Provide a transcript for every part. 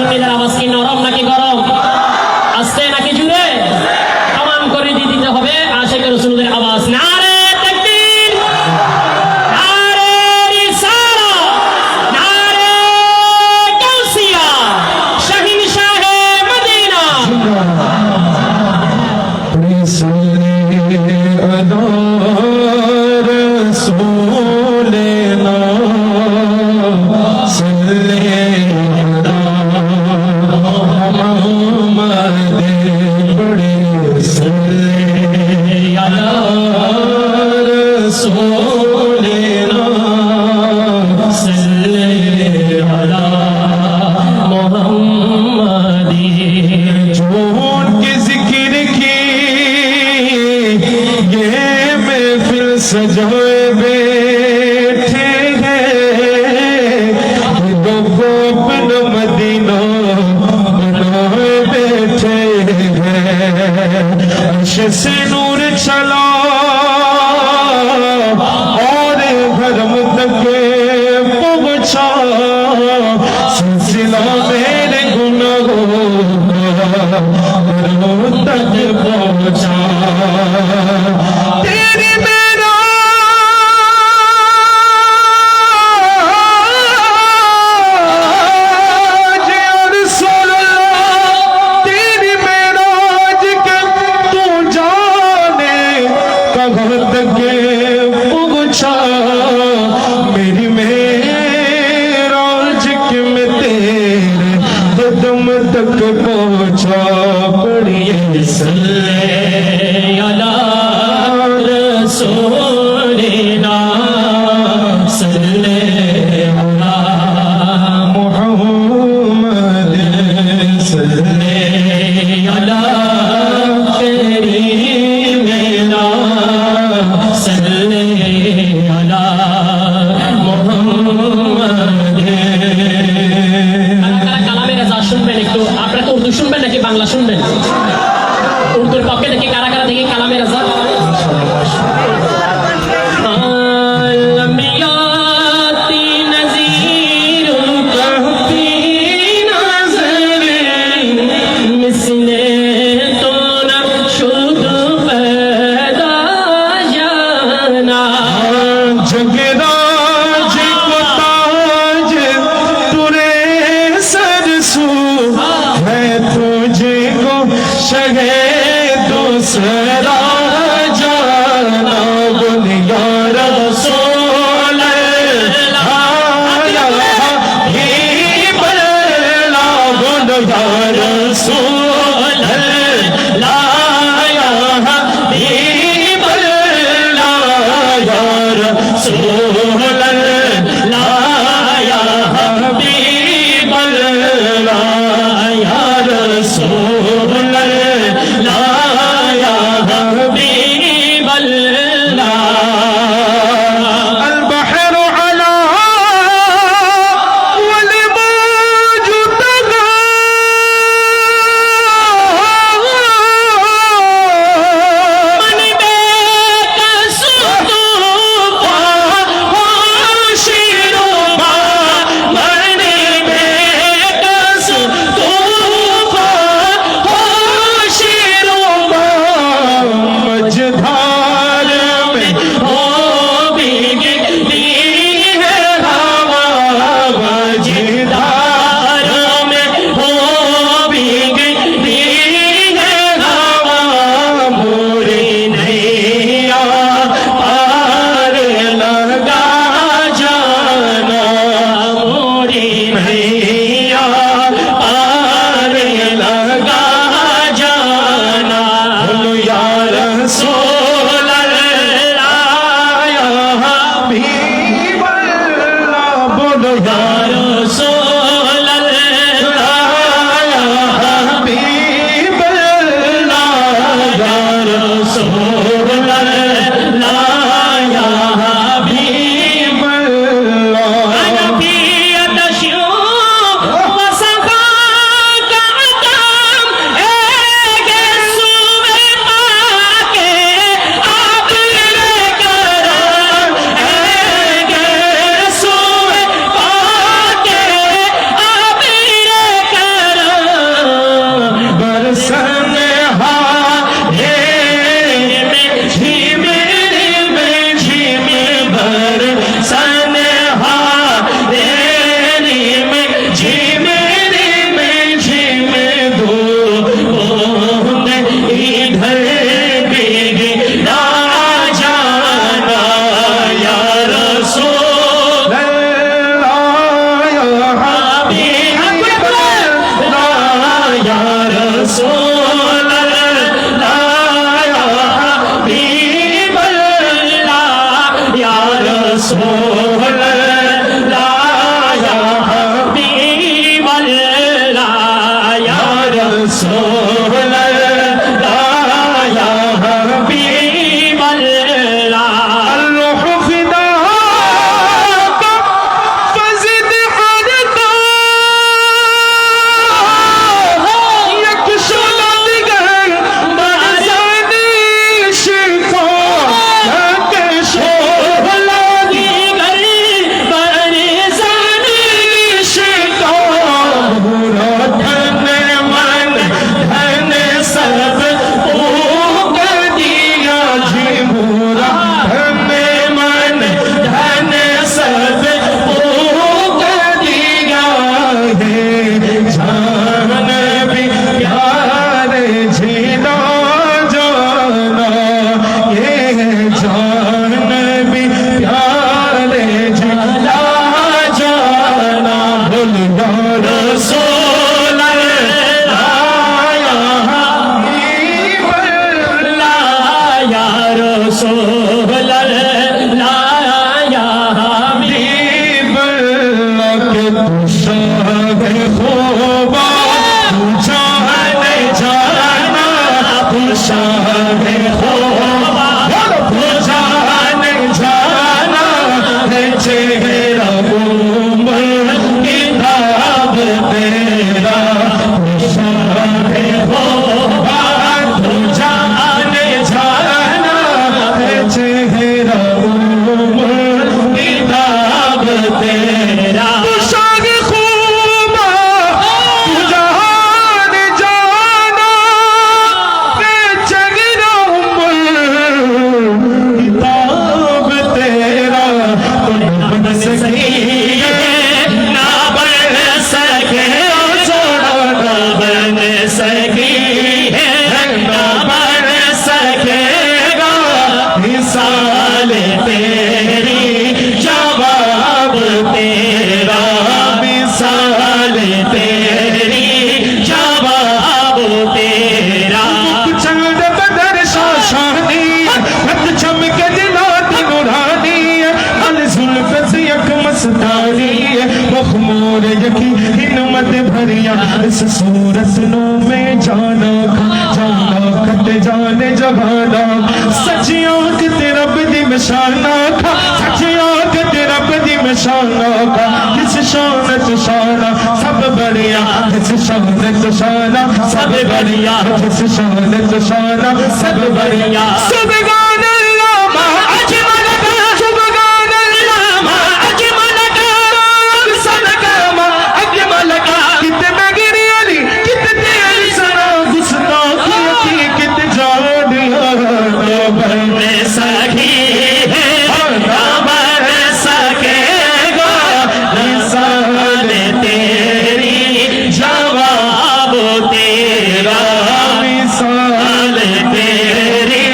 সুন্নিদের আওয়াজ কি নরম নাকি গরম, আস্তে নাকি জুড়ে? প্রমাণ করে দিয়ে দিতে হবে আশিক রাসূলদের আওয়াজ। নারে তাকবীর, নারে রিসালাত, নারে গাউসিয়া, শাহিন শাহে মদিনা। सजाए बैठे हैं गोपन मदीना बनाए बैठे हैं। अर्श से नूर चला और धर्म तक पहुंचा, सिलसिला मेरे गुनाहों तक पहुंचा। तेरी मेरी मेराज के में तेरे कदम तक पहुंचा। पढ़िए सल्ले अला रसूलिना, सल्ले अला मुहम्मद, सल्ले अला करीमिना, सल्ले अला শুনবেন একটু? আপনারা তো উর্দু শুনবেন নাকি বাংলা শুনবেন? উর্দুর পক্ষে দেখি কারা কারা দেখি কালামে রাজা। दूसरा जाना बुनिया रसूल बुनिया रसूल लाया रसूल लाया लाया रसूल जान भी प्यारे जीना जाना ये जान भी प्यारे जीना जाना बोल या रसूल अल्लाह या हबीब अल्लाह या रसूल अल्लाह या हबीब के तू शाह खूबा तू जाने जाना तू शाह खूबा तू जाने जाना है चेहरा उम्र किताब तेरा तू शाह खूबा तू जाने जाना है चेहरा उम्र किताब तेरा तू शाह खूबा तू जहान जाना है चेहरा उम्र किताब तेरा तू बन सकी ना बन सके सोना बन सकी है ना बन सकेगा मिसाल तेरी जवाब तेरा मिसाल तेरी जवाब तेरा चंद बदर शाशानी हद चमके दिला नूरानी हल जुल्फ से यक मस्तानी मखमूर यकी हिम्मत भरिया इस सूरत नो में जाना कट जाने जगाना सचियों के तेरा बदी मशाना खा सचियों के तेरा बदी मशाना खा किस शानत शाना सब बढ़िया किस शानत शाना सब बढ़िया किस शानत शाना सब बढ़िया सुबहान अल्लाह मा अजमल का सुबहान अल्लाह मा अजमल का सदका मा अजमल का कितने मगरी अली कितने तेरी सना गुस्ताखी की कितने जान बन सकी है ना बन सकेगा मिसाल तेरी जवाब तेरा मिसाल तेरी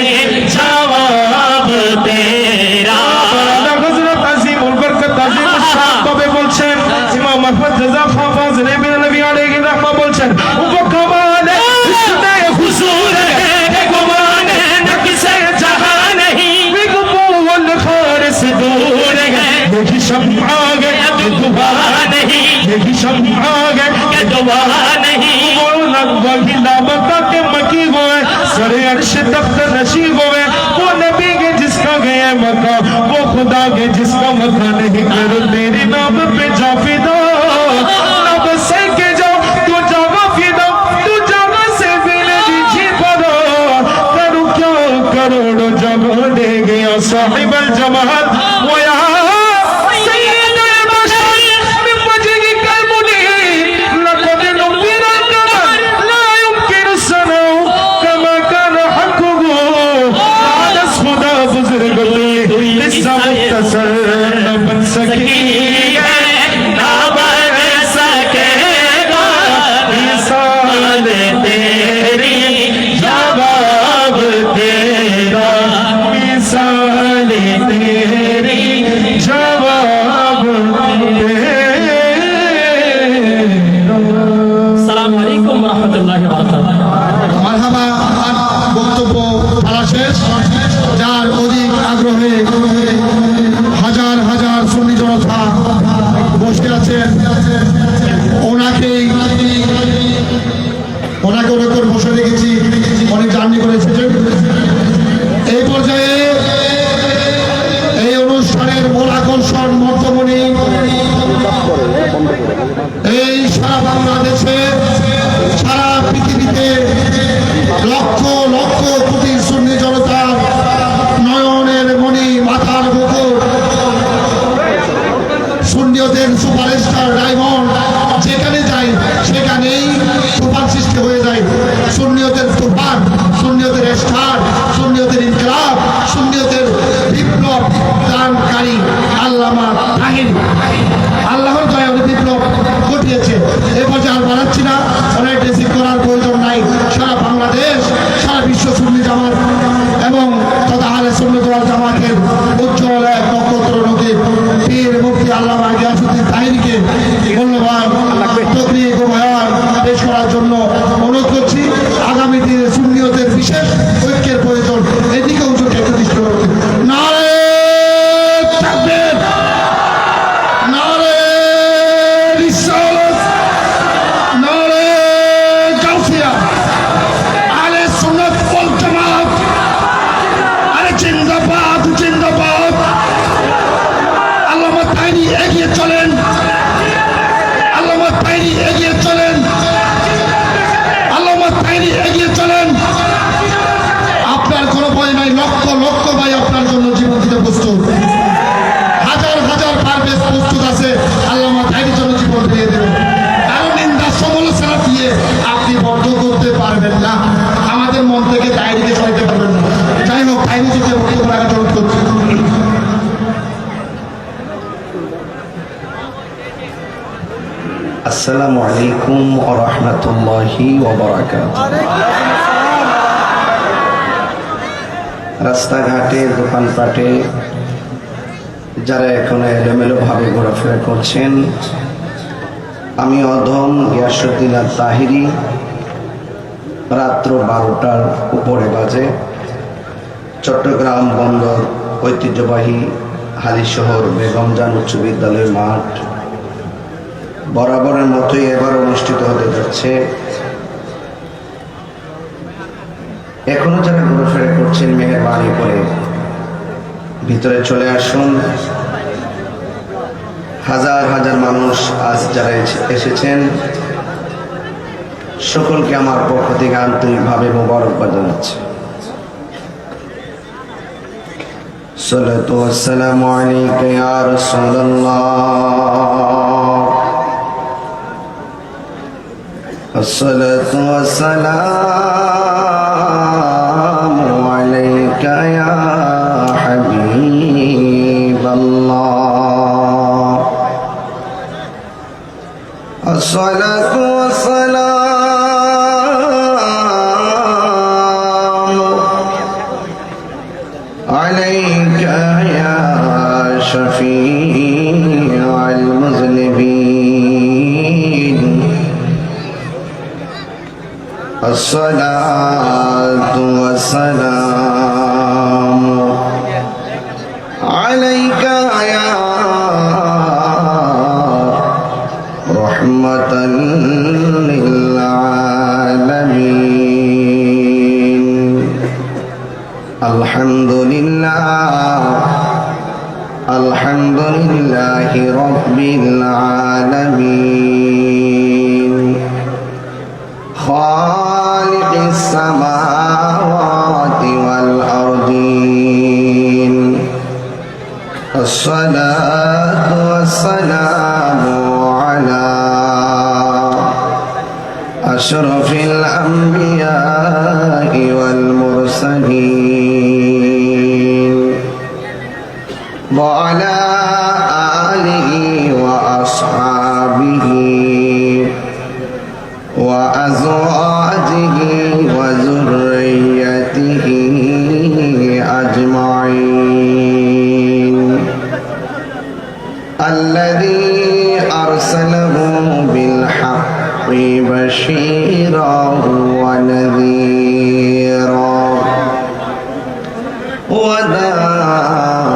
जवाब तेरा हजरत अजीमुल बरकत अजीमुल शान তবে বলছেন ইমাম আহমদ রাজা খান ফাজলে বিন নবী আলাইহি রাহমা বলছেন ও কমালে ইসনে হুজুর है गुमान नक्शे जहां नहीं बिगबुल खारिस दूर है यही शम्मा गए दुआ नहीं यही शम्मा गए के दुआ नहीं वो लगभग लाबका के मकी हुए सरे अर्श तख्त नशीब हुए वो नबी के जिसका गया मका वो खुदा के जिसका मका नहीं करो तेरे नाम पे जा फिदा नब से के जाओ तू जावा फिदा तू जावा से मिले जी परो करो क्या करोड़ों जगह दे गया साहिब अल जमात वो यहाँ बन सकी ना बन सकेगा मिसाल तेरी जवाब तेरा मिसाल तेरी जवाब अस्सलामु अलैकुम व रहमतुल्लाहि व बारकातुहू মারহাবা বক্তব্য খেলা শেষ যার অধিক আগ্রহে হাজার হাজার সুন্নি জনতা বসে আছেন ওনাকে অনেক করে বসে রেখেছি অনেক জার্নি করে এসেছেন এই পর্যায়ে এই অনুষ্ঠানের মূল আকর্ষণ মধ্যমণি এই সারা বাংলাদেশে সারা পৃথিবীতে লক্ষ লক্ষ কোটি সুন্নি জনতার নয়নের মণি মাথার বুকুর সুন্নিয়তের সুপারস্টার ডায়মন্ড যেখানে যায় সেখানেই তুফান সৃষ্টি হয়ে যায় সুন্নিয়তের তুফান সুন্নিয়তের স্টার সুন্নিয়তের ইনকলাব সুন্নিয়তের বিপ্লব দানকারী আল্লামা তাহির আল্লাহর দয়া বিপ্লব ঘটিয়েছে এ পর্যায়ে আর চাচ্ছি না, অনেক রিসিভ করার প্রয়োজন নাই। সারা বাংলাদেশ, সারা বিশ্ব সুন্নি জামাত এবং তথা আহলে সুন্নাত ওয়াল জামাতের উজ্জ্বল এক নক্ষত্র নদীর পীর মুফতি আল্লামা গিয়াসউদ্দিন তাহিরকে মূল্যবান তকরির ও বয়ান পেশ করার জন্য অনুরোধ করছি। আগামী দিনে সুন্নিয়তের বিশেষ ঐক্যের প্রয়োজন, এদিকে উঁচুকে একটু দৃষ্টি রাখতে। নারে তাকবীর, নারে রিসালাত, নারে গাউসিয়া, আহলে সুন্নাত ওয়াল জামাত আরে জিন্দাবাদ, জিন্দাবাদ। আল্লামা তাহিরি এগিয়ে চলেন, আল্লামা তাহিরি এগিয়ে চলেন, আল্লামা তাহিরি এগিয়ে চলেন। আপনার কোনো ভয় নাই, লক্ষ লক্ষ ভাই আপনার জন্য জীবন দিতে প্রস্তুত, হাজার হাজার পারভেজ প্রস্তুত আছে আল্লামা তাহিরির জন্য জীবন দিয়ে দেবেন। কারণ নিন্দা সমালোচনা দিয়ে আপনি বন্ধ করতে পারবেন না, আমাদের মন থেকে তাহিরিকে সরাইতে পারবেন না। যাই হোক, তাহিরি যদি বক্তব্য রাখার জন্য করছি। আসসালামু আলাইকুম ওয়া রাহমাতুল্লাহি ওয়া বারাকাতুহু। রাস্তাঘাটে, দোকানপাটে যারা এখন এলোমেলোভাবে ঘোরাফেরা করছেন, আমি অধম গিয়াসউদ্দিন তাহিরি, রাত্র 12টার উপরে বাজে, চট্টগ্রাম বন্দর ঐতিহ্যবাহী হালিশহর বেগমজান উচ্চ বিদ্যালয়ের মাঠ বরাবরের মতোই এবার অনুষ্ঠিত হতে যাচ্ছে। এখনো যারা ঘোরাফেরা করছেন, মেহেরবানি করে ভিতরে চলে আসুন। হাজার হাজার মানুষ আজ যারা এসেছেন, সকলকে আমার পক্ষ থেকে আন্তরিকভাবে মোবারকবাদ জানাচ্ছি। সালাতু ওয়াসসালামু আলাইকা ইয়া রাসূলুল্লাহ, আসসালাতু ওয়াসসালামু আলাইকা ইয়া হাবিবাল্লাহ, আসসালাতু ওয়াসসালামু আলাইকা ইয়া শাফীআল মুযনিবিন, আসসালাতু ওয়াসসালামু আলাইকা ইয়া রাহমাতাল লিল আলামিন। আলহামদুলিল্লাহ, আলহামদুলিল্লাহি রাব্বিল আলামিন, খালিকিস সামাওয়াতি ওয়াল আরদিন, আসসালাতু ওয়াসসালামু আলা আশরাফিল আমবিয়াই ওয়াল মুরসালিন, ওয়া আলা আলিহি ওয়া আসহাবিহি ওয়া আজওয়াজিহি ওয়া যুররিয়্যাতিহি আজমাইন, আল্লাযী আরসালাহু বিল হাক্কি বাশীরান ওয়া নাযীরান ওয়া দা'iyan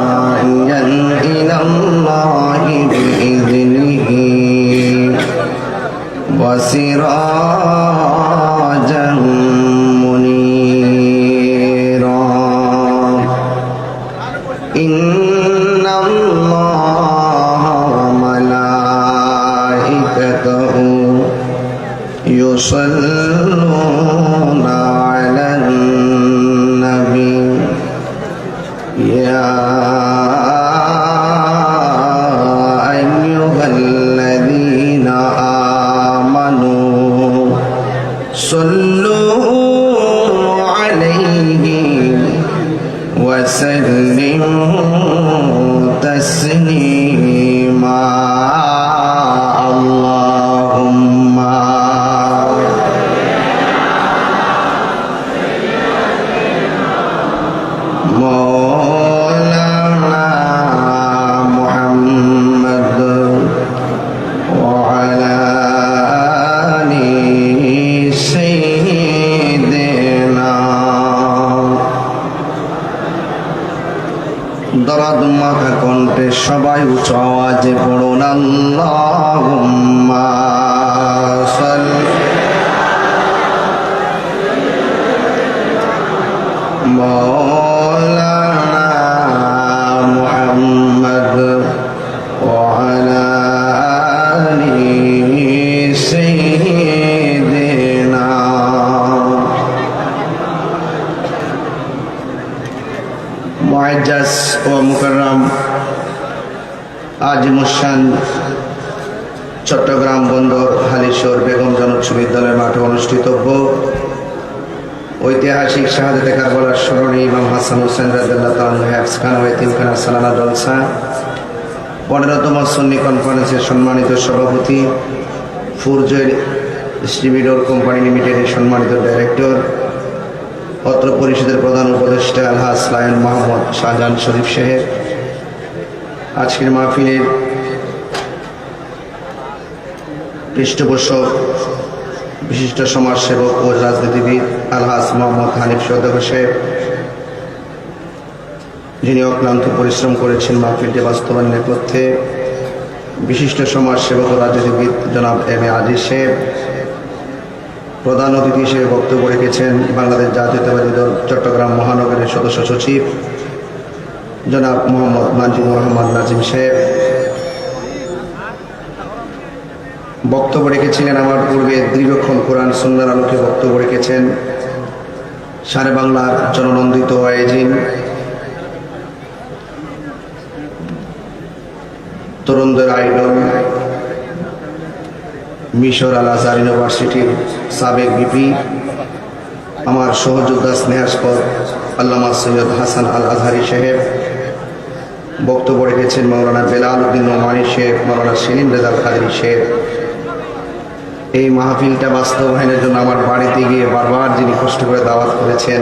ইলাল্লাহি বিইذনিহি ওয়া সিরাজান মুনীরা। ইন্নাল্লাহা ওয়া মালাইকাতাহু ইউসাল্লুনা আলান নবী, ইয়া আইয়ুহাল্লাযীনা আমানু সাল্লু আলাইহি ওয়া সাল্লিমু তাসলিমা। আল্লাহুম্মা মদমাখা কণ্ঠে সবাই উঁচু আওয়াজে পড়ুন আল্লাহুম্মা সাল্লি মাওলানা মুহাম্মদ ওয়া আলা আলি সাইয়্যিদিনা। মুআজ্জাজ ও মুকাররম আজিমুশান চট্টগ্রাম বন্দর হালিশহর বেগমজান উচ্চ বিদ্যালয়ের মাঠে অনুষ্ঠিতব্য ঐতিহাসিক শাহাদাতে কারবালার স্মরণে ইমাম হাসান হোসেন রাদিয়াল্লাহু তাআলা আনহু হাফিজখানা ও এতিমখানা সালানা জলসা 15তম সুন্নি কনফারেন্সের সম্মানিত সভাপতি, ফুরজের ডিস্ট্রিবিউটর কোম্পানি লিমিটেডের সম্মানিত ডাইরেক্টর, অত্র পরিষদের প্রধান উপদেষ্টা আলহাজ লায়ন মোহাম্মদ শাহজাহান শরীফ সাহেব, আজকের মাহফিলের পৃষ্ঠপোষক বিশিষ্ট সমাজসেবক ও রাজনীতিবিদ আলহাজ মোহাম্মদ হানিফ সদর সাহেব, যিনি অক্লান্ত পরিশ্রম করেছেন মাহফিলটি বাস্তবায়নের নেপথ্যে, বিশিষ্ট সমাজসেবক ও রাজনীতিবিদ জনাব এম এ আজিজ সাহেব, প্রধান অতিথি হিসেবে বক্তব্য রেখেছেন বাংলাদেশ জাতীয়তাবাদী দল চট্টগ্রাম মহানগরের সদস্য সচিব জনাব মোহাম্মদ নাজিমুর রহমান নাজিম সাহেব, বক্তব্য রেখেছিলেন আমার পূর্বে দীর্ঘক্ষণ কোরআন সুন্নাহর আলোকে বক্তব্য রেখেছেন সারে বাংলার জননন্দিত ওয়াইজিন তরুণদের আইডল, মিশর আল আজহার ইউনিভার্সিটির সাবেক ভিপি, আমার সহযোদ্ধা স্নেহাস্পদ আল্লামা সৈয়দ হাসান আল আজহারি সাহেব, বক্তব্য রেখেছেন মাওলানা বেলাল উদ্দিন নোমানী শেখ, মাওলানা সেলিম রেজা কাদরী শেখ। এই মাহফিলটা বাস্তবায়নের জন্য আমার বাড়িতে গিয়ে বারবার যিনি কষ্ট করে দাওয়াত করেছেন,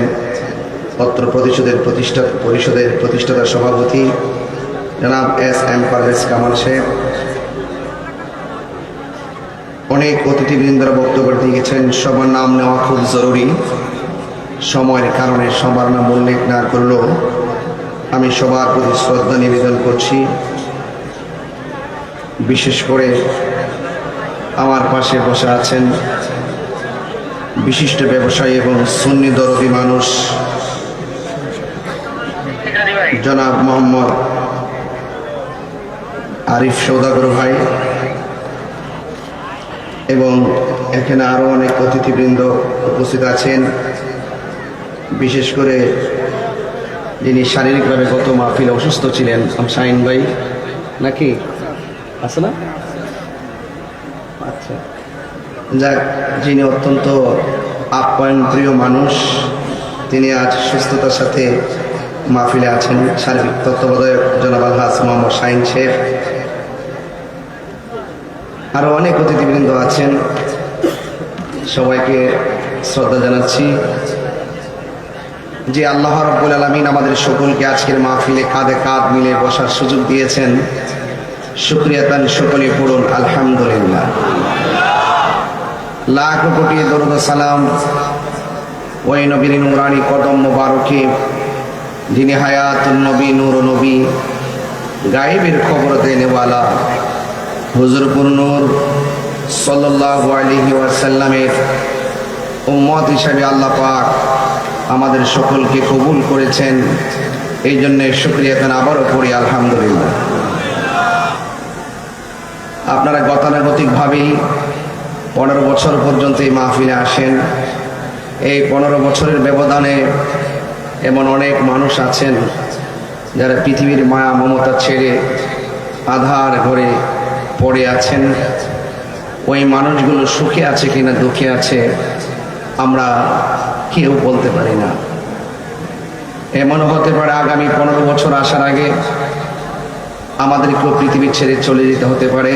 অত্র পরিষদের প্রতিষ্ঠাতা সভাপতি জনাব এস এম পারভেজ কামাল শেখ, অনেক অতিথিবৃন্দরা বক্তব্য দিয়েছেন। সবার নাম নেওয়া খুব জরুরি, সময়ের কারণে সবার নাম উল্লেখ না করলেও আমি সবার প্রতি শ্রদ্ধা নিবেদন করছি। বিশেষ করে আমার পাশে বসে আছেন বিশিষ্ট ব্যবসায়ী এবং সুন্নি দরদি মানুষ জনাব মোহাম্মদ আরিফ সৌদাগর ভাই, এবং এখানে আরো অনেক অতিথিবৃন্দ উপস্থিত আছেন। বিশেষ করে যিনি শারীরিকভাবে গত মাহফিলে অসুস্থ ছিলেন, শাহিন ভাই নাকি আছে না? আচ্ছা, যাক, যিনি অত্যন্ত আপ্যায়ন প্রিয় মানুষ, তিনি আজ সুস্থতার সাথে মাহফিলে আছেন। সার্বিক তত্ত্বাবধায়ক জনাব আলহাজ মোহাম্মদ শাহিন শেখ, আরো অনেক অতিথিবৃন্দ আছেন, সবাইকে শ্রদ্ধা জানাচ্ছি। যে আল্লাহ রাব্বুল আলামিন আমাদের সকলকে আজকের মাহফিলে কাঁধে কাঁধ মিলে বসার সুযোগ দিয়েছেন, শুকরিয়া তান সকলে পড়ুন আলহামদুলিল্লাহ। লাখ কোটি দরুদ সালাম ওই নবীর নুরানি কদম মোবারকে, যিনি হায়াতুন নবী, নূর নবী, গায়েবের খবর দেনেওয়ালা হুজুরপুর নূর সাল্লাল্লাহু আলাইহি ওয়াসাল্লামের উম্মত হিসাবে আল্লাহ পাক আমাদের সকলকে কবুল করেছেন। এই জন্য শুকরিয়া তান আবারও পড়ি আলহামদুলিল্লাহ। আপনারা গতানুগতিকভাবেই 15 বছর পর্যন্ত এই মাহফিলে আসেন। এই 15 বছরের ব্যবধানে এমন অনেক মানুষ আছেন যারা পৃথিবীর মায়া মমতা ছেড়ে আধার ঘরে পড়ে আছেন। ওই মানুষগুলো সুখে আছে কিনা দুঃখে আছে আমরা কেউ বলতে পারি না। এমনও হতে পারে আগামী 15 বছর আসার আগে আমাদেরকেও পৃথিবী ছেড়ে চলে যেতে হতে পারে।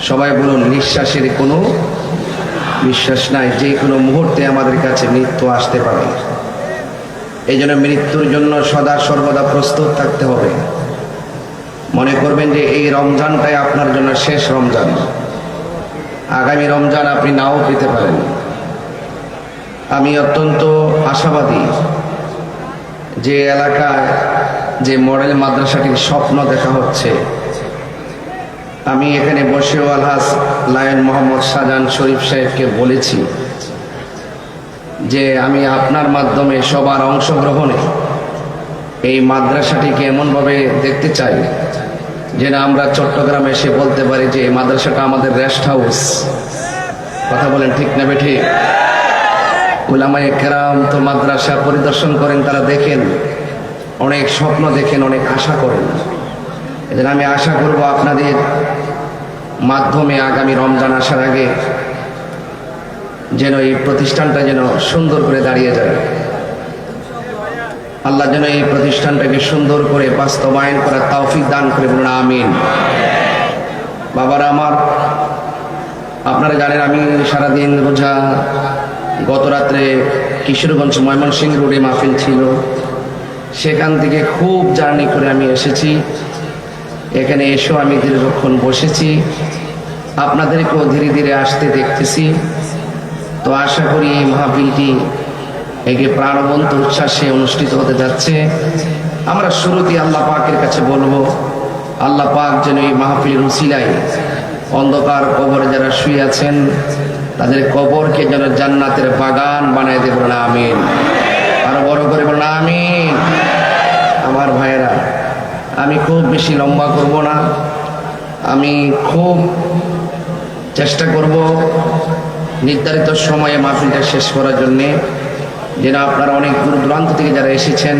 সবাই বলুন, নিঃশ্বাসের কোনো বিশ্বাস নাই, যে কোনো মুহূর্তে আমাদের কাছে মৃত্যু আসতে পারে। এই জন্য মৃত্যুর জন্য সদা সর্বদা প্রস্তুত থাকতে হবে। মনে করবেন যে এই রমজানটাই আপনার জন্য শেষ রমজান, আগামী রমজান আপনি নাও পেতে পারেন। আমি অত্যন্ত আশাবাদী যে এলাকায় যে মডেল মাদ্রাসাটির স্বপ্ন দেখা হচ্ছে। আমি এখানে বসেও আলহাজ লায়ন মোহাম্মদ শাহজাহান শরীফ সাহেবকে বলেছি যে আমি আপনার মাধ্যমে সবার অংশগ্রহণে এই মাদ্রাসাটিকে এমনভাবে দেখতে চাই যেন আমরা চট্টগ্রামে এসে বলতে পারি যে এই মাদ্রাসাটা আমাদের রেস্ট হাউস। কথা বলেন ঠিক না বেঠিক? উলামায়ে কেরাম তো মাদ্রাসা পরিদর্শন করেন, তারা দেখেন, অনেক স্বপ্ন দেখেন, অনেক আশা করেন। এজন্য আমি আশা করব আপনাদের মাধ্যমে আগামী রমজান আসার আগে যেন এই প্রতিষ্ঠানটা যেন সুন্দর করে দাঁড়িয়ে যায়। আল্লাহ যেন এই প্রতিষ্ঠানটাকে সুন্দর করে বাস্তবায়ন করার তৌফিক দান করে, বলুন আমিন। বাবারা আমার, আপনারা জানেন আমি সারাদিন বোঝা গত রাত্রে কিশোরগঞ্জ ময়মনসিংহ রোডে মাহফিল ছিল, সেখান থেকে খুব জার্নি করে আমি এসেছি। এখানে এসেও আমি দীর্ঘক্ষণ বসেছি, আপনাদেরকেও ধীরে ধীরে আসতে দেখতেছি। তো আশা করি এই মাহফিলটি একে প্রাণবন্ত উচ্ছ্বাসে অনুষ্ঠিত হতে যাচ্ছে। আমরা শুরুতেই আল্লাহ পাকের কাছে বলবো, আল্লাহ পাক যেন এই মাহফিলের উসিলায় অন্ধকার কবরে যারা শুয়ে আছেন তাদের কবরকে যেন জান্নাতের বাগান বানায় দেব না, আমিন। আরো বড় করে বলুন আমিন। আমার ভাইয়েরা, আমি খুব বেশি লম্বা করব না, আমি খুব চেষ্টা করব নির্ধারিত সময়ে মাহফিলটা শেষ করার জন্যে, যেন আপনারা অনেক দূর দূরান্ত থেকে যারা এসেছেন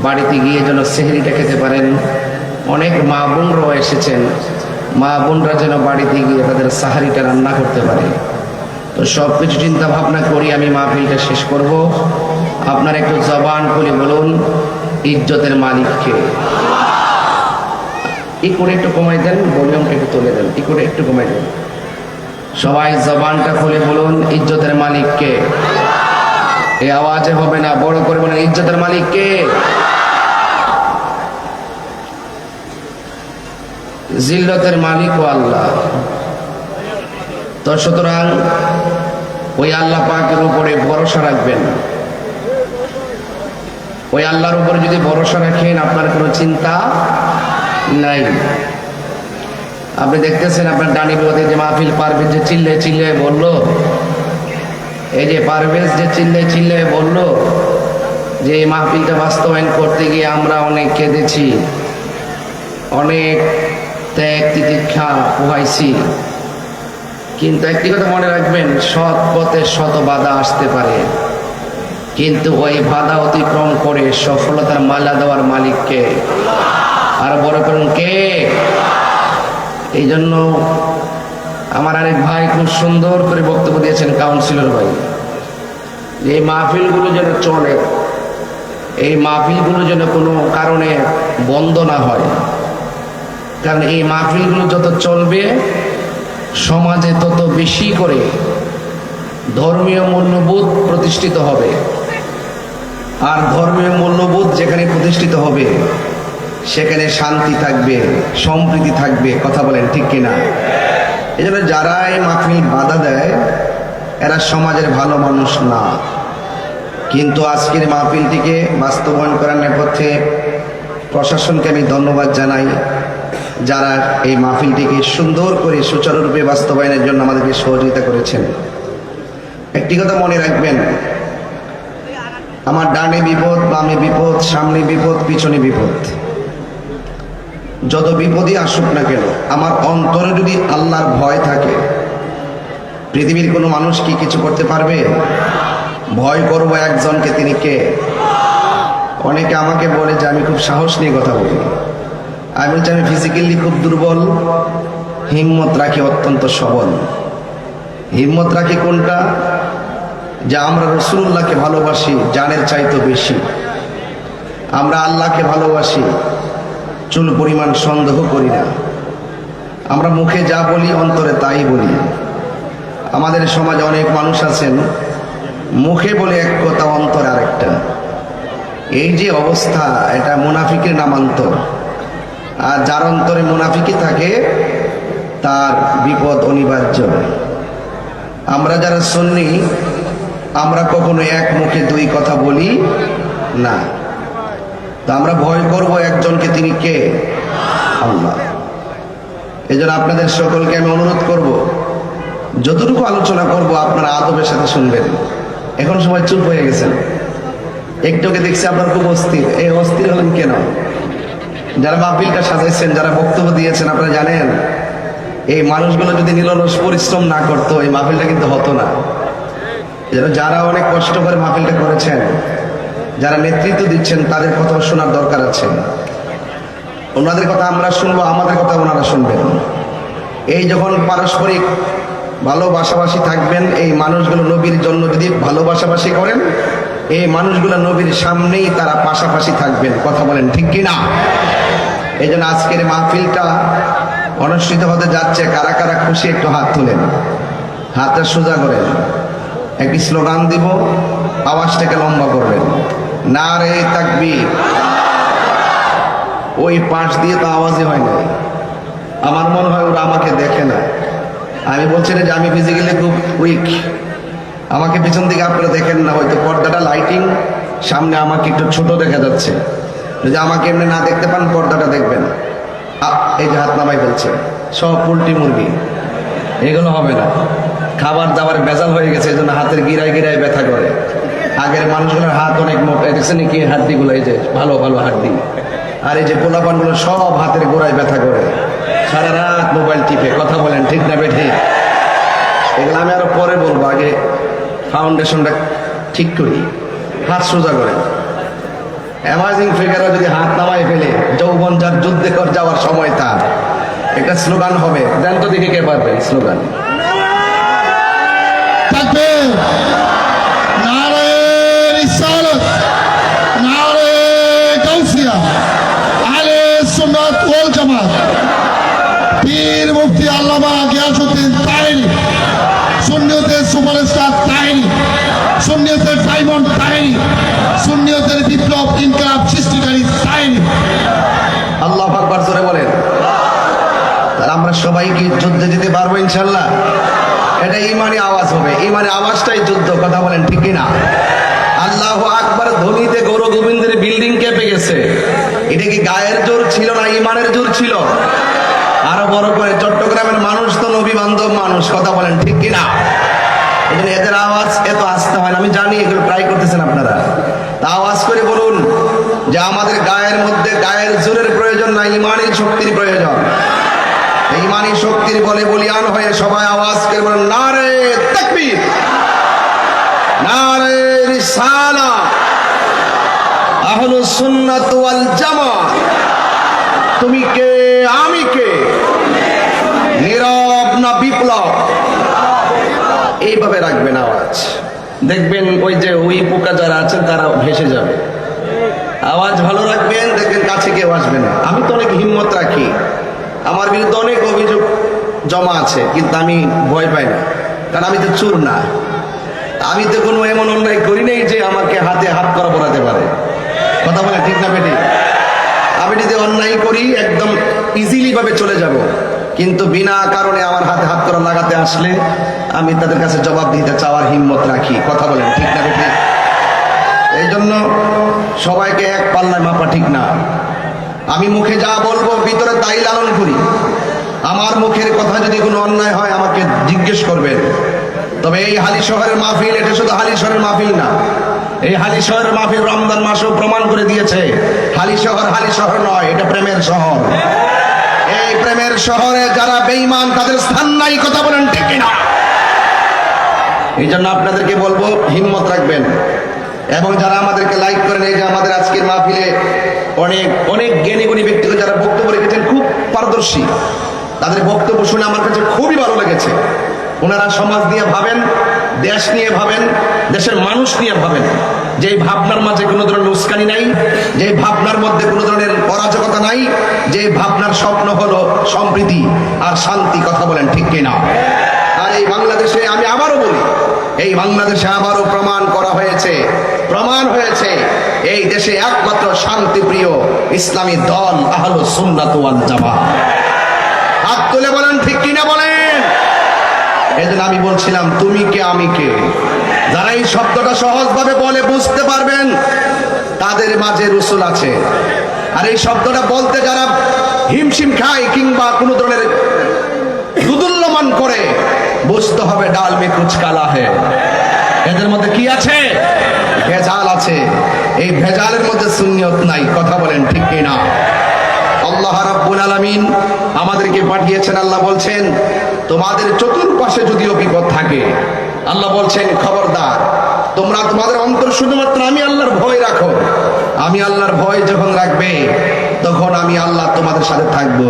বাড়িতে গিয়ে যেন সেহরিটা খেতে পারেন। অনেক মা বোনরাও এসেছেন, মা বোনরা যেন বাড়িতে গিয়ে তাদের সাহারিটা রান্না করতে পারে। তো সব কিছু চিন্তা ভাবনা করি আমি মাহফিলটা শেষ করব। আপনারা একটু জবান খুলে বলুন, ইজ্জতের মালিককে। ই করে একটু কমাই দেন, ভলিউমটা একটু তুলে দেন, ই করে একটু কমাই দেন। সবাই জবানটা খুলে বলুন, ইজ্জতের মালিককে। এই আওয়াজে হবে না, বড় করে বলেন, ইজ্জতের মালিককে। জিল্লতের মালিকও আল্লাহ। তো সুতরাং ওই আল্লাহ পাকের উপরে ভরসা রাখবেন। ওই আল্লাহর উপরে যদি ভরসা রাখেন আপনার কোনো চিন্তা নাই। আপনি দেখতেছেন আপনার ডানি বিপদে যে মাহফিল, পারভেজ যে চিল্লে চিল্লে বললো, এই যে পারভেজ যে চিল্লে চিল্লে বললো যে এই মাহফিলটা বাস্তবায়ন করতে গিয়ে আমরা অনেক কেঁদেছি, অনেক ত্যাগ তিতিক্ষা পোহাইছি। কিন্তু একটি কথা মনে রাখবেন, সৎ পথে শত বাধা আসতে পারে, কিন্তু ওই বাধা অতিক্রম করে সফলতার মালা দেওয়ার মালিককে। আর বড় করুন কে? এই জন্য আমার আরেক ভাই খুব সুন্দর করে বক্তব্য দিয়েছেন, কাউন্সিলর ভাই, এই মাহফিলগুলো যেন চলে, এই মাহফিলগুলো যেন কোনো কারণে বন্ধ না হয়। কারণ এই মাহফিলগুলো যত চলবে সমাজে তত বেশি করে ধর্মীয় মূল্যবোধ প্রতিষ্ঠিত হবে। আর ধর্মীয় মূল্যবোধ যেখানে প্রতিষ্ঠিত হবে সেখানে শান্তি থাকবে, সম্প্রীতি থাকবে। কথা বলেন ঠিক কিনা? এই জন্য যারা এই মাহফিল বাধা দেয় এরা সমাজের ভালো মানুষ না। কিন্তু আজকের মাহফিলটিকে বাস্তবায়ন করার নেপথ্যে প্রশাসনকে আমি ধন্যবাদ জানাই, যারা এই মাহফিলটিকে সুন্দর করে সুচারুরূপে বাস্তবায়নের জন্য আমাদেরকে সহযোগিতা করেছেন। একটি কথা মনে রাখবেন, আমার ডানে বিপদ, বামে বিপদ, সামনে বিপদ, পিছনে বিপদ, যত বিপদই আসুক না কেন আমার অন্তরে যদি আল্লাহর ভয় থাকে, পৃথিবীর কোনো মানুষ কি কিছু করতে পারবে? ভয় করব একজনকে, তিনি কে? অনেকে আমাকে বলে যে আমি খুব সাহস নিয়ে কথা বলি। আমি বলছি আমি ফিজিক্যালি খুব দুর্বল, হিম্মত রাখি অত্যন্ত সবল। হিম্মত রাখি কোনটা? যে আমরা রাসূলুল্লাহকে ভালোবাসি জানের চাইতে বেশি, আমরা আল্লাহকে ভালোবাসি, চুল পরিমাণ সন্দেহ করি না, আমরা মুখে যা বলি অন্তরে তাই বলি। আমাদের সমাজে অনেক মানুষ আছেন মুখে বলে এক কথা, অন্তরে আরেকটা। এই যে অবস্থা, এটা মুনাফিকের নামান্তর। আর যার অন্তরে মুনাফিকি থাকে তার বিপদ অনিবার্য। আমরা যারা সুন্নি আমরা কখনো এক মুখে দুই কথা বলি না। তো আমরা ভয় করব একজনকে, তিনি কে? আল্লাহ। এই জন্য আপনাদের সকলকে আমি অনুরোধ করব, যতটুকু আলোচনা করব আপনারা আদবের সাথে শুনবেন। এখন সবাই চুপ হয়ে গেছেন, একটুকে দেখছি আপনার খুব অস্থির। এই অস্থির হলেন কেন? যারা মাহফিলটা সাজাইছেন, যারা বক্তব্য দিয়েছেন, আপনারা জানেন এই মানুষগুলো যদি নিরলস পরিশ্রম না করতো এই মাহফিলটা কিন্তু হতো না। যারা অনেক কষ্ট করে মাহফিলটা করেছেন, যারা নেতৃত্ব দিচ্ছেন, তাদের কথা শোনার দরকার আছে। ওনাদের কথা আমরা শুনবো, আমাদের কথা ওনারা শুনবেন। এই যখন পারস্পরিক ভালোবাসাবাসি থাকবেন, এই মানুষগুলো নবীর জন্য যদি ভালোবাসাবাসি করেন, এই মানুষগুলো নবীর সামনেই তারা পাশাপাশি থাকবেন। কথা বলেন ঠিক কিনা? এই জন্য আজকের মাহফিলটা অনুষ্ঠিত হতে যাচ্ছে। কারা কারা খুশি একটু হাত তুলেন, হাতটা সোজা করেন। একটি স্লোগান দিব, আওয়াজটাকে লম্বা করবেন, নারে তাকবীর। ওই পাশ দিয়ে তো আওয়াজই হয় না। আমার মনে হয় ওরা আমাকে দেখে না। আমি বলছি না যে আমি ফিজিক্যালি খুব উইক, আমাকে পিছন দিকে আপনারা দেখেন না, হয়তো পর্দাটা লাইটিং সামনে আমাকে একটু ছোট দেখা যাচ্ছে। যদি আমাকে এমনি না দেখতে পান, পর্দাটা দেখবেন। এই যে হাত নামাই ফেলছে, সব পোল্ট্রি মুরগি, এগুলো হবে না। খাবার দাবার ভেজাল হয়ে গেছে, এই জন্য হাতের গিরায় গিরায় ব্যথা করে। আগের মানুষগুলোর হাত অনেক মোটা, দেখছেন কি হাড্ডিগুলো, এই যে ভালো ভালো হাড্ডি। আর এই যে পোলাপানগুলো সব হাতের গোড়ায় ব্যথা করে, সারা রাত মোবাইল টিপে। কথা বলেন ঠিক না বেঠিক? এগুলো আমি আরো পরে বলবো, আগে ফাউন্ডেশনটা ঠিক করি। হাত সোজা করে। অ্যামাজিং ফিগারও যদি হাত নামায় ফেলে, যৌবন যার যুদ্ধে কর যাওয়ার সময় তার, একটা স্লোগান হবে। দেন তো দেখে কে পারবে স্লোগান? তাকবীর, নারে রিসালাত, নারে গাউসিয়া, আহলে সুন্নাত ওয়াল জামাত, পীর মুফতি আল্লামা গিয়াসউদ্দিন তাহেরি, সুন্নিয়তের সুপারস্টার তাহেরি, সুন্নিয়তের ডায়মন্ড তাহেরি, সুন্নিয়তের বিপ্লব ইনকলাব সৃষ্টিকারী তাহেরি। আল্লাহু আকবার জোরে বলেন। তাহলে আমরা সবাই কি যুদ্ধে যেতে পারবো ইনশাল্লাহ? এটা ইমানি আওয়াজ হবে, ইমানি আওয়াজটাই যুদ্ধ। কথা বলেন ঠিক কিনা? আল্লাহু আকবার ধ্বনিতে গৌর গোবিন্দের বিল্ডিং কেঁপে গেছে। এটা কি গায়ের জোর ছিল না ইমানের জোর ছিল? আরো বড় করে, চট্টগ্রামের মানুষ তো নবী বান্ধব মানুষ। কথা বলেন ঠিক কিনা? এই জন্য এদের আওয়াজ এত আসতে হয় না। আমি জানি এগুলো ট্রাই করতেছেন আপনারা, তা আওয়াজ করে বলুন যে আমাদের গায়ের মধ্যে গায়ের জোরের প্রয়োজন না, ইমানের শক্তির প্রয়োজন। ইমানি শক্তির বলে বলিয়ান হয়ে সবাই আওয়াজ করে বলেন, নারে তাকবীর, নারে রিসালাত, আহলুস সুন্নাত ওয়াল জামাত। তুমি কে, আমি কে, নীরব না বিপ্লব? এইভাবে রাখবেন আওয়াজ। দেখবেন ওই যে ওই পোকা যারা আছেন তারা ভেসে যাবে। আওয়াজ ভালো রাখবেন, দেখবেন কাছে কেউ আসবে না। আমি তো অনেক হিম্মত রাখি, আমার বিরুদ্ধে অনেক অভিযোগ জমা আছে, কিন্তু আমি ভয় পাই না, কারণ আমি তো চোর না। আমি তো কোনো এমন অন্যায় করি নাই যে আমাকে হাতে হাত করা পড়াতে পারে। কথা বলে ঠিক না বেটি? আমি যদি অন্যায় করি একদম ইজিলি ভাবে চলে যাব, কিন্তু বিনা কারণে আমার হাতে হাত করা লাগাতে আসলে আমি তাদের কাছে জবাব দিতে চাওয়ার হিম্মত রাখি। কথা বলেন ঠিক না বেটি? এই জন্য সবাইকে এক পাল্লায় মাপা ঠিক না। আমি মুখে যা বলবো ভিতরে তাই লালন করি। আমার মুখের কথা যদি কোনো অন্যায় হয় আমাকে জিজ্ঞেস করবেন। তবে এই হালি শহরের মাহফিল, এটা শুধু হালি শহরের মাহফিল না, এই হালি শহরের মাহফিল রমজান মাসেও প্রমাণ করে দিয়েছে হালি শহর নয়, এটা প্রেমের শহর। এই প্রেমের শহরে যারা বেঈমান তাদের স্থান নাই। কথা বলেন ঠিক না? এই জন্য আপনাদেরকে বলবো হিম্মত রাখবেন। এবং যারা আমাদেরকে লাইক করেন, এই যে আমাদের আজকের মাহফিলে অনেক অনেক জ্ঞানী গুণী ব্যক্তিত্ব যারা বক্তব্য রেখেছেন, খুব পারদর্শী, তাদের বক্তব্য শুনে আমার কাছে খুবই ভালো লেগেছে। ওনারা সমাজ নিয়ে ভাবেন, দেশ নিয়ে ভাবেন, দেশের মানুষ নিয়ে ভাবেন। যে ভাবনার মাঝে কোনো ধরনের উস্কানি নাই, যে ভাবনার মধ্যে কোনো ধরনের অরাজকতা নাই, যে ভাবনার স্বপ্ন হলো সম্প্রীতি আর শান্তি। কথা বলেন ঠিক কিনা? আর এই বাংলাদেশে আমি আবারও বলি, এই বাংলাদেশে আবারও প্রমাণ হয়েছে এই দেশে একমাত্র শান্তিপ্রিয় ইসলামী দল আহলুস সুন্নাত ওয়াল জামাত। হাত তুলে বলেন ঠিক কিনা বলেন। এই জন্য আমি বলছিলাম তুমি কে আমি কে, যারা এই শব্দটা সহজভাবে বলে বুঝতে পারবেন তাদের মাঝে রসুল আছে। আর এই শব্দটা বলতে যারা হিমশিম খায় কিংবা কোনো ধরনের দুদুল্যমান করে, বুঝতে হবে ডাল মে কুচ কালা হে, এদের মধ্যে কি আছে? ভেজাল আছে। এই ভেজালের মধ্যে সুন্নিয়ত নাই। কথা বলেন ঠিক কিনা? আল্লাহ রাব্বুল আলামিন আমাদেরকে পাঠিয়েছেন। আল্লাহ বলছেন তোমাদের চতুর্পাশে যদিও বিপদ থাকে, আল্লাহ বলছেন খবরদার তোমরা তোমাদের অন্তর শুধুমাত্র আমি আল্লাহর ভয় রাখো। আমি আল্লাহর ভয় যখন রাখবে তখন আমি আল্লাহ তোমাদের সাথে থাকবো।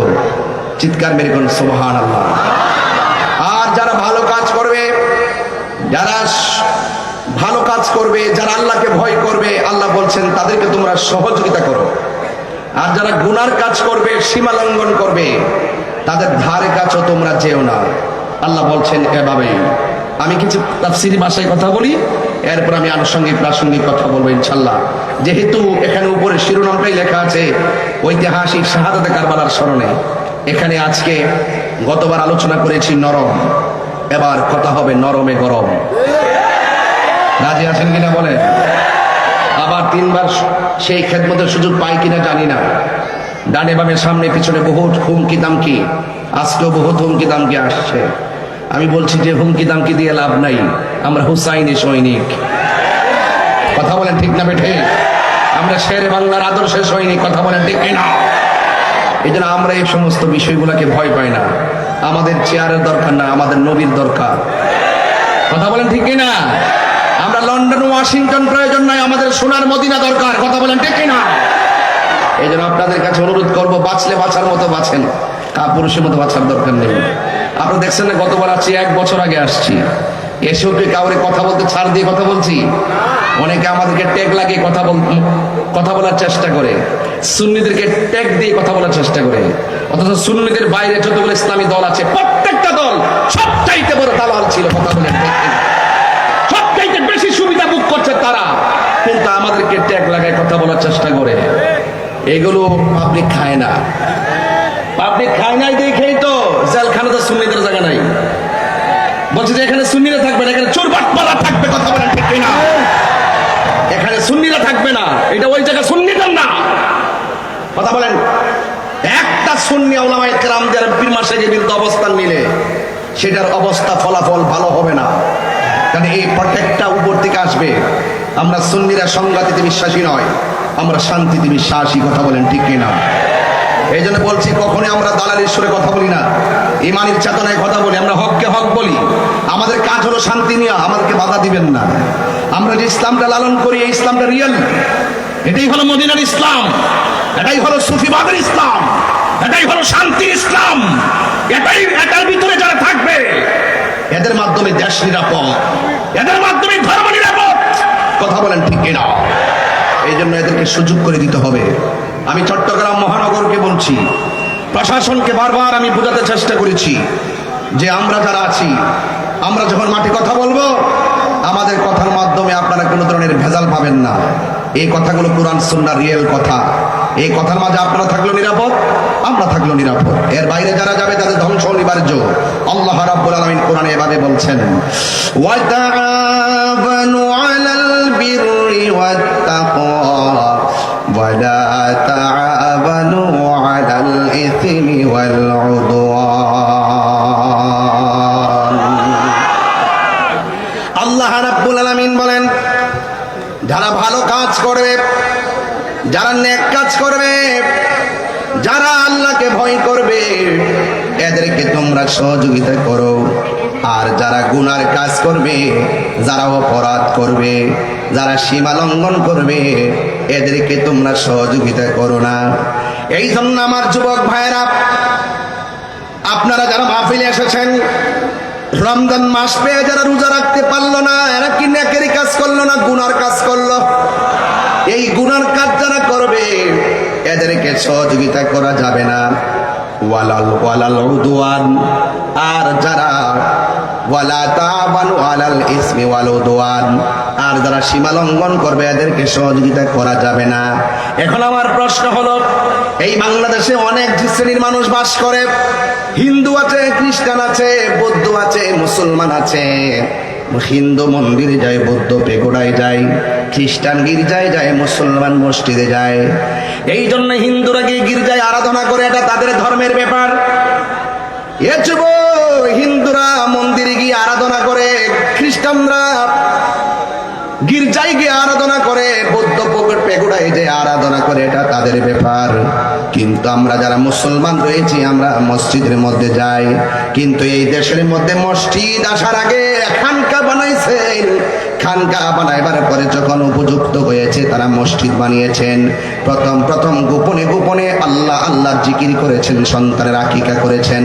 চিৎকার মেরে কোন সুবহানাল্লাহ। আর যারা ভালো কাজ করবে, যারা ভালো কাজ করবে, যারা আল্লাহকে ভয় করবে, আল্লাহ বলছেন তাদেরকে তোমরা সহযোগিতা করো। আর যারা গুনার কাজ করবে, সীমা লঙ্ঘন করবে, তাদের ধারে কাছেও তোমরা যেও না। আল্লাহ বলছেন এভাবেই। আমি কিছু তাফসীরি ভাষায় কথা বলি, এরপর আমি আনুষঙ্গিক প্রাসঙ্গিক কথা বলবো ইনশাল্লাহ। যেহেতু এখানে উপরে শিরোনামটাই লেখা আছে ঐতিহাসিক শাহাদাতে কারবালার স্মরণে, এখানে আজকে গতবার আলোচনা করেছি নরম, এবার কথা হবে নরমে গরম। রাজি আছেন কিনা বলেন? আবার তিনবার সেই খেদমতের সুযোগ পাই কিনা জানি না। ডানে বামে সামনে পিছনে বহুত হুমকি দামকি, আজকেও বহুত হুমকি দামকি আসছে। আমি বলছি যে হুমকি দামকি দিয়ে লাভ নাই, আমরা হুসাইনি সৈনিক। কথা বলেন ঠিক না বেঠে? আমরা শেরে বাংলার আদর্শের সৈনিক। কথা বলেন ঠিক কিনা? এই জন্য আমরা এই সমস্ত বিষয়গুলোকে ভয় পাই না। আমাদের চেয়ারের দরকার না, আমাদের নবীর দরকার। কথা বলেন ঠিক কিনা? আমরা লন্ডন ওয়াশিংটন প্রয়োজন নয়, আমাদের সোনার মদিনা দরকার। কথা বলেন ঠিক কিনা? এই জন্য আপনাদের কাছে অনুরোধ করবো, বাঁচলে বাঁচার মতো বাঁচেন, কাপুরুষের মতো বাঁচার দরকার নেই। আপনারা দেখছেন না গতবার আসছি, 1 বছর আগে আসছি, এসেও কি কাউরে কথা বলতে ছাড় দিয়ে কথা বলছি? অনেকে আমাদেরকে ট্যাগ লাগিয়ে কথা বলার চেষ্টা করে, সুন্নিদেরকে ট্যাগ দিয়ে কথা বলার চেষ্টা করে। অথচ সুন্নিদের বাইরে যতগুলো ইসলামী দল আছে, প্রত্যেকটা দল সবচাইতে বড় দালাল ছিল। কথা বলেন ঠিক কিনা? সবচাইতে বেশি সুবিধা ভোগ করছে তারা, কিন্তু আমাদেরকে ট্যাগ লাগায় কথা বলার চেষ্টা করে। এগুলো পাবলিক খায় না। পাবলিক খায় নাই দেখেই তো জেলখানাতে সুন্নিদের জায়গা নাই। বলছে যে এখানে সুন্নিরা থাকবে না, এখানে চোর বাটপালা থাকবে। কথা বলেন ঠিক কিনা? এখানে সুন্নিরা থাকবে না, এটা ওই জায়গা সুন্নিদের না। কথা বলেন। একটা সুন্নি উলামায়ে কেরামদের পীর মাশায়েখের বিরুদ্ধে অবস্থান নিলে সেটার অবস্থা ফলাফল ভালো হবে না। কারণ এই প্রত্যেকটা উপর থেকে আসবে। আমরা সুন্নিরা সংঘাতিতে বিশ্বাসী নয়, আমরা শান্তিতে বিশ্বাসী। কথা বলেন ঠিক কিনা? এই জন্য বলছি কখনোই আমরা দালালির সুরে কথা বলি না, ইমানের চেতনায় কথা বলি। আমরা হককে হক বলি। আমাদের কাজ হলো শান্তি নিয়ে, আমাদেরকে বাধা দিবেন না। আমরা যে ইসলামটা লালন করি, এই ইসলামটা রিয়েল। এটাই হলো মদিনার ইসলাম, এটাই হলো সুফিবাদের ইসলাম, এটাই হলো শান্তির ইসলাম। এটার ভিতরে যারা থাকবে, এদের মাধ্যমে দেশ নিরাপদ, এদের মাধ্যমে ধর্ম নিরাপদ। কথা বলেন ঠিক কিনা? এই জন্য এদেরকে সুযোগ করে দিতে হবে। আমি চট্টগ্রাম মহানগরকে বলছি, প্রশাসনকে বারবার আমি বোঝাতে চেষ্টা করেছি যে আমরা যারা আছি, আমরা যখন মাঠে কথা বলবো, আমাদের কথার মাধ্যমে আপনারা কোনো ধরনের ভেজাল পাবেন না। এই কথাগুলো কোরআন সুন্নাহর রিয়েল কথা। এই কথার মাঝে আপনারা থাকলেও নিরাপদ, আমরা থাকলেও নিরাপদ। এর বাইরে যারা যাবে তাদের ধ্বংস অনিবার্য। আল্লাহ রাব্বুল আলামিন কোরআনে এভাবে বলছেন, ওয়া তাআওয়ানু আলাল বিররি ওয়াত তাকওয়া ওয়া লা তাআওয়ানু আলাল ইসমি ওয়াল উদওয়ান। আল্লাহ রাব্বুল আলামিন বলেন, যারা ভালো কাজ করবে, যারা নেক কাজ করবে, যারা আল্লাহকে ভয় করবে, এদেরকে তোমরা সহযোগিতা করো। আর যারা গুনার কাজ করবে, যারা অপরাধ করবে, যারা সীমা লঙ্ঘন করবে, এদেরকে তোমরা সহযোগিতা করো না। এই জন্য আমার যুবক ভাইরা, আপনারা যারা মাহফিলে এসেছেন, রমজান মাস পেয়ে যারা রোজা রাখতে পারলো না, এরা কি নেকের কাজ করলো না গুনার কাজ করলো? এই গুনার কাজ যারা করবে, এদেরকে সহযোগিতা করা যাবে না। ওয়ালাল উদওয়ান, আর যারা ওয়ালা তাআওয়ানু আলাল ইসমি ওয়াল উদওয়ান, আর যারা সীমা লঙ্ঘন করবে, এদেরকে সহযোগিতা করা যাবে না। এখন আমার প্রশ্ন হলো, এই বাংলাদেশে অনেক শ্রেণীর মানুষ বাস করে। হিন্দু আছে, খ্রিস্টান আছে, বৌদ্ধ আছে, মুসলমান আছে। হিন্দু মন্দিরে যায়, বৌদ্ধ পেগোড়ায় যায়, খ্রিস্টান গির্জায় যায়, মুসলমান মসজিদে যায়। এই জন্য হিন্দুরা গিয়ে গির্জায় আরাধনা করে, এটা তাদের ধর্মের ব্যাপার। এ যুব, হিন্দুরা মন্দিরে গিয়ে আরাধনা করে, খ্রিস্টানরা গির্জায় গিয়ে আরাধনা করে, বৌদ্ধ পেগুড়ায় যে আরাধনা করে, এটা তাদের ব্যাপার। কিন্তু আমরা যারা মুসলমান রয়েছি, আমরা মসজিদের মধ্যে যাই। কিন্তু এই দেশের মধ্যে মসজিদ আসার আগে খানকা বানাইছেন। খানকা বানাইবার পরে যখন উপযুক্ত হয়েছে, তারা মসজিদ বানিয়েছেন। প্রথম গোপনে গোপনে আল্লাহ আল্লাহর জিকির করেছেন, সন্তানের আকিকা করেছেন।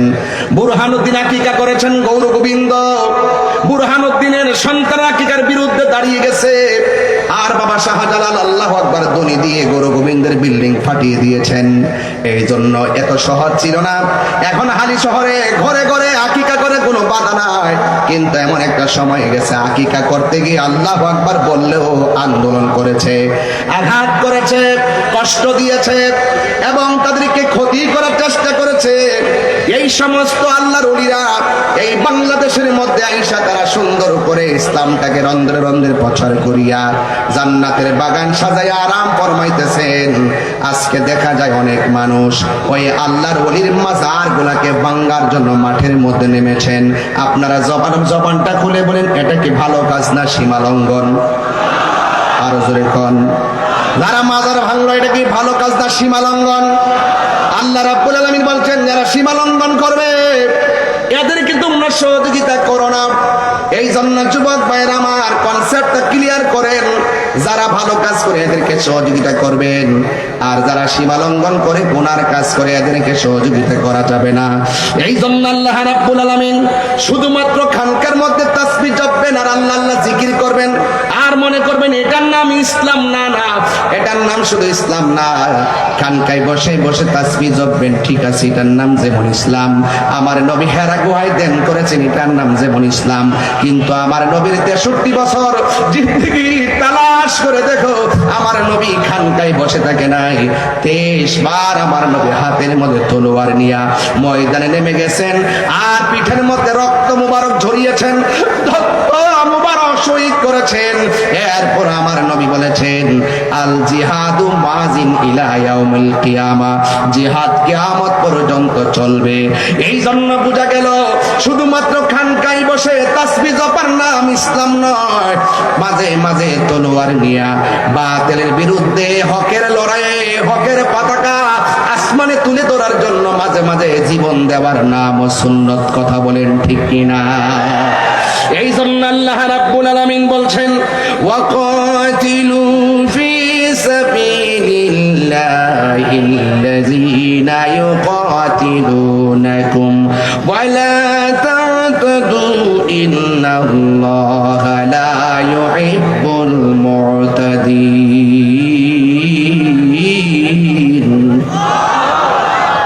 বুরহানুদ্দিন আকিকা করেছেন, গৌর গোবিন্দ বুরহানুদ্দিনের সন্তান আকিকার বিরুদ্ধে দাঁড়িয়ে গেছে। আর বাবা শাহজালাল আল্লাহু আকবার ধ্বনি দিয়ে গৌর গোবিন্দের বিল্ডিং ফাটিয়ে দিয়েছেন। এই জন্য এত সহজ ছিল না। এখন হালি শহরে ঘরে ঘরে আকিকা করে কোনো বাধা নাই। কিন্তু এমন একটা সময় গেছে, আকিকা করতে গিয়ে আল্লাহু আকবার বললেও আন্দোলন করেছে, আঘাত করেছে, কষ্ট দিয়েছে এবং তাদেরকে ক্ষতি করার চেষ্টা করেছে। এই সমস্ত আল্লাহর ওলিরা এই বাংলাদেশের মধ্যে আইসা তারা সুন্দর করে ইসলামটাকে রন্ধ্রে রন্ধ্রে প্রচার করিয়া জান্নাতের বাগান সাজাইয়া আরাম ফরমাইতেছেন। আজকে দেখা যায় অনেক মানুষ ওই আল্লাহর ওলির মাজার গুলাকে ভাঙার জন্য মাঠের মধ্যে নেমেছেন। আপনারা জবানটা খুলে বলেন, এটা কি ভালো কাজ না সীমা লঙ্ঘন? আরো জোরে কোন, যারা মাজার ভাঙলো এটা কি ভালো কাজ না সীমা লঙ্ঘন? আল্লাহ রাব্বুল আলামিন বলছেন, যারা সীমা লঙ্ঘন করবে এদেরকে তোমরা সহযোগিতা করো না। এই জন্য যুবক ভাইরা আমার, কনসেপ্টটা ক্লিয়ার করেন। যারা ভালো কাজ করে এদেরকে সহযোগিতা করবেন, আর যারা সীমা লঙ্ঘন করে গুনার কাজ করে এদেরকে সহযোগিতা করা যাবে না। এই জন্য আল্লাহ রাব্বুল আলামিন শুধুমাত্র খানকার মধ্যে তাসবিহ জপবেন আর আল্লাহ আল্লাহ জিকির করবেন, আর মনে করবেন এটার নাম ইসলাম। না না, এটার নাম শুধু ইসলাম না। খানকায় বসে বসে তাসবিহ জপবেন, ঠিক আছে, এটার নাম যেমন ইসলাম। আমার নবী হেরা গুহায় ধ্যান করেছেন, এটার নাম যেমন ইসলাম। কিন্তু আমার নবীর 63 বছর জিন্দেগি তালাশ করে দেখো, আমার নবী খানকায় বসে থাকে নাই। 23 বার আমার নবী হাতের মধ্যে তলোয়ার নিয়া ময়দানে নেমে গেছেন, আর পিঠের মধ্যে রক্ত মুবারক ঝরিয়েছেন, মুবারক শহীদ করেছেন। এরপর আমার নবী বলেছেন, আল জিহাদু মাজিন ইলা ইয়াউমিল কিয়ামা, জিহাদ কিয়ামত পর্যন্ত চলবে। এই জন্য বোঝা গেল শুধুমাত্র খানকায় বসে তাসবিহ জপার নাম ইসলাম নয়। মাঝে মাঝে তলোয়ার নিয়া বাতিলের বিরুদ্ধে হকের লড়াইয়ে হকের পতাকা আসমানে তুলে ধরার জন্য মাঝে মাঝে জীবন দেওয়ার নাম ও সুন্নত। কথা বলেন ঠিক কিনা? এই জন্য আল্লাহ রাব্বুল আলামিন বলছেন, ওয়াকাতিলু ফি সাবিলিল্লাহিল্লাযীনা ইউকাতিলুনাকুম ওয়ালা তা'তাদু ইন্নাল্লাহা লা ইউহিব্বুল মু'তাদিন।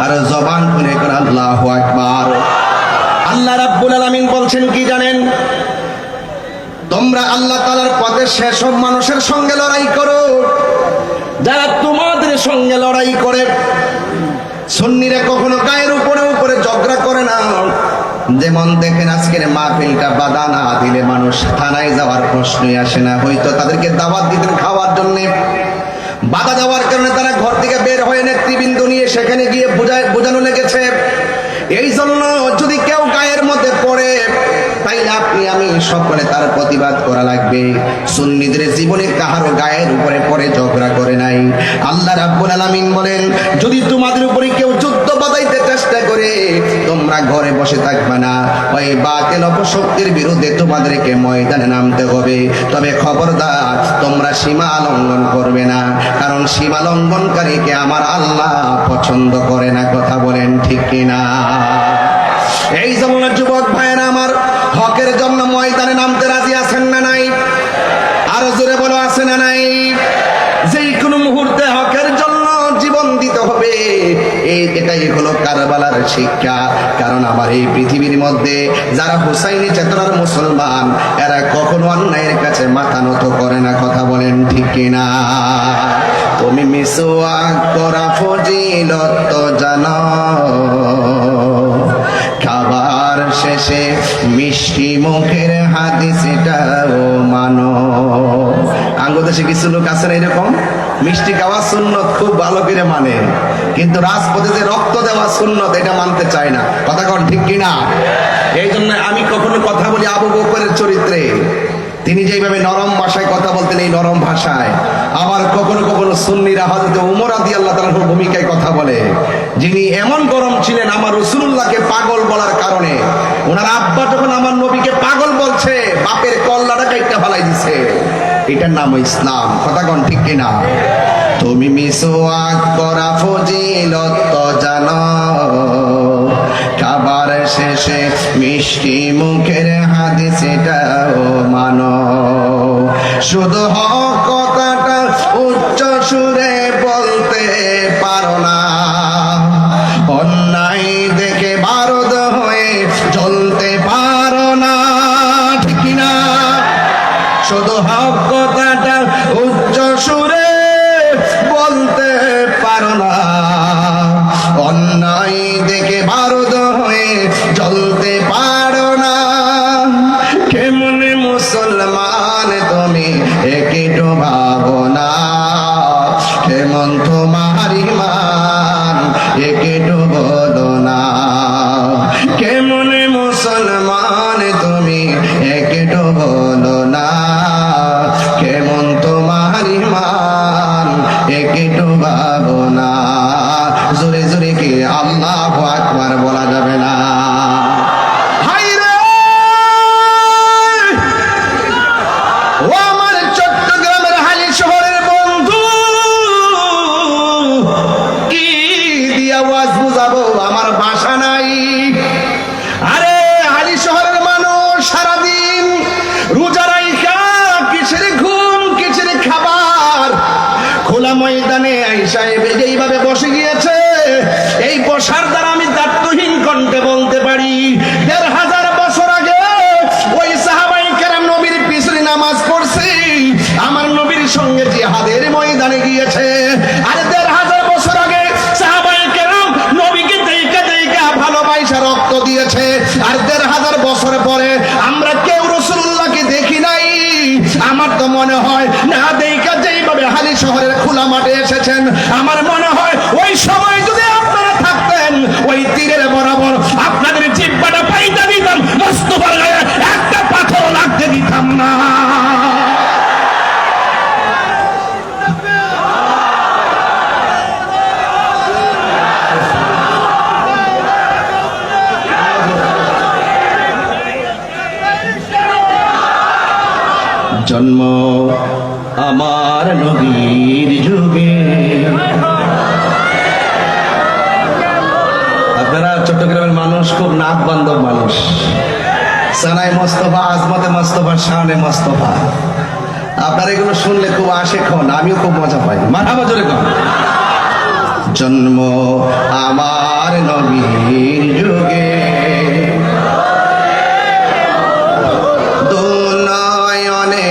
আর জবান খুলে করে আল্লাহু আকবার। আল্লাহ রাব্বুল আলামিন বলছেন কি জানেন? তোমরা আল্লাহ তাআলার পথে সেসব মানুষের সঙ্গে লড়াই করো যারা তোমাদের সঙ্গে লড়াই করে। সুন্নিরা কখনো গায়ের উপরে উপরে ঝগড়া করে না। যেমন দেখেন আজকের মাহফিলটা বাধা না দিলে মানুষ থানায় যাওয়ার প্রশ্নই আসে না। হয়তো তাদেরকে দাওয়াত দিতেন খাওয়ার জন্য, বাধা দেওয়ার কারণে তারা ঘর থেকে বের হয়ে নেতৃবৃন্দ নিয়ে সেখানে গিয়ে বোঝানো লেগেছে। এই জন্য যদি কেউ গায়ের মধ্যে পড়ে, তাইলে আপনি আমি সকলে তার প্রতিবাদ করা লাগবে। সুন্নিদের জীবনে কাহারও গায়ের উপরে পড়ে ঝগড়া করে নাই। আল্লাহ রাব্বুল আলামিন বলেন, যদি তোমাদের উপরে কেউ যুদ্ধ বাঁধাইতে চেষ্টা করে, তোমরা ঘরে বসে থাকবে না। ওই বাতিল অপশক্তির বিরুদ্ধে তোমাদেরকে ময়দানে নামতে হবে। তবে খবরদার, তোমরা সীমা লঙ্ঘন করবে না, কারণ সীমা লঙ্ঘনকারীকে আমার আল্লাহ পছন্দ করে না। কথা বলেন ঠিক কিনা? এই জন্য যুবক ভাইয়েরা আমার, হকের জন্য ময়দানে নামতে রাজি আছেন না নাই? আরো জোরে বলো, আছে না নাই? যেই কোনো মুহূর্তে হকের জন্য জীবন দিতে হবে। এটাই হলো কারবালার শিক্ষা। কারণ আমার এই পৃথিবীর মধ্যে যারা হুসাইনি চেতনার মুসলমান, এরা কখনো অন্যায়ের কাছে মাথা নত করে না। কথা বলেন ঠিক কিনা? তুমি মিসওয়াক করা ফজিলত তো জানো, খাবার শেষে মিষ্টি মুখের হাদিসটাও মানো। বাংলাদেশে কিছু লোক আছেন এরকম মিষ্টি খাওয়া সুন্নত খুব ভালো করে মানে, কিন্তু রাজপথে যে রক্ত দেওয়া সুন্নত এটা মানতে চায় না। কথা কন ঠিক কিনা? এই জন্য আমি কখনো কথা বলি আবু বকরের চরিত্রে, তিনি যেভাবে নরম ভাষায় কথা বলতেন এই নরম ভাষায়, আবার কখনো কখনো সুন্নিরা হযরত ওমর রাদিয়াল্লাহু তাআলার ভূমিকায় কথা বলে, যিনি এমন গরম ছিলেন আমার রাসূলুল্লাহকে পাগল বলার কারণে। ওনার আব্বা যখন আমার নবীকে পাগল বলছে, বাপের কল্লাটা কাইটটা ফেলাই দিছে। এটার নাম ইসলাম। কথা কন ঠিক কিনা? তুমি মিসওয়াক করা ফজিলত তো জানো, খাবার শেষে মিষ্টি মুখের হাদিস এটাও মানো, শুধু হক কথাটা উচ্চ সুরে বলতে পারো না, অন্যায় দেখে বারদ হয়ে জ্বলতে পারো না। ঠিক কিনা? শুধু হক কথাটা উচ্চ সুরে বলতে পারো না, অন্যায় দেখে বারদ হয়ে জ্বলতে পারো না। কেমন মুসলমান তুমি একটু ভাবো না, কেমন তোমার ঈমান একটু বলো না। কেমন মুসলমান তুমি একটু বলো না, কেমন তোমার ঈমান একটু ভাবো না। জোরে জোরে কি আল্লাহু আকবার বলা যাবে না? হায় রে! ও আমার চট্টগ্রামের হালি শহরের বন্ধু, কি দিয়া ওয়াজ বুঝাবো, আমার ভাষা নাই। আরে হালি শহরের মানুষ সারাদিন রোজা রাইখা কিসের ঘুম কিসের খাবার, খোলা ময়দানে আইসা এইভাবে বসে গিয়েছে। এই বসার দ্বারা আমি দায়িত্বহীন কণ্ঠে বলতে পারি, ১৫০০ বছর আগে ওই সাহাবায়ে কেরাম নবীর পিছনে নামাজ পড়ছে, আমার নবীর সঙ্গে জিহাদের ময়দানে গিয়েছে। আর ১৫০০ বছর আগে সাহাবায়ে কেরাম নবীকে দেইখা দেইখা ভালোবাসা রক্ত দিয়েছে। আর ১৫০০ বছর পরে আমরা কেউ রাসূলুল্লাহকে দেখি নাই। আমার তো মনে হয় না দেইখা যেইভাবে হালি শহরের খোলা মাঠে এসেছেন, আমার মনে হয় ওই সময় যদি আপনারা থাকতেন ওই তীরের বরাবর আপনাদের জিহ্বাটা পাইতে দিতাম, মোস্তফার গায়ে একটা পাথর লাগতে দিতাম না। জন্ম আমার নবীর যুগে। আপনারা চট্টগ্রামের মানুষ খুব নাক বান্ধব মানুষ, সানাই মোস্তফা, আজমতে মোস্তফা, শানে মোস্তফা, আপনারা এগুলো শুনলে খুব আশেক হন, আমিও খুব মজা পাই। মারহাবা জোরে কর। জন্ম আমার নবীর যুগে, দুনয়নে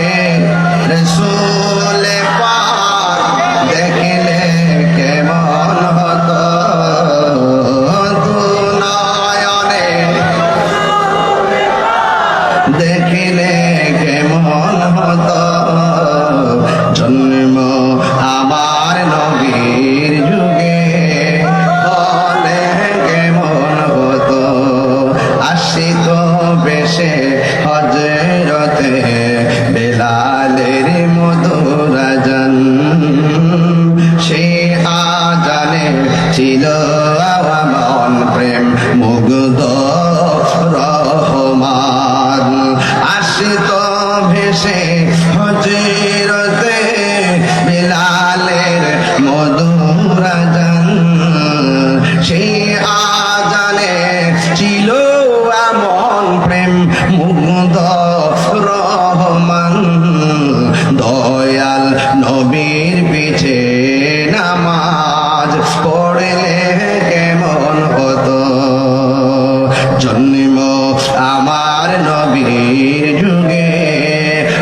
রাসূল পাক দেখলে কেমন হতো, দুনয়নে দেখলে কেমন হতো। জন্ম আমার নবীর যুগে হলে কেমন হতো, আসিত বেশে হযরতে বেলালের মধুর আযান, সে আযানে ছিল আমার প্রেম মুগ্ধ রহমান। আসিত ভেসে হযরতে বেলালের মধুর আযান, সেই আযানে ছিল এমন প্রেম মুগ্ধ রহমান। দয়াল নবীর পিছে নামাজ পড়লে কেমন হতো, জন্ম আমার নবীর যুগে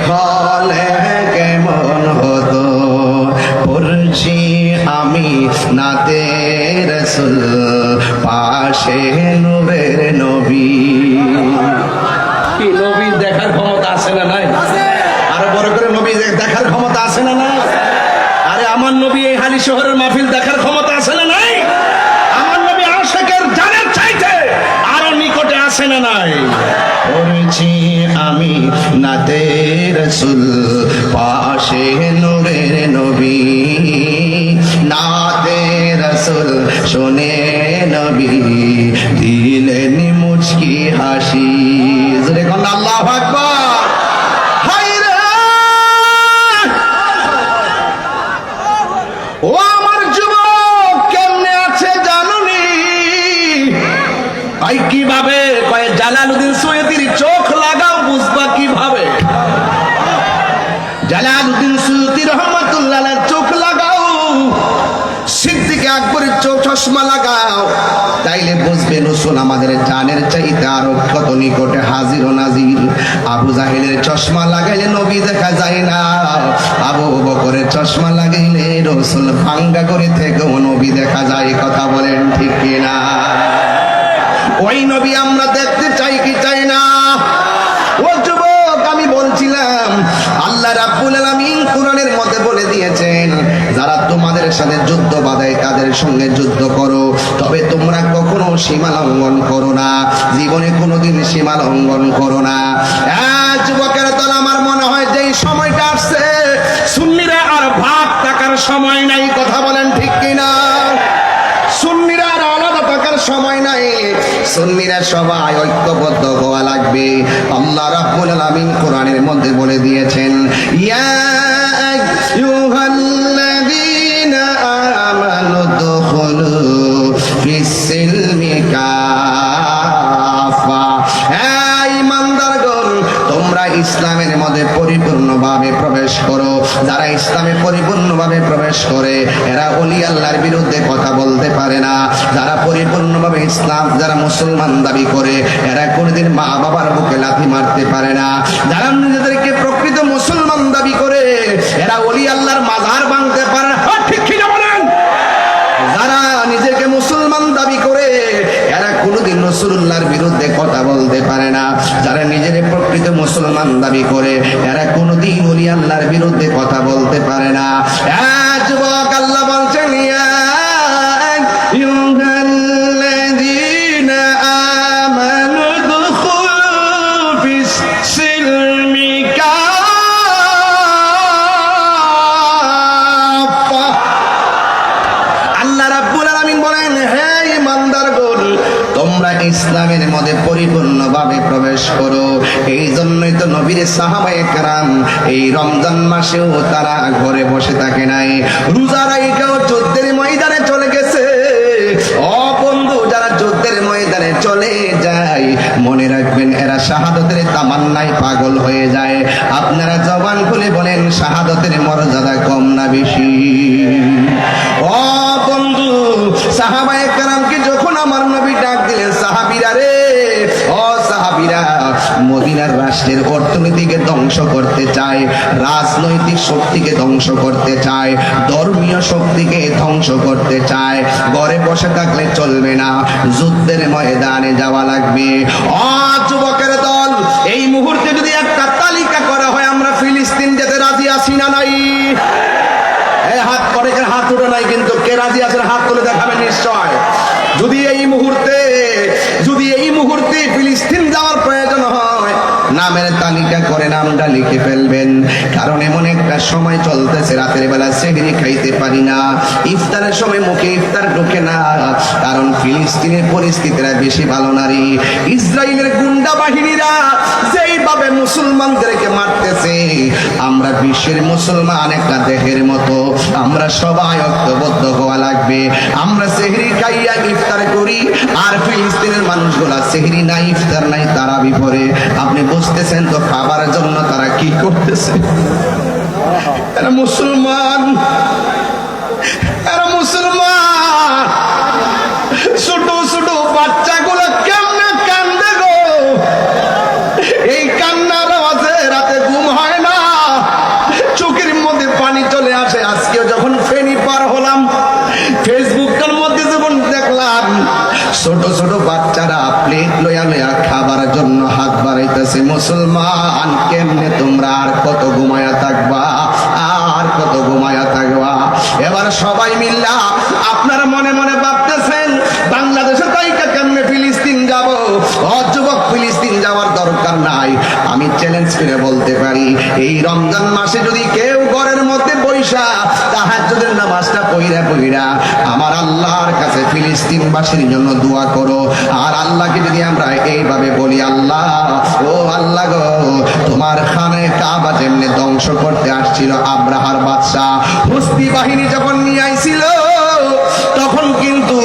হলে কেমন হতো। পড়ছি আমি নাতে রাসূল, পাশে নূরের নবী। কি নবী দেখার ক্ষমতা আছে না নাই? আরো বড় করে নবী দেখার ক্ষমতা আছে। কাটারি শহরের মাহফিল দেখার ক্ষমতা আছে না নাই? আমার নবী আশিকের জানের চাইতে আরো নিকটে আছে না নাই? পড়েছি আমি নাতে রাসূল পাশে নূরের নবী, নাতে রাসূল শুনে নবী দিলেন মুচকি হাসি। জোরে কোন আল্লাহু আকবার। হায়রে ও আমার যুবক, কেমনে আছে জানুনি? ভাই কিভাবে কয়ে জালালউদ্দিন সৈয়দীর চোখ লাগাও, বুঝবা কিভাবে? জালালউদ্দিন সৈয়দী রহমাতুল্লাহ আলাইহির চোখ লাগাও, সিদ্দিক আকবরের চোখ চশমা লাগাও, তাইলে বুঝবে রাসূল আমাদের জানের চাইতে আরো কত নিকটে হাজির ও নাজির। আবু জাহেলের চশমা লাগাইলে নবী দেখা যায় না, আবু বকরের চশমা লাগাইলে রাসূল ভাঙ্গা করে থেকেও নবী দেখা যায়। কথা বলেন ঠিক কিনা? ওই নবী আমরা দেখতে চাই কি চাই না? ও যুবক, আমি বলছিলাম আল্লাহ রাব্বুল আলামিন কোরআনের মধ্যে বলে দিয়েছেন, যারা তোমাদের সাথে যুদ্ধ বাঁধায় তাদের সঙ্গে যুদ্ধ করো, তবে তোমরা কখনো সীমা লঙ্ঘন করো না, জীবনে কোনোদিন সীমা লঙ্ঘন করো না। যুবকের দল, আমার মনে হয় যে সময়টা আসছে সুন্নিরা আর ভাগ থাকার সময় নাই। কথা বলেন ঠিক কিনা? সুন্নিরা আর আলাদা থাকার সময় নাই, সুন্নিরা সবাই ঐক্যবদ্ধ হওয়া লাগবে। আল্লাহ রাব্বুল আলামিন কোরআনের মধ্যে বলে দিয়েছেন, ইয়া আইয়ুহাল্লাযীনা আমানু দুখুলু ফিস-সিলমি কাফা। হে ঈমানদারগণ, তোমরা ইসলামের মধ্যে পরিপূর্ণভাবে প্রবেশ করো। যারা ইসলামে পরিপূর্ণভাবে প্রবেশ করে এরা ওলি আল্লাহর বিরুদ্ধে কথা বলতে পারে না। যারা পরিপূর্ণভাবে ইসলাম, যারা মুসলমান দাবি করে এরা কোনোদিন মা বাবার বুকে লাথি মারতে পারে না। যারা নিজেদেরকে প্রকৃত মুসলমান দাবি করে এরা ওলি আল্লাহর মাজার ভাঙতে পারে না। ঠিক কি না বলেন? যারা নিজেকে মুসলমান দাবি করে এরা কোনোদিন রাসূলুল্লাহর বিরুদ্ধে কথা বলতে পারে না। যারা নিজের প্রকৃত মুসলমান দাবি করে এরা কোনোদিন ওলি আল্লাহর বিরুদ্ধে কথা বলতে পারে না। যুবক, আল্লাহ বলছেন, ইয়া আইয়ুহাল্লাযীনা আমানু দুখুলু ফিস-সিলমি কাফা। আল্লাহ রাব্বুল আলামিন বলেন, হে ঈমানদারগণ, তোমরা ইসলামের মধ্যে পরিপূর্ণভাবে প্রবেশ করো। এই জন্যই তো নবীর সাহাবায়ে কেরাম এই রমজান মাসেও তারা ঘরে বসে থাকে নাই, রোজা রাইখাও যুদ্ধের ময়দানে চলে গেছে। ও বন্ধু, যারা যুদ্ধের ময়দানে চলে যায় মনে রাখবেন এরা শাহাদাতের তামান্নায় পাগল হয়ে যায়। আপনারা জবান খুলে বলেন, শাহাদাতের মর্যাদা কম না বেশি? ও বন্ধু, সাহাবায়ে কেরামকে যখন আমার নবী ডাক দিলেন, সাহাবীরা রে, ও সাহাবীরা, মদিনার রাষ্ট্রের অর্থনীতিকে ধ্বংস করতে চায়, রাজনৈতিক শক্তিকে ধ্বংস করতে চায়, ধর্মীয় শক্তিকে ধ্বংস করতে চায়। ঘরে বসে থাকলে চলবে না, যুদ্ধের ময়দানে যাওয়া লাগবে। ও যুবকের দল, এই মুহূর্তে যদি একটা তালিকা করা হয় আমরা ফিলিস্তিন যেতে রাজি আছি না নাই? হাত করে, হাত উঠে নাই, কিন্তু কে রাজি আছেন হাত তুলে দেখাবেন নিশ্চয়। যদি এই মুহূর্তে ফিলিস্তিন যাওয়ার প্রয়োজন হয়, নামের তালিকা করে নামটা লিখে ফেলবেন। কারণ এমন একটা সময় চলতেছে, রাতের বেলা সেহরি খাইতে পারি না, ইফতারের সময় মুখে ইফতার ঢোকে না। কারণ ফিলিস্তিনের পরিস্থিতিরা বেশি ভালো নারী। ইসরায়েলের গুন্ডা বাহিনীরা যেইভাবে মুসলমানদেরকে মারতেছে, আমরা বিশ্বের মুসলমান একটা দেহের মতো, আমরা সবাই ঐক্যবদ্ধ হওয়া লাগবে। আমরা সেহরি খাইয়া ইফতার করি, আর ফিলিস্তিনের মানুষগুলা সেহরি নাই, ইফতার নাই, তারা বিপরে। আপনি বুঝতেছেন তো খাবার জন্য তারা কি করতেছে? এরা মুসলমান, এরা মুসলমান। ছোট ছোট বাচ্চাগুলো কেমনে কান্দে গো, এই কান্নার আওয়াজে রাতে ঘুম হয় না, চোখের মধ্যে পানি চলে আসে। আজকে যখন ফেনী পার হলাম, ফেসবুকের মধ্যে যখন দেখলাম ছোট ছোট বাচ্চারা প্লেট লইয়া লইয়া খাবার জন্য হাত বাড়াইতেছে। মুসলমান, কেমনে তোমরা আর কত ঘুমায়া থাকবা, আর কত ঘুমায়া থাকবা? এবার সবাই মিল্লা আপনারা মনে মনে ভাবতেছেন বাংলাদেশে তাইকা কেমনে ফিলিস্তিন যাব। ও যুবক, ফিলিস্তিন যাওয়ার দরকার নাই। আমি চ্যালেঞ্জ করে বলতে পারি, এই রমজান মাসে যদি কেউ ঘরের মধ্যে বৈশা তাহাজ্জুদের নামাজটা পইরা আমার আল্লাহর কাছে ফিলিস্তিনবাসীর জন্য দোয়া করো। আর আল্লাহকে যদি আমরা এইভাবে বলি, আল্লাহ, ও আল্লাহ গো, তোমার খানে কাবা যেমনি ধ্বংস করতে আসছিল আব্রাহার বাদশা, হস্তি বাহিনী যখন নিয়ে আইছিল, তখন কিন্তু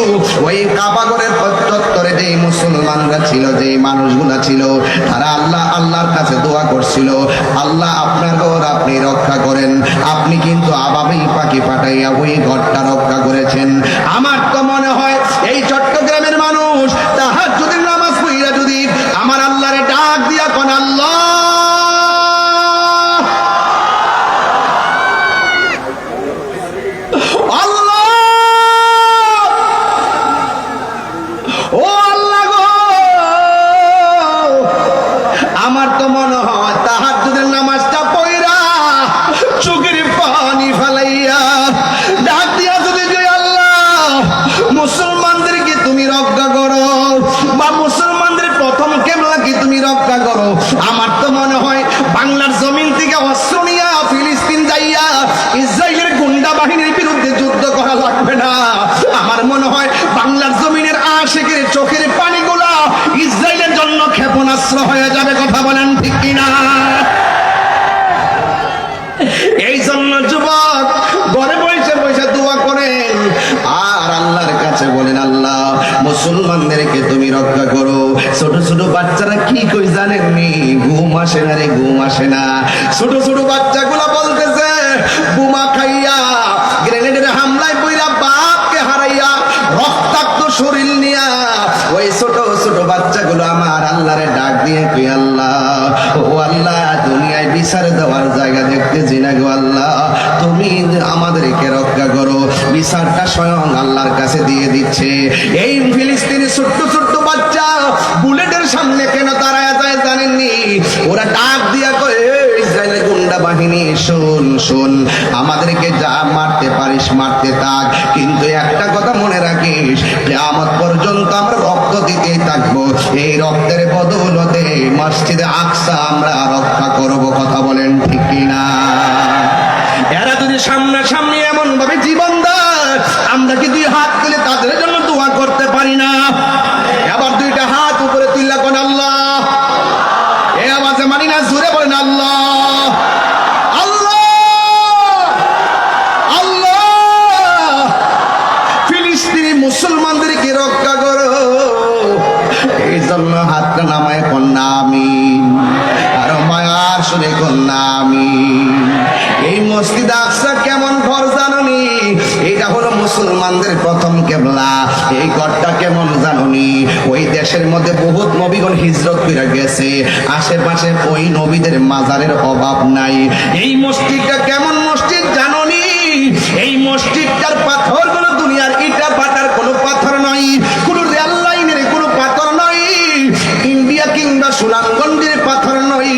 ওই কাবাগরের চত্বরে যেই মুসলমানরা ছিল, যেই মানুষগুলা ছিল, তারা আল্লাহর কাছে দোয়া করছিল, আল্লাহ আপনার ঘর আপনি রক্ষা করেন। আপনি কিন্তু আবাবিল পাখি পাঠাইয়া ওই ঘরটা রক্ষা করেছেন। আমার তো মনে হয় এই চট্টগ্রামের মানুষ তাহাজ্জুদের নামাজ পড়িয়া যদি আমার আল্লাহরে ডাক দিয়া কোন আল্লাহ, ও আল্লাহ গো, আমার তো মনে হয় তাহাজ্জুদের নামাজটা পড়া চোখের পানি ফেলাইয়া ডাক দিয়া যদি আল্লাহ মুসলমানদেরকে তুমি রক্ষা করো, বা মুসলমানদের প্রথম কেবলাকে তুমি রক্ষা করো। আমার তো মনে হয় বাংলার জমিন থেকে অস্ত্র নিয়া ফিলিস্তিন যাইয়া ইসরায়েলের গুন্ডা বাহিনীর বিরুদ্ধে যুদ্ধ করা লাগবে না। আমার মনে হয় বাংলার জমিনের আশিকের চোখের পানিগুলা ইসরায়েলের জন্য ক্ষেপণাস্ত্র হয়ে যাবে। কথা বলেন ঠিক কিনা? এই জন্য যুবক ঘরে বসে বসে দোয়া করেন আর আল্লাহর কাছে বলেন, আল্লাহ মুসলমানদেরকে তুমি রক্ষা করো। ছোট ছোট বাচ্চারা কি কই জানেননি? ঘুম আসে না রে, ঘুম আসে না। ছোট ছোট বাচ্চাগুলা বলতেছে, বোমা খাইয়া গ্রেনেডের হামলায় পইরা বাপকে হারাইয়া রক্তাক্ত শরীর নিয়া ওই ছোট ছোট বাচ্চাগুলো আমার আল্লাহরে ডাক দিয়ে কই, আল্লাহ, ও আল্লাহ, দুনিয়ায় বিচার দেওয়ার জায়গা দেখতেছি না গো আল্লাহ, তুমি আমাদেরকে রক্ষা করো। বিচারটা স্বয়ং আল্লাহর কাছে দিয়ে দিচ্ছে। এই ফিলিস্তিনি ছোট্ট ছোট্ট বাচ্চা বুলেটের সামনে কেন দাঁড়ায় যায় জানেননি? ওরা ডাক দিয়া কয়, ইসরায়েলের গুন্ডা বাহিনী, শোন শোন, আমাদেরকে যা মারতে পারিস মারতে থাক, কিন্তু একটা কথা মনে রাখিস, কিয়ামত পর্যন্ত আমরা রক্ত দিতেই থাকবো। এই রক্তের বদৌলতে মসজিদে আকসা আমরা রক্ষা করব। কথা বলেন ঠিক কিনা? এরা যদি সামনাসামনি এমন ভাবে জীবন দেয়, আমরা কি দুই হাত তুলে তাদের জন্য দোয়া করতে পারি না? আবার দুইটা হাত উপরে তুললা কোন আল্লাহ, এ আওয়াজে মানি না, জোরে বলেন আল্লাহ, আল্লাহ, আল্লাহ, ফিলিস্তিনি মুসলমানদেরকে রক্ষা করো। এই জন্য হাতটা নামায় কন্যা আমিন, আর মায়ার শুনে কন্যা আমিন। এই মসজিদ আকসা কেমন ঘর জাননি? এটা হলো মুসলমানদের প্রথম কেবলা। এই ঘরটা কেমন জাননি? ওই দেশের মধ্যে বহুত নবীগণ হিজরত করে গেছে, আশেপাশে ওই নবীদের মাজারের অভাব নাই। এই মসজিদটা কেমন মসজিদ জাননি? এই মসজিদটার পাথরগুলো দুনিয়ার ইটা ভাটার কোনো পাথর নয়, কোনো রেল লাইনের কোনো পাথর নয়, ইন্ডিয়া কিংবা সুনামগঞ্জের পাথর নয়,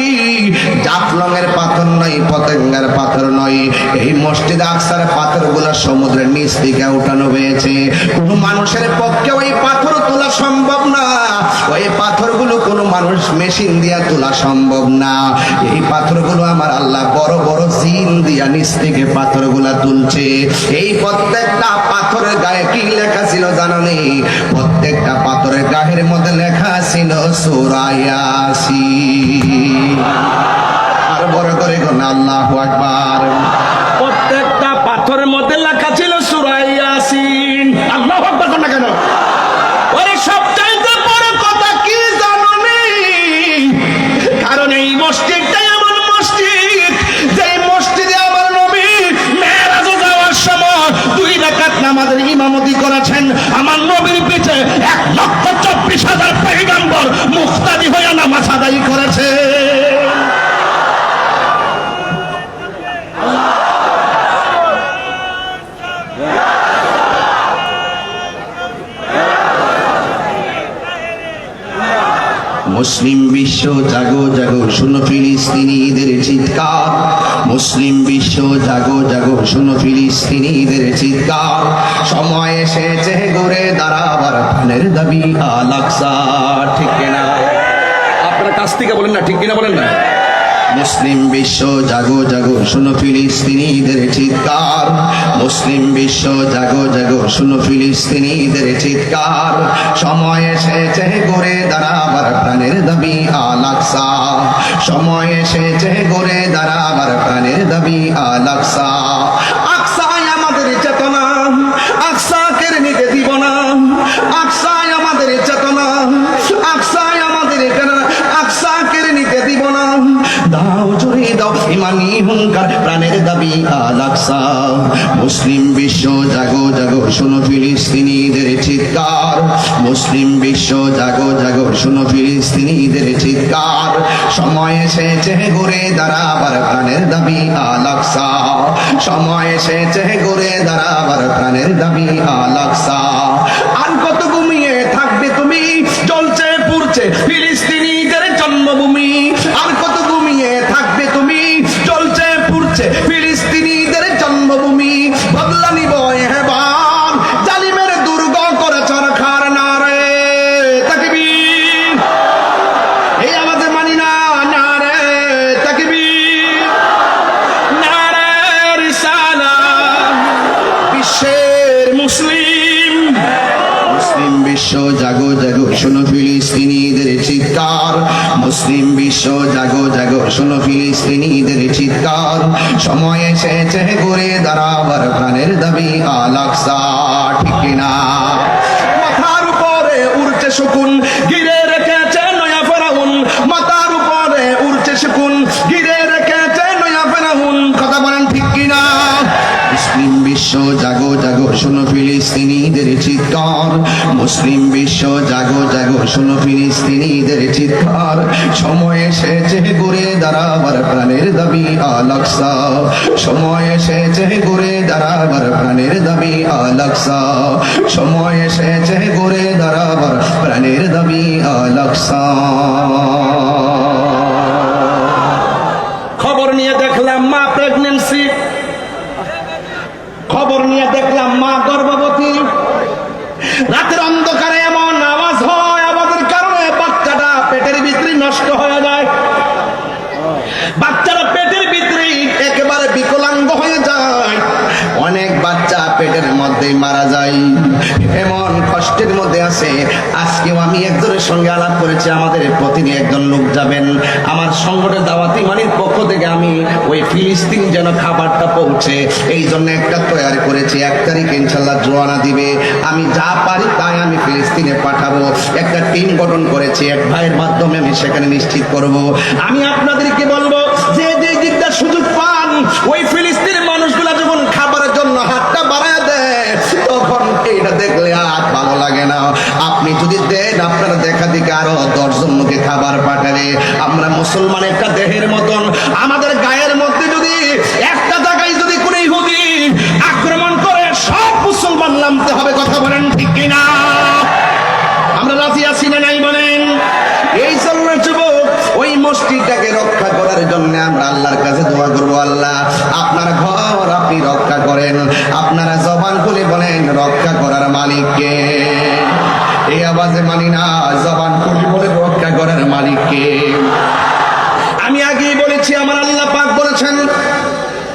জাফলংয়ের পাথর নয়, পতেঙ্গার পাথর নয়। এই মসজিদ আকসার পাথরগুলো সমুদ্রের নিচ থেকে উঠানো হয়েছে। কোনো মানুষের পক্ষে ওই পাথর তোলা সম্ভব না। ওই পাথরগুলো কোনো মানুষ মেশিন দিয়া তোলা সম্ভব না। এই পাথরগুলো আমার আল্লাহ বড় বড় জিন দিয়া নিচ থেকে পাথরগুলা তুলছে। এই প্রত্যেকটা পাথরের গায়ে কি লেখা ছিল জানেন? প্রত্যেকটা পাথরের গায়ের মধ্যে লেখা ছিল সূরা ইয়াসিন। আর বড় করে কোন আল্লাহু আকবার। প্রত্যেকটা পাথরের মধ্যে লেখা ছিল সূরা ইয়াসিন। আল্লাহু আকবার কোন কেন? ওরে সবচাইতে বড় কথা কি জানেন? কারণ এই মসজিদটাই এমন মসজিদ, যে মসজিদে আমার নবী মেরাজে যাওয়ার সময় 2 রাকাত নামাজের ইমামতি করেছেন। আমার নবীর পিছে 1,24,000 পয়গম্বর মুক্তাদি হয়ে নামাজ আদায় করেছে। মুসলিম বিশ্ব জাগো জাগো শুনো ফিলিস্তিনিদের চিৎকার, মুসলিম বিশ্ব জাগো জাগো শুনো ফিলিস্তিনিদের চিৎকার, সময় এসেছে ঘুরে দাঁড়াবার প্রাণের দাবি আল আকসা। ঠিক কিনা? আপনারা কাছ থেকে বলেন না, ঠিক কিনা বলেন না? মুসলিম বিশ্ব জাগো জাগো শুনো ফিলিস্তিনিদের চিৎকার, মুসলিম বিশ্ব জাগো জাগো শুনো ফিলিস্তিনিদের চিৎকার, সময় এসেছে ঘুরে দাঁড়াবার প্রাণের দাবি আল আকসা, সময় এসেছে ঘুরে দাঁড়াবার প্রাণের দাবি আল আকসা। আকসায় আমাদের চেতনা, আকসা কেড়ে নিতে দিব না, আকসায় আমাদের চেতনা, আকসায় আমাদের আকসা কেড়ে নিতে দিব না। দাও জুড়ে দাও ইমানি হুঙ্কার, প্রাণের দাবি আল আকসা। মুসলিম বিশ্ব জাগো জাগো শুনো ফিলিস্তিনিদের চিৎকার, মুসলিম বিশ্ব জাগো জাগো শুনো ফিলিস্তিনিদের চিৎকার, সময় এসেছে ঘুরে দাঁড়াবার প্রাণের দাবি আল আকসা, সময় এসেছে ঘুরে দাঁড়াবার প্রাণের দাবি আল আকসা। আর কত ঘুমিয়ে থাকবে তুমি, জ্বলছে পুড়ছে ফিলিস্তিনিদের জন্মভূমি, আর কত ঘুমিয়ে থাকবে তুমি, জ্বলছে পুড়ছে ফিলিস্তিনিদের জন্মভূমি। বদলা নিব এবার জালিমের দুর্গ করে চরখার নারে তাকবীর, এই আওয়াজে মানি না নারে তাকবীর, নারে রিসালাত। বিশ্বের মুসলিম, মুসলিম বিশ্ব জাগো জাগো শুনো ফিলিস্তিনিদের চিৎকার, মুসলিম বিশ্ব জাগো জাগো শুনো ফিলিস্তিনিদের চিৎকার, সময় এসেছে ঘুরে দাঁড়াবার প্রাণের দাবি আল আকসা। ঠিক কিনা? মাথার উপরে উড়ছে শকুন, ঘিরে রেখেছে নয়া ফেরাউন, মাথার উপরে উড়ছে শকুন, ঘিরে রেখেছে নয়া ফেরাউন। কথা বলেন ঠিক কিনা? মুসলিম বিশ্ব জাগো জাগো শুনো ফিলিস্তিনিদের চিৎকার, মুসলিম বিশ্ব জাগো জাগো শুনো ফিলিস্তিনিদের চিৎকার, সময় এসেছে ঘুরে দাঁড়াবার প্রাণের দাবি আল আকসা, সময় এসেছে ঘুরে দাঁড়াবার প্রাণের দাবি আল আকসা, সময় এসেছে ঘুরে দাঁড়াবার প্রাণের দাবি আল আকসা। খবর নিয়ে দেখলাম মা প্রেগন্যান্সি, খবর নিয়ে দেখলাম মা গর্ভবতী, রাতের অন্ধকারে এমন আওয়াজ হয়, আওয়াজের কারণে বাচ্চাটা পেটের ভিতরে নষ্ট হয়ে যায়, বাচ্চারা পেটের ভিতরে একেবারে বিকলাঙ্গ হয়ে যায়, অনেক বাচ্চা পেটের মধ্যেই মারা যায়, এমন কষ্টের মধ্যে আছে। আজকেও আমি একজনের সঙ্গে আলাপ করেছি, আমাদের প্রতিদিন একজন লোক যাবেন, আমার সংগঠনের দাওয়াতি মানির পক্ষ থেকে আমি ওই ফিলিস্তিন যেন খাবারটা পৌঁছে এই জন্য একটা তৈরি করেছি। 1 তারিখ ইনশাল্লাহ জোয়ানা দিবে, আমি যা পারি তাই আমি ফিলিস্তিনে পাঠাবো। একটা টিম গঠন করেছি, এক ভাইয়ের মাধ্যমে আমি সেখানে নিশ্চিত করব। আমি আপনাদেরকে বলবো যে যে দিকটা সুযোগ পান, ওই ফিলিস্তিনের মানুষগুলা যখন খাবারের জন্য হাতটা বাড়ায় দেয়, তখন এইটা দেখলে আর ভালো লাগে না। আপনি যদি দেন, আপনারা দেখা দিকে আরো 10 জন লোকে খাবার পাঠাবে। আমরা মুসলমান একটা দেহের মতন, আমাদের গায়ের মধ্যে যদি একটা জায়গায় যদি কোনো ইহুদি আক্রমণ করে, সব মুসলমান নামতে হবে। কথা বলেন ঠিক কিনা? আমরা রাজি আছি না নাই বলেন? এই জন্য যুবক, ওই মসজিদটাকে রক্ষা করার জন্য আমরা আল্লাহর কাছে দোয়া করবো, আল্লাহ আপনার ঘর আপনি রক্ষা করেন। আপনারা জবান খুলে বলেন রক্ষা করার মালিককে। এই আওয়াজে মানি না, জবান খুলে বলে রক্ষা করার মালিককে। আমি আগেই বলেছি, আমার আল্লাহ পাক বলেছেন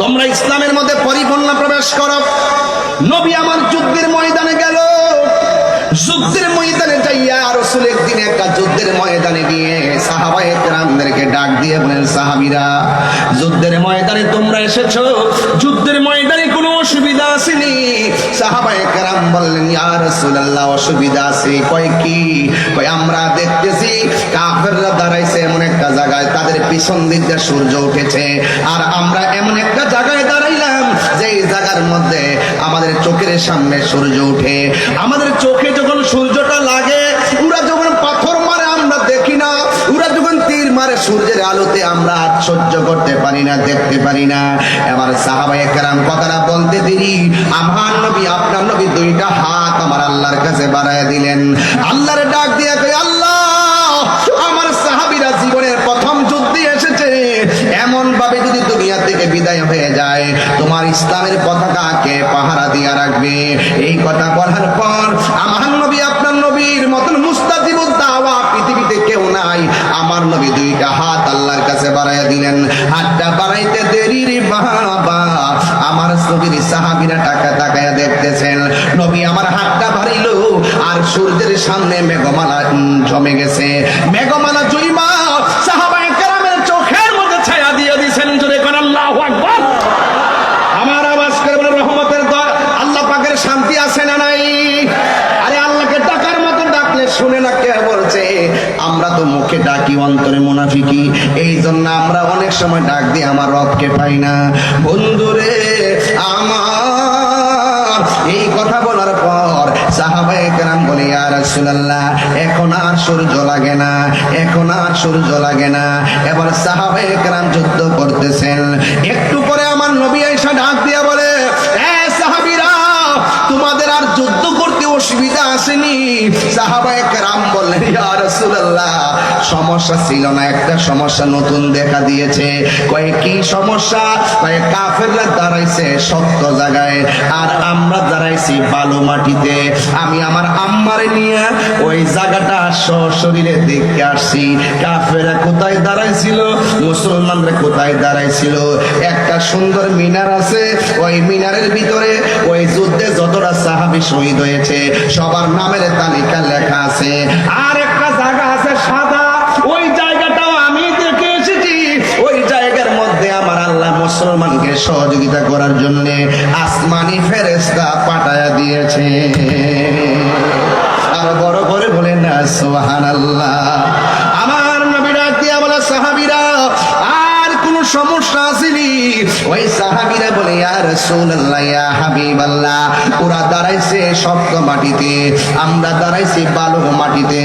তোমরা ইসলামের মধ্যে পরিপূর্ণ প্রবেশ করো। নবী আমার যুদ্ধের ময়দানে গেল, যুদ্ধের ময়দানে যাইয়া রাসূল একদিন একটা যুদ্ধের ময়দানে গিয়ে সাহাবায়ে কেরামদেরকে ডাক দিয়ে বলেন, সাহাবীরা যুদ্ধের ময়দানে তোমরা এসেছো, যুদ্ধের ময়দানে কোনো অসুবিধা আসেনি? সাহাবায়ে কেরাম বললেন, ইয়া রাসূলুল্লাহ অসুবিধা আছে। কয় কি? কয় আমরা দেখতেছি কাফেররা দাঁড়াইছে এমন একটা জায়গায়, তাদের পিছন দিক দিয়ে সূর্য উঠেছে, আর আমরা এমন একটা জায়গায় দাঁড়াইলাম যেই জায়গার মধ্যে আমাদের চোখের সামনে সূর্য উঠে। আমাদের চোখে যখন সূর্যটা লাগে, ওরা যখন পাথর মারে আমরা দেখি না, ওরা যখন তীর মারে সূর্যের আলোতে আমরা আর সহ্য করতে পারি না, দেখতে পারি না। এবার সাহাবায়ে কেরাম কথাটা বলতে দেরি, আমার নবী আপনার নবী 2টা হাত আমার আল্লাহর কাছে বাড়ায় দিলেন। আল্লাহর ডাক দিয়ে কই, আল্লাহ আমার সাহাবীরা এভাবে যদি দুনিয়া থেকে বিদায় হয়ে যায়, তোমার ইসলামের পতাকাকে পাহারা দিয়া রাখবে। এই কথা বলার পর আমার নবী, আপনার নবীর মতন মুস্তাজিবুদ দাওয়া পৃথিবীতে কেউ নাই। আমার নবী দুইটা হাত আল্লাহর কাছে বাড়াইয়া দিলেন। হাতটা বাড়াইতে দেরি রে বাবা, আমার নবীর সাহাবীরা তাকায়া দেখতেছেন। নবী আমার হাতটা বাড়াইল আর সূর্যের সামনে মেঘমালা জমে গেছে। মেঘমালা জুইমা সাহাবায়ে কেরামের চোখের মধ্যে ছায়া দিয়ে দিয়েছেন। জোরে কোন আল্লাহু আকবার। আমার আওয়াজ করে বলে রহমতের দোয়া, আল্লাহ পাকের শান্তি আছে না নাই? আরে আল্লাহকে ডাকার মতো ডাকলে শুনে না কে বলছে? আমরা তো মুখে ডাকি, অন্তরে মুনাফিকি। এই জন্য আমরা অনেক সময় ডাক দিয়ে আমার রবকে পাই না। বন্ধুরে আমার, এই কথা বলার পর সাহাবায়ে কেরাম বলে, ইয়া রাসূলুল্লাহ, এখন আর সূর্য লাগে না, এখন আর সূর্য লাগে না। এবার সাহাবায়ে কেরাম যুদ্ধ করতেছেন। একটু পরে আমার নবী আয়েশা ডাক দিয়া বলে, এ সাহাবীরা, তোমাদের আর যুদ্ধ করতে অসুবিধা আসেনি? সাহাবায়ে কেরাম বললেন, ইয়া রাসূলুল্লাহ, সমস্যা ছিল না, একটা সমস্যা নতুন দেখা দিয়েছে। কয় কি সমস্যা? কয় কাফেররা দাঁড়াইছে শক্ত জায়গায় আর আমরা দাঁড়াইছি বালু মাটিতে। আমি আমার আম্মারে নিয়ে ওই জায়গাটা সশরীরে দেখতে আসছি। কাফেররা কোথায় দাঁড়াইছিল, মুসলমানরা কোথায় দাঁড়াইছিল। একটা সুন্দর মিনার আছে, ওই মিনারের ভিতরে ওই যুদ্ধে যতটা সাহাবী শহীদ হয়েছে সবার নামের তালিকা লেখা আছে। আর একটা জায়গা আছে সাদা, ওই জায়গাটাও আমি দেখে এসেছি। ওই জায়গার মধ্যে আমার আল্লাহ মুসলমানকে সহযোগিতা করার জন্য আসমানি ফেরেশতা পাঠায়া দিয়েছে। আর বড় করে বলেন না সুবহানাল্লাহ। আমার নবী ডাক দিয়া বলে, সাহাবীরা, আর কোন সমস্যা আসেনি? ওই সাহাবীরা বলে, ইয়া রাসূলুল্লাহ, ইয়া হাবিবাল্লাহ, ওরা দাঁড়াইছে শক্ত মাটিতে, আমরা দাঁড়াইছি বালু মাটিতে।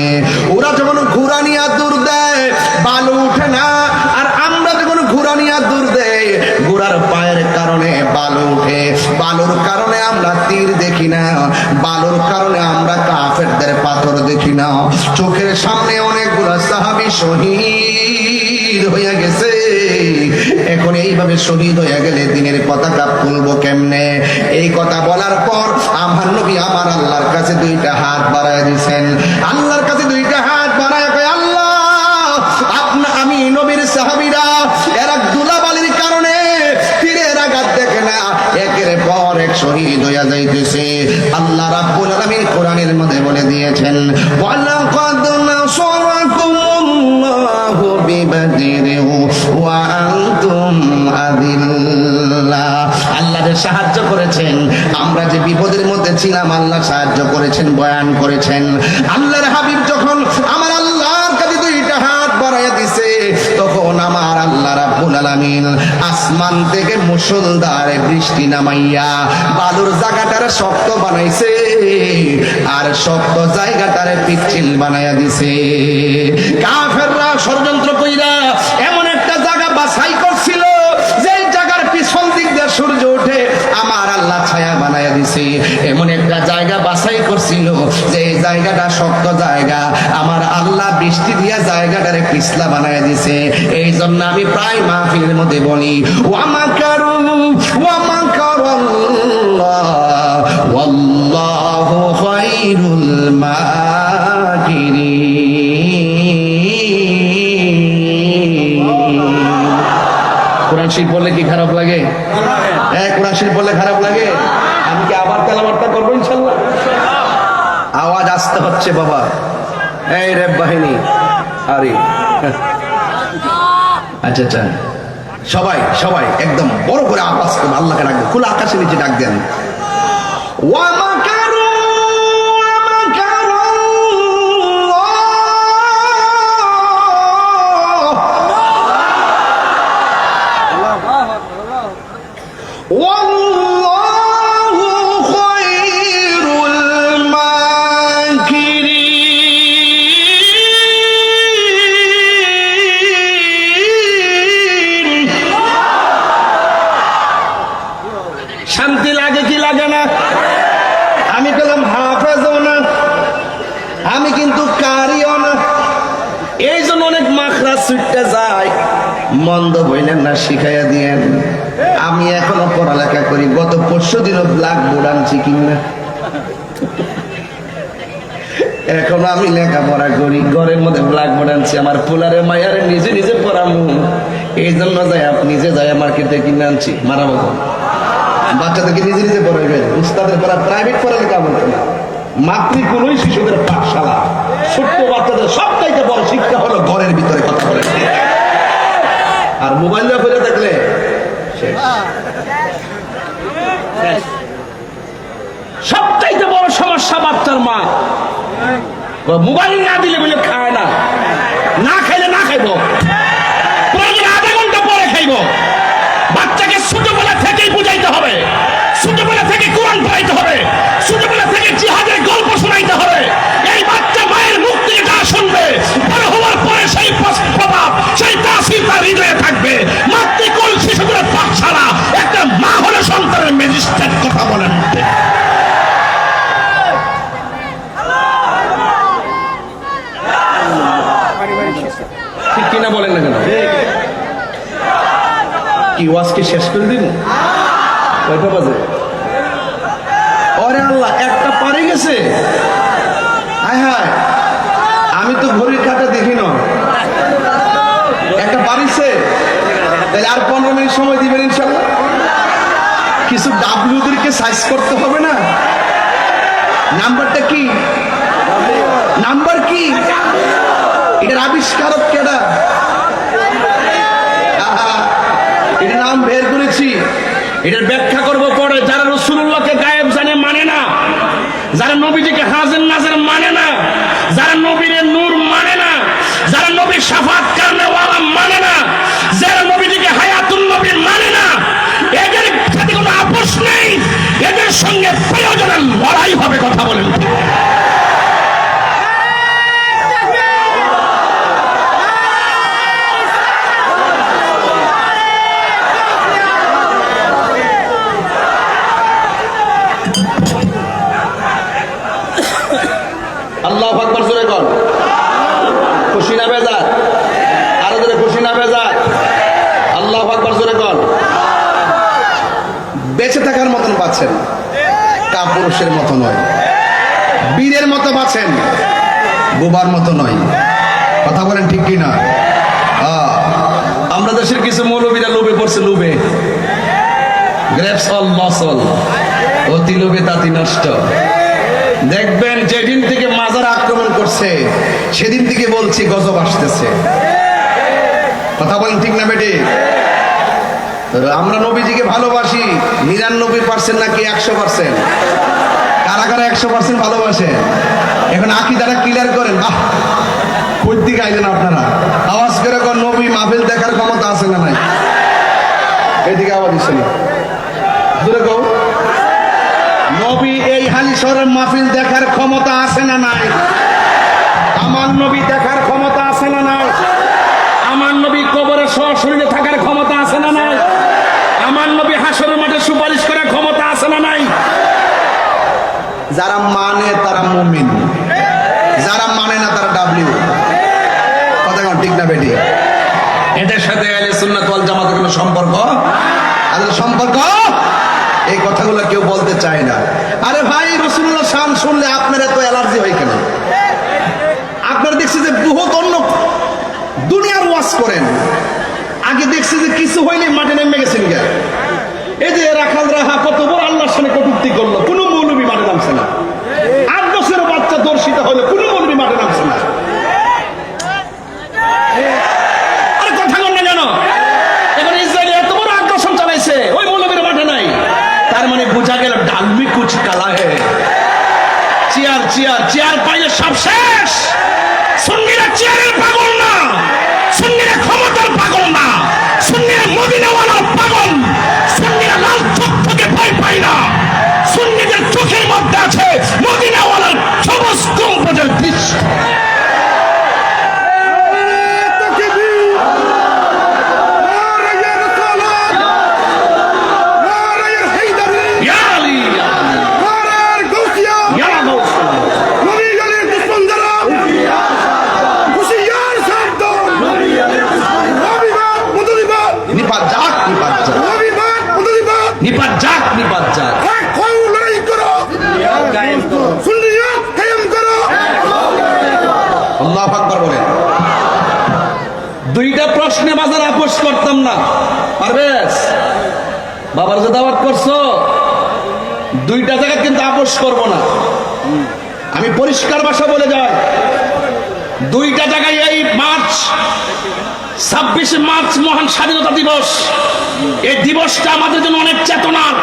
ওরা যখন ঘোড়া নিয়ে দূর দেয় বালু উঠে না, আর আমরা যখন ঘোড়া নিয়ে দূর দেয় ঘোড়ার পায়ের কারণে বালু উঠে। বালুর কারণে আমরা তীর দেখি না, বালুর কারণে আমরা কাফেরদের পাথর দেখি না। চোখের সামনে অনেকগুলো সাহাবী শহীদ হয়ে গেছে। এখন এইভাবে শহীদ হয়ে গেলে দিনের পতাকা তুলবো কেমনে? এই কথা বলার পর আমার নবী আমার আল্লাহর কাছে দুইটা হাত বাড়ায় দিয়েছেন। আল্লাহর কাছে দুইটা হাত বাড়ায় কয়, আল্লাহ, আমি নবীর সাহাবীরা এরা ধুলাবালির কারণে তীরের আঘাত দেখে না, একের পর এক শহীদ হইয়া যাইতেছে। আল্লাহ রাব্বুল আলামিন কোরআনের মধ্যে বলে দিয়েছেন, ওয়ালাকাদ নাসারাকুমুল্লাহু বিবাদরিন ওয়া আনতুম আযিল্লাহ। আল্লাহ যে সাহায্য করেছেন, আমরা যে বিপদের মধ্যে ছিলাম আল্লাহ সাহায্য করেছেন, বয়ান করেছেন। আল্লাহর হাবিব যখন আমার আল্লাহর কাছে দুইটা হাত বাড়াইয়া দিছে, তখন আমার আল্লাহ রাব্বুল আলামিন আসমান থেকে মুষলধারে বৃষ্টি নামাইয়া বালুর জায়গাটারে শক্ত বানাইছে আর শক্ত জায়গাটারে পিচ্ছিল বানাইয়া দিছে। কাফেররা ষড়যন্ত্র কইরা এমন একটা জায়গা বাছাই করছিল যে জায়গার পিছন দিক দিয়ে সূর্য ওঠে, আমার আল্লাহ ছায়া বানাইয়া দিছে। এমন একটা জায়গা বাছাই করছিল যে জায়গাটা শক্ত জায়গা, আমার আল্লাহ বৃষ্টি দিয়া জায়গাটারে পিছলা বানাইয়া দিছে। এই জন্য আমি প্রায় মাহফিলের মধ্যে বলি, ওয়া মাকারু ওয়া মাকারাল্লাহ ওয়াল্লাহু খায়রুল মাকিরিন। কোরআন শরীফ বললে কি খারাপ লাগে? কোরআন শরীফ বললে খারাপ লাগে? আমি কি আবার তেলাওয়াতটা করবো ইনশাআল্লাহ? আওয়াজ আসতে হচ্ছে বাবা। এই রেব বাহিনী, আরে আচ্ছা আচ্ছা, সবাই সবাই একদম বড় করে আওয়াজ করে আল্লাহকে ডাকবেন, খোলা আকাশের নিচে ডাক দেন। ওয়া মাকারু ওয়া মাকারুল্লাহ ওয়াল্লাহু খায়রুল মাকিরিন। শান্তি লাগে কি লাগে না? আমি বললাম হাফেজও না, আমি কিন্তু কারিও না। এই জন্য অনেক মাখরাজ ছুটতে যায়, মন্দ বইলেন না, শিখাইয়া দিয়েন। আমি এখনো পড়ালেখা করি, গত 5 দিনও ব্ল্যাক বোর্ড আনছি কিনা, এখন আমি লেখাপড়া করি, ঘরের মধ্যে ব্ল্যাক বোর্ড আনছি। আমার পোলারে মায়ারে নিজে নিজে পড়ামু, এই জন্য যাই নিজে যাই মার্কেটে কিনে আনছি। মারাবো বাচ্চাদেরকে নিজে নিজে পড়াইবেন, উস্তাদের পড়া প্রাইভেট পড়ালেখা বলতে না, মাতৃকুলই শিশুদের পাঠশালা। ছোট্ট বাচ্চাদের সবচাইতে বড় শিক্ষা হলো ঘরের ভিতরে কথা বলে। আর মোবাইল ফেলে থাকলে শেষ। সবচাইতে বড় সমস্যা বাচ্চার মা মোবাইল না দিলে বলে খায় না, না খাইলে না খাইব, প্রয়োজন আধা ঘন্টা পরে খাইব। বাচ্চাকে ছোটবেলা থেকেই বুঝাইতে হবে, ছোটবেলা থেকে কোরআন পড়াইতে হবে, ছোটবেলা থেকে জিহাদের গল্প শোনাইতে হবে। এই বাচ্চা মায়ের মুখ থেকে যা শুনবে, বড় হওয়ার পরে সেই প্রভাব, সেই তাসির তার হৃদয়ে থাকবে। মাতৃকুল শিশুদের পাঠশালা, একটা মা হলে সন্তানের ম্যাজিস্ট্রেট। কথা বলেন ঠিক কিনা, বলেন না কেন? কি ওয়াজকে শেষ করে দিন? কয়টা বাজে? ওরে আল্লাহ, একটা পারে গেছে। হায় হায়, আমি তো ঘড়ির কাঁটা দেখি না। একটা পারিছে, তাহলে আর 15 মিনিট সময় দিবেন ইনশাল্লাহ। কিছু ডাব্লিউদেরকে সাইজ করতে হবে না? নাম্বারটা কি? নাম্বার কি? এটার আবিষ্কারক কেডা? এটা নাম বের করেছি, এটার ব্যাখ্যা করব পরে। যারা রাসূলুল্লাহকে গায়েব জানে মানে না, যারা নবীজিকে হাজির নাজির মানে না, যারা নবীর নূর মানে না, যারা নবীর শাফাত করনেওয়ালা মানে না, যারা নবীজিকে হায়াতুন নবী মানে না, এদের সাথে কোনো আপোষ নেই, এদের সঙ্গে প্রয়োজনের লড়াই হবে। কথা বলেন। আল্লাহু আকবার জোরে কর। খুশি না বেজার? আরো জোরে খুশি না বেজার? আল্লাহু আকবার জোরে কর। বেঁচে থাকার মতন বাঁচেন, কাপুরুষের মতো নয়। বীরের মতো বাঁচেন, বোবার মতো নয়। কথা বলেন ঠিক কি না? আমরা দেশের কিছু মৌলবীরা লোভে পড়ছে, লোভে গ্রেপস অল মসল, অতি লোভে তাতি নষ্ট। দেখবেন যেদিন থেকে মাজার আক্রমণ করছে সেদিন থেকে বলছি গজব আসতেছে। কথা বলেন ঠিক না বেটি? আমরা নবীজিকে ভালোবাসি 99% নাকি 100%? কারা কারা 100% ভালোবাসে? এখন আকীদাটা ক্লিয়ার করেন। কই দিকে আইলেন আপনারা? আওয়াজ করে কোন নবী মাহফিল দেখার ক্ষমতা আছে না নাই? এদিকে আওয়াজ দিচ্ছেন, দূরে কও। নবী এই হালিশহরের মাহফিল দেখার ক্ষমতা আছে না নাই? আমার নবী দেখার ক্ষমতা আছে না নাই? আমার নবী কবরে সশরীরে থাকার ক্ষমতা আছে না নাই? আমার নবী হাসরের মাঠে সুপারিশ করার ক্ষমতা আছে না নাই? যারা মানে তারা মুমিন, যারা মানে না তারা ডাব্লিউ। কথা কোন ঠিক না বেটি? এদের সাথে আহলে সুন্নাত ওয়াল জামাতের কোনো সম্পর্ক? আলাদা সম্পর্ক? এই কথাগুলো কেউ বলতে চায় না। আরে ভাই, রাসূলুল্লাহ শান শুনলে আপনার এত অ্যালার্জি হয় কেন? আপনারা দেখছি যে বহুত অন্য দুনিয়ার ওয়াজ করেন, আগে দেখছি যে কিছু হইলে মাঠে নেমে গেছেন। এই যে রাখাল রাহা কত বড় আল্লাহর সামনে কটূক্তি করলো, কোনো মৌলবী মাঠে নামছে না। 8 বছরের বাচ্চা দর্শিত হলো, কোনো মৌলবী মাঠে নামছে না। আরে কথা বল না কেন? এখন ইসরায়েল এত বড় আগ্রাসন চালাইছে, ওই মৌলবীর মাঠে নাই। তার মানে বোঝা গেল ডালমি কুচ কালা হে। চেয়ার চেয়ার চেয়ার পাইলে সব শেষ। সুন্নিরা চেয়ারের পাগল না, সুন্নিরা ক্ষমতার পাগল না, সুন্নিরা মদিনাওয়ালার পাগল। সুন্নিরা লাল চোখ থেকে ভয় পায় না, সুন্নিদের চোখের মধ্যে আছে মদিনাওয়ালার সবুজ গম্বুজের দৃশ্য। নিপাত যাক, অভিমান মুদারিবাদ নিপাত যাক, নিপাত যাক। এক হও লড়াই করো সুন্নিয়ত কায়েম করো আল্লাহু আকবার বলেন। দুইটা প্রশ্নে বাজার আপোষ করতাম না। পারবেশ বাবার যে দাওয়াত করছো, দুইটা জায়গা কিন্তু আপোষ করব না। আমি পরিষ্কার ভাষা বলে যাই, দুইটা জায়গায় এই মার্চ 26 মার্চ মহান স্বাধীনতা দিবস, এই দিবসটা আমাদের জন্য অনেক চেতনার।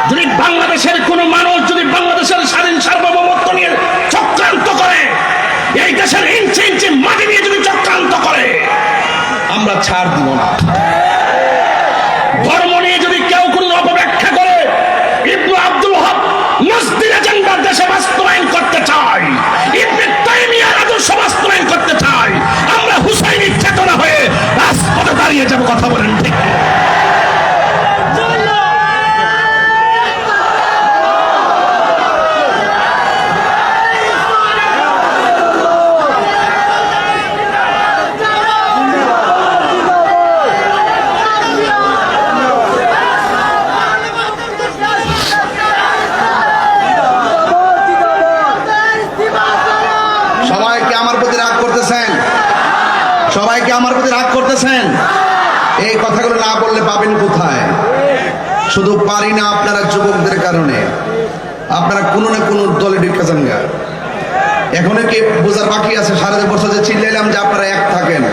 যদি বাংলাদেশের কোন মানুষ যদি বাংলাদেশের স্বাধীন সার্বভৌমত্ব নিয়ে চক্রান্ত করে, এই দেশের ইঞ্চি ইঞ্চি মাটি নিয়ে যদি চক্রান্ত করে, আমরা ছাড় দিব না। ধর্ম নিয়ে যদি কেউ কোন অপব্যাখ্যা করে, ইবনে আব্দুল ওয়াহাব মসজিদ এজেন্ডা দেশে বাস্তবায়ন করতে চায়, ইবনে তাইমিয়ার আদর্শ বাস্তবায়ন করতে চায়, আমরা হুসাইনি চেতনা হয়ে রাজপথে দাঁড়িয়ে যাব। কথা বলেন ঠিক? সবাইকে আমার প্রতি রাগ করতেছেন? সবাইকে আমার প্রতি রাগ করতেছেন? এই কথাগুলো না বললে পাবেন কোথায়? শুধু পারি না আপনারা যুবকদের কারণে, আপনারা কোনো না কোনো দলে ঢুকে যান গা। এখনো কি বোঝার বাকি আছে? সারা বছর যে চিল্লাইলাম যে আপনারা এক থাকেন,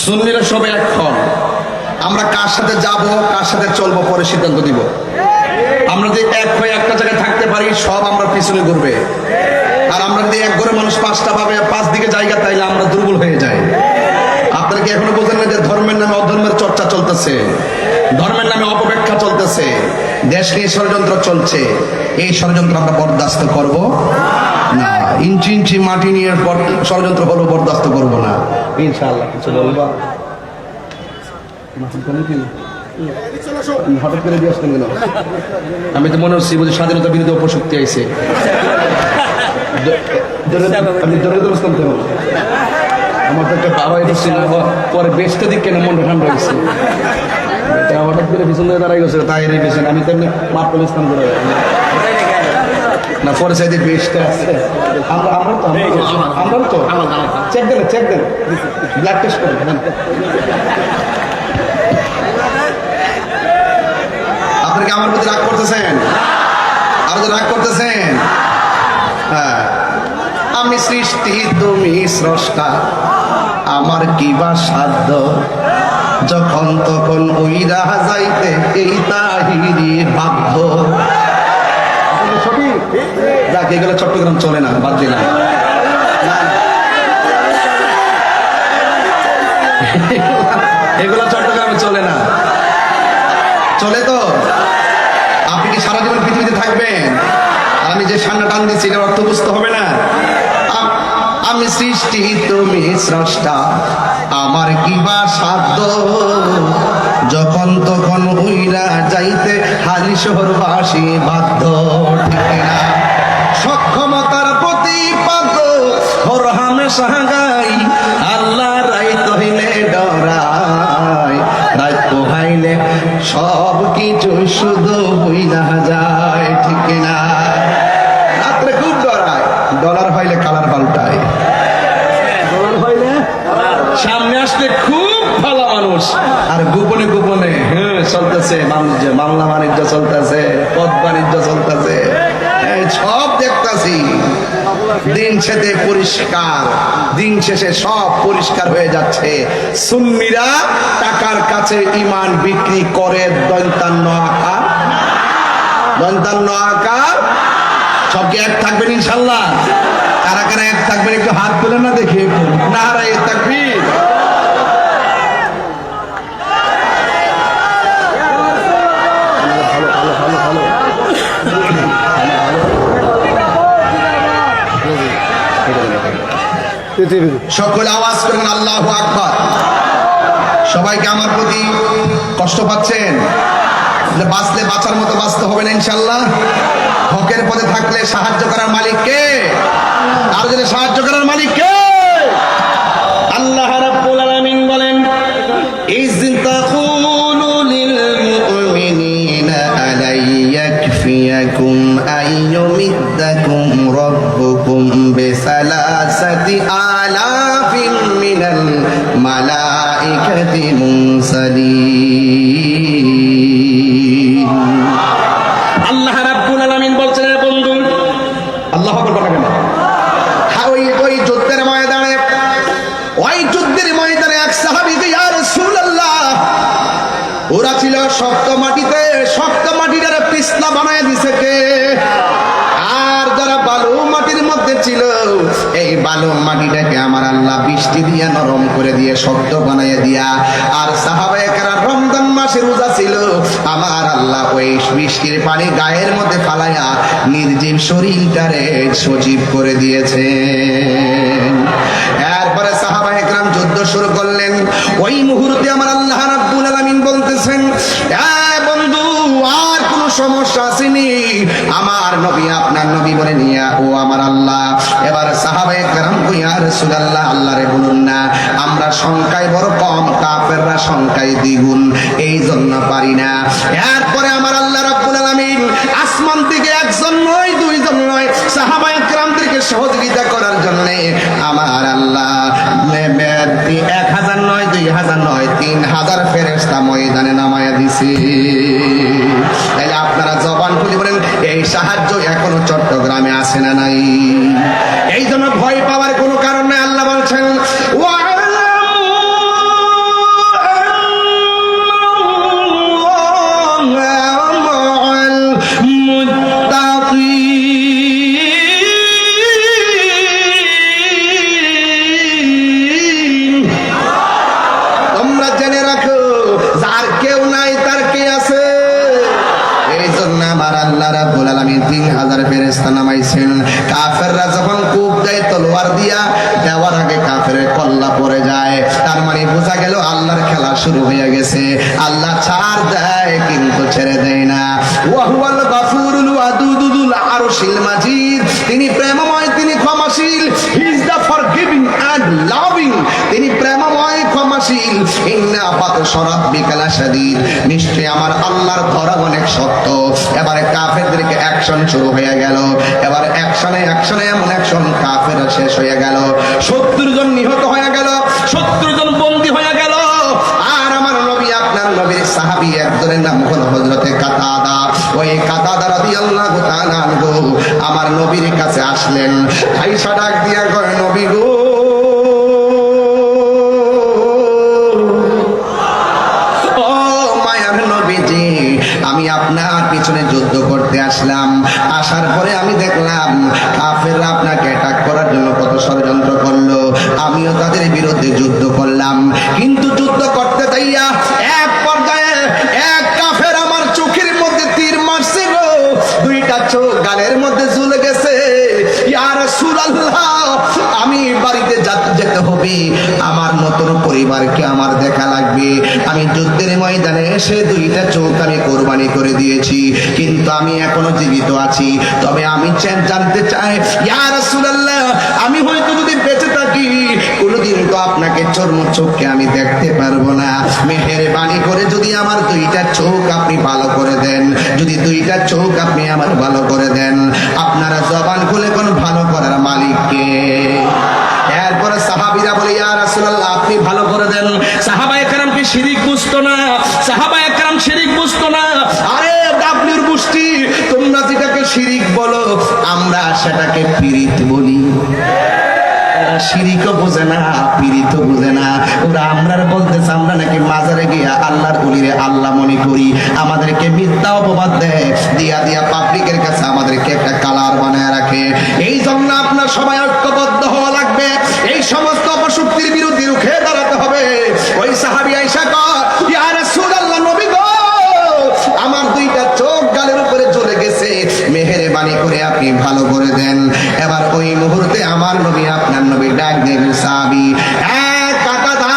সুন্নিরা সবাই এক হন। আমরা কার সাথে যাব, কার সাথে চলবো পরে সিদ্ধান্ত দিব। আমরা যদি এক হয়ে একটা জায়গায় থাকতে পারি, সব আমরা পিছনে ঘুরবে। আর আমরা যদি এক ঘরে মানুষ পাঁচটা পাবে, পাঁচ দিকে জায়গা, তাইলে আমরা দুর্বল হয়ে যাই। আপনারা কি এখনো বোঝেন না যে ধর্মের নামে অধর্মের চর্চা চলতেছে, ধর্মের নামে অপব্যাখ্যা চলতেছে, দেশ নিয়ে ষড়যন্ত্র চলছে? এই ষড়যন্ত্র আমরা বরদাস্ত করব না। ইঞ্চি ইঞ্চি মাটি নিয়ে ষড়যন্ত্র হলো বরদাস্ত করব না ইনশাআল্লাহ। কিছু বলবা? হঠাৎ করে দিয়ে আসতেন কেন? আমি তো মনে হচ্ছে বুঝি স্বাধীনতা বিরোধী অপশক্তি আইছে। আপনি ধরে বুঝতাম তো, আমার তো একটা বাবা এসেছিল, পরে বেচতে দিক কেন মনটা ঠান্ডা হয়েছে। হঠাৎ করে পিছনে দাঁড়াই গেছে, তাই রে পেছনে আমি তো এমনি মাত্র ইসলাম করে না, পরে চাইতে বেচটা আছে। আমরা তো চেক দেন ব্লাড টেস্ট করে। আপনি কি আমার প্রতি রাগ করতেছেন? আর তো রাগ করতেছেন? হ্যাঁ, আমি সৃষ্টি তুমি স্রষ্টা, আমার কি বা সাধ্য, যখন তখন উইরা যাইতে এই তাহিরি বাধ্য। যাক, এগুলো চট্টগ্রাম চলে না, বাদ দিলাম। এগুলো চট্টগ্রামে চলে না, চলে তো? আপনি কি সারা জীবন পৃথিবীতে থাকবেন? আমি যে সামনে টান দিচ্ছি এটার অর্থ বুঝতে হবে না? আমি সৃষ্টি তুমি স্রষ্টা, আমার কি বা সাধ্য, যখন তখন উইরা যাইতে হালি শহরবাসী বাধ্য। ঠিক না? সক্ষমতার প্রতিপাদ হর হামেশা গাই, আল্লাহ রাইত হইলে ডরাই, রাত পোহাইলে সব কিছু শুধু বুঝা যায়। ঠিক না? রাত্রে খুব ডরায়, ডলার হইলে কালার পাল্টায়, ডলার হইলে সামনে আসলে খুব ভালো মানুষ, আর গোপনে গোপনে চলতেছে মামলা বাণিজ্য চলতেছে, পদ বাণিজ্য চলতেছে, সব দেখতেছি। দিন শেষে পরিষ্কার, দিন শেষে সব পরিষ্কার হয়ে যাচ্ছে। সুন্নিরা টাকার কাছে ইমান বিক্রি করে দন্তান্ন আকার, দন্তান্ন আকার। সব কি এক থাকবেন ইনশাল্লাহ? কারা কারা এক থাকবেন একটু হাত তুলে না দেখি। নারায়ে তাকবীর। সকলে আওয়াজ করবেন আল্লাহু আকবার। সবাইকে আমার প্রতি কষ্ট পাচ্ছেন? বাঁচলে বাঁচার মতো বাঁচতে হবে না ইনশাল্লাহ। হকের পথে থাকলে সাহায্য করার মালিক কে? আর যদি সাহায্য করার মালিক কে? আল্লাহ রাব্বুল আলামিন বলেন, ইয তাকুলু ওরা ছিল শক্ত মাটিতে, শক্ত মাটিটারে পিছলা বানায় দিছে কে? আর যারা বালু মাটির মধ্যে ছিল, এই বালু মাটিটাকে আমার আল্লাহ বৃষ্টি দিয়া নরম করে দিয়ে শক্ত বানাইয়া দিয়া, আর সাহাবায়ে কেরাম রমজান মাসে রোজা ছিল, আমার আল্লাহ ওই বৃষ্টির পানি গায়ের মধ্যে ফালাইয়া নির্জীব শরীরটারে সজীব করে দিয়েছে। এরপরে সাহাবায়ে কেরাম যুদ্ধ শুরু করলেন। ওই মুহূর্তে আমার আল্লাহ রাব্বুল আলামিন বলতেছেন, বন্ধু আর কোন সমস্যা আসেনি? আমার নবী আপনার নবী বলে নিয়া ও আমার আল্লাহ। এবার সাহাবায়ে কেরাম ইয়া রাসূলুল্লাহ, আল্লাহরে বলুন না, আমরা সংখ্যায় বড় কম, কাফেররা সংখ্যায় দ্বিগুণ, এই জন্য পারি না। এরপরে আমার আল্লাহ রাব্বুল আলামিন আসমান থেকে একজন নয়, দুইজন নয়, সাহাবায়ে কেরামদেরকে সহযোগিতা করার জন্য আমার আল্লাহ 1000 নয়, 2000 নয়, 3000 ফেরেশতা ময়দানে নামায়া দিছে। তাই আপনারা জবান খুলে বলেন, এই সাহায্য এখনো চট্টগ্রামে আসে না নাই? এই জন্য ভয় পাওয়ার কোনো কারণ নাই। আল্লাহ বলছেন, তোমরা জেনে রাখো, যার কেউ নাই তার কে আছে। এই জন্য আমার আল্লাহ রাব্বুল আলামিন 3000 ফেরেশতা নামাইছেন। কাফেররা যখন কূপ দেয় তলোয়ার দিয়া, দেওয়ার আগে কাফেরের কল্লা পড়ে যায়, তার মানে বোঝা গেল আল্লাহর খেলা শুরু হয়ে গেছে। আল্লাহ ছাড় দেয় কিন্তু ছেড়ে দেয় না। ওয়া হুয়াল গাফুরুল ওয়াদুদুল আরশিল মাজিদ, তিনি প্রেমময়, তিনি ক্ষমাশীল। He is the forgiving and loving, তিনি প্রেমময়, ক্ষমাশীল। ইন্না বাতশা রাব্বিকা লাশাদীদ, নিশ্চয় আমার আল্লাহর ধরা অনেক শক্ত। এবারে কাফেরদেরকে অ্যাকশন শুরু হয়ে গেল। এবার অ্যাকশনে এমন অ্যাকশন, কাফেররা শেষ হয়ে গেল, 70 জন নিহত হয়ে গেল, 70 জন বন্দী হয়ে গেল। আর আমার নবী আপনার নবীর সাহাবী একজনের নাম হলো হযরতে কাতাদা। ওই কাতাদা রাদিয়াল্লাহু তাআলা আনহু আমার নবীর কাছে আসলেন, আয়েশা ডাক দিয়া কয়, নবী গো, ও মায়ার নবীজি, আমি আপনার পিছনে যুদ্ধ করতে আসলাম। আসার পরে আমি দেখলাম কাফেররা আপনাকে অ্যাটাক করার জন্য কত ষড়যন্ত্র করলো। আমিও তাদের বিরুদ্ধে যুদ্ধ করলাম, কিন্তু যুদ্ধ করতে যাইয়া এক পর্যায়ে এক কাফের আমার চোখের মধ্যে তীর মারছে গো, 2টা চোখ গালের মধ্যে ঝুলে গেছে। ইয়া রাসূলুল্লাহ, আমি বাড়িতে যেতে হবে, আমার নতুন পরিবারকে আমার দেখা লাগবে। আমি যুদ্ধের ময়দানে এসে 2টা চোখ আমি কোরবানি করে দিয়েছি, কিন্তু আমি এখনো জীবিত আছি। তবে আমি জানতে চাই, ইয়া রাসূলুল্লাহ, আমি হয়তো যদি বেঁচে থাকি, কোনোদিন তো আপনাকে চোখকে আমি দেখতে পারবো না। মেহেরবানি করে যদি আমার 2টা চোখ আপনি ভালো করে দেন, যদি 2টা চোখ আপনি আমার ভালো করে দেন। আপনারা জবান খুলে কোন ভালো করার মালিককে? এরপরে সাহাবীরা বলে, ইয়া রাসূলুল্লাহ, আপনি ভালো করে দেন। সাহাবায়ে কেরাম কি শিরিক বুঝতো না? সাহাবায়ে কেরাম শিরিক বুঝতো না? আরে ডাবলির গোষ্ঠী, তোমরা যেটাকে শিরিক বলো, আমরা সেটাকে পীরিত বলি। শিরিকও বোঝে না, পীরিতও বোঝে না। ওরা আমরা বলতেছে আমরা নাকি মাজারে গিয়া আল্লাহর ওলিরে আল্লাহ মনে করি। আমাদেরকে মিথ্যা অপবাদ দেয়, দিয়া পাবলিকের কাছে আমাদেরকে একটা কালার বানায় রাখে। এই জন্য আপনার সবাই ঐক্যবদ্ধ হওয়া লাগবে, এই সমস্ত অপশক্তির বিরুদ্ধে রুখে দাঁড়াতে হবে। ওই সাহাবী আয়েশা কয়, ইয়া রাসূলুল্লাহ, নবী গো, আমার 2টা চোখ গালের উপরে চলে গেছে, মেহেরবানি করে আপনি ভালো করে দেন। এবার ওই মুহূর্তে আমার নবী আপনার নবী ডাক দেন, সাহাবী, কাতাদা,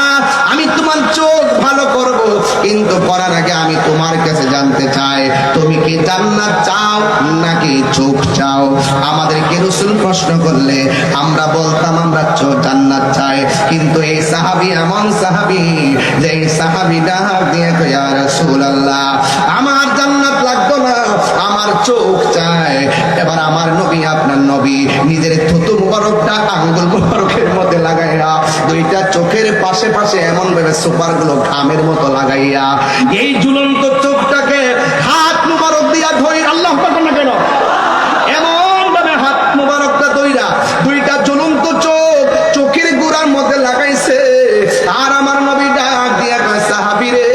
আমি তোমার চোখ ভালো করব, কিন্তু করার আগে আমি তোমার কাছে জানতে চাই, তুমি কি জান্নাত চাও নাকি চোখ চাও? আমাদেরকে রাসূল প্রশ্ন করলে আমরা বলতাম আমরা জান্নাত চাই, কিন্তু এই সাহাবী এমন সাহাবী যে এই সাহাবী ডাক দিয়ে কয়, ইয়া রাসূলুল্লাহ, আমার জান্নাত লাগতো না, আমার চোখ চাই। এবার আমার নবী আপনার নবী নিজের থুতু মুবারকটা আঙ্গুল মুবারকের মধ্যে লাগাইয়া 2টা চোখের পাশে পাশে এমন ভাবে সুপার গুলো ঘামের মতো লাগাইয়া এই ঝুলন্ত চোখটাকে হাত মুবারক দিয়া ধরে, আল্লাহু আকবার না কেন, এমন ভাবে হাত মুবারকটা ধইরা 2টা ঝুলন্ত চোখের গোড়ার মধ্যে লাগাইছে। আর আমার নবী ডাক দিয়া কয়, সাহাবী রে,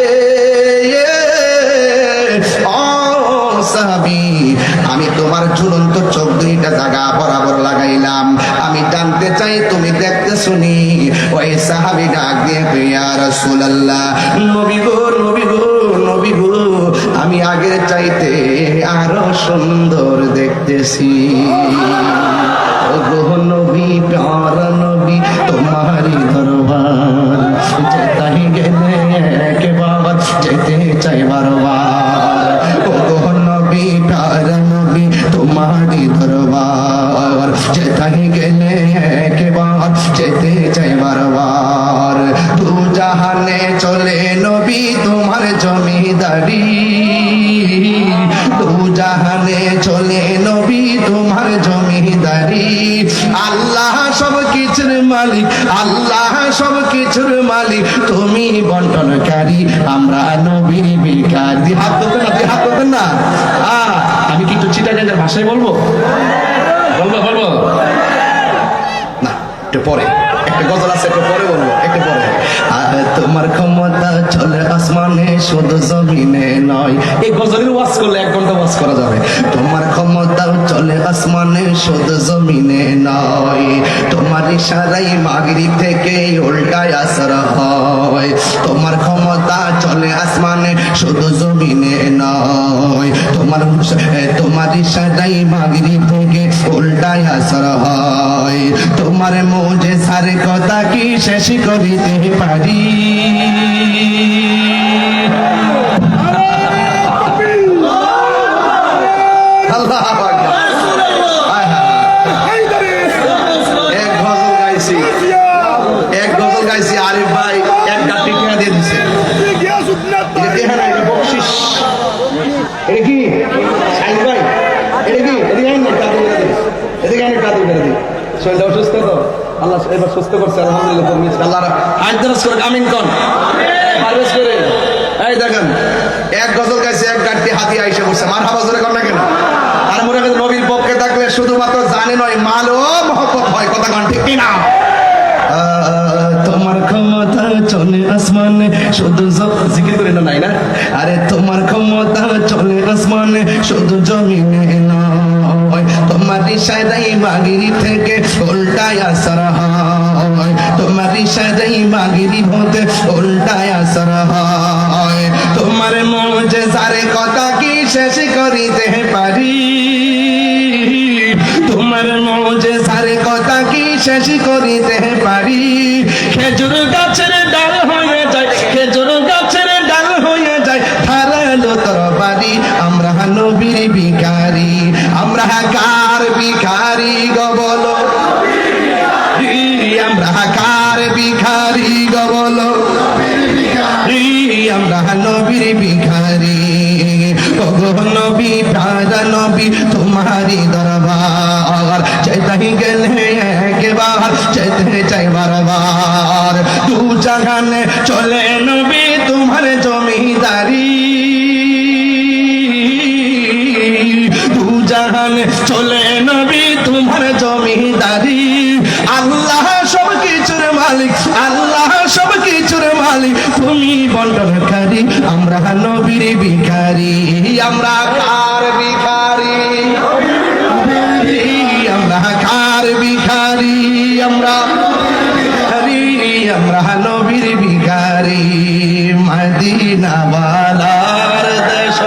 রাসূলুল্লাহ, নবী গো নবী গো নবী গো, আমি আগের চাইতে আরো সুন্দর দেখতেছি। ও গো নবী প্যারা নবী, তোমারই দরবার যেতাই গেলে একবার যেতে চাই বারবার। ও গো নবী প্যারা নবী, তোমারই দরবার যেতাই গেলে একবার যেতে চাই বারবার। দু জাহানে চলে নবী তোমার জমিদারি, দু জাহানে চলে নবী তোমার জমিদারি। আল্লাহ সব কিছুর মালিক, আল্লাহ সব কিছুর মালিক, তুমি বন্টনকারী, আমরা নবীর ভিখারি। হাত ধরতেন না, হাত ধরতেন না। আমি কি একটু চিটাগাঙ্গের ভাষায় বলবো বলবো বলবো না, একটু পরে একটা গজল আছে, একটু পরে বলবো, একটু পরে। তোমার ক্ষমতা চলে আসমানে শুধু জমিনে নয়। এই গজলের ওয়াজ করলে 1 ঘন্টা ওয়াজ করা যাবে। তোমার ক্ষমতা চলে আসমানে শুধু জমিনে নয়, তোমার ইশারায় মাগরিব থেকে উল্টায় আসর হয়। তোমার ক্ষমতা চলে আসমানে শুধু জমিনে নয়, তোমার ইশারায় মাগরিব থেকে উল্টায় আসর হয়। তোমার মুজিজার কথা কি শেষ করিতে পারি? আল্লাহু আকবার। এক গজল গাইছি, এক গজল গাইছি, আরিফ ভাই 1 গাঁটি টাকা দিয়ে দিছে। এটা কি হ্যাঁ, এটা বকশিশ। এটা কি আরিফ ভাই, এটা কি এদিকে আইন না, কাদু করে দিই, এদিকে আইন কাদু করে দিই। শরীরটা অসুস্থ তো, আল্লাহ এবার সুস্থ করছে আলহামদুলিল্লাহ। আল্লাহ হায়দারাস করে আমিন কোন পারভেজ করে। এই দেখেন 1 গজল গাইছে, 1 গাঁটি হাতি আইসা বসে, মারহাবা জোরে কর না কেন? আর মনে করেন নবীর পক্ষে থাকলে শুধুমাত্র জানে নয়, মালও মহব্বত হয়। কথা কন ঠিক কিনা? তোমার ক্ষমতা চলে আসমানে শুধু জিকির করে না, নাই না? আরে তোমার ক্ষমতা চলে আসমানে শুধু জমিনে নয়, তোমার ইশারায় মাগরিব থেকে উল্টায় আসর হয়। তোমার ইশারায় মাগরিব হতে উল্টায় আসর হয়। তোমার মুজিজার কথা কি শেষ করিতে পারি? তোমার মুজিজার কথা কি শেষ করিতে পারি? খেজুর গাছের ডাল হয়ে যায়, খেজুর গাছের ডাল হয়ে যায়, ধারালো তরবারি। আমরা নবীর ভিখারি, আমরা কার ভিখারি গো বলো? আমরা কার ভিখারি গো বলো? আমরা নবীর ভিখারি। ও গো নবী প্যারা নবী, তোমারই দরবার যেতাই গেলে একবার যেতে চাই বারবার। দু জাহানে চলে নবী তোমার জমিদারি, দু জাহানে চলে নবী তোমার জমিদারি। আল্লাহ সব কিছুর মালিক, আল্লাহ সব কিছুর মালিক, তুমি বন্টনকারী, আমরা নবীর ভিখারি। আমরা কার ভিখারি? আমরা কার ভিখারি? আমরা নবীর ভিখারি। মদিনা ওয়ালার দেশ।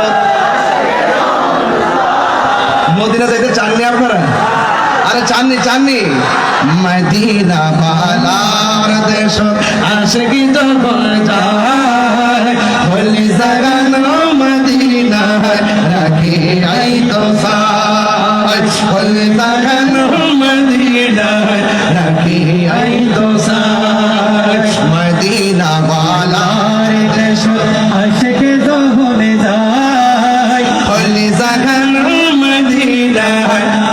মদিনা যেতে চাননি আপনারা? আরে চাননি, চাননি? মদিনা ওয়ালার দেশ আশিকি যখন যায়, বলি জাগানো মদিনা রাখি আই তো সাই, বলি জাগানো মদিনা রাখি আই তো সাই। মদিনা ওয়ালার দেশ আশিকি যখন যায়, বলি জাগানো মদিনা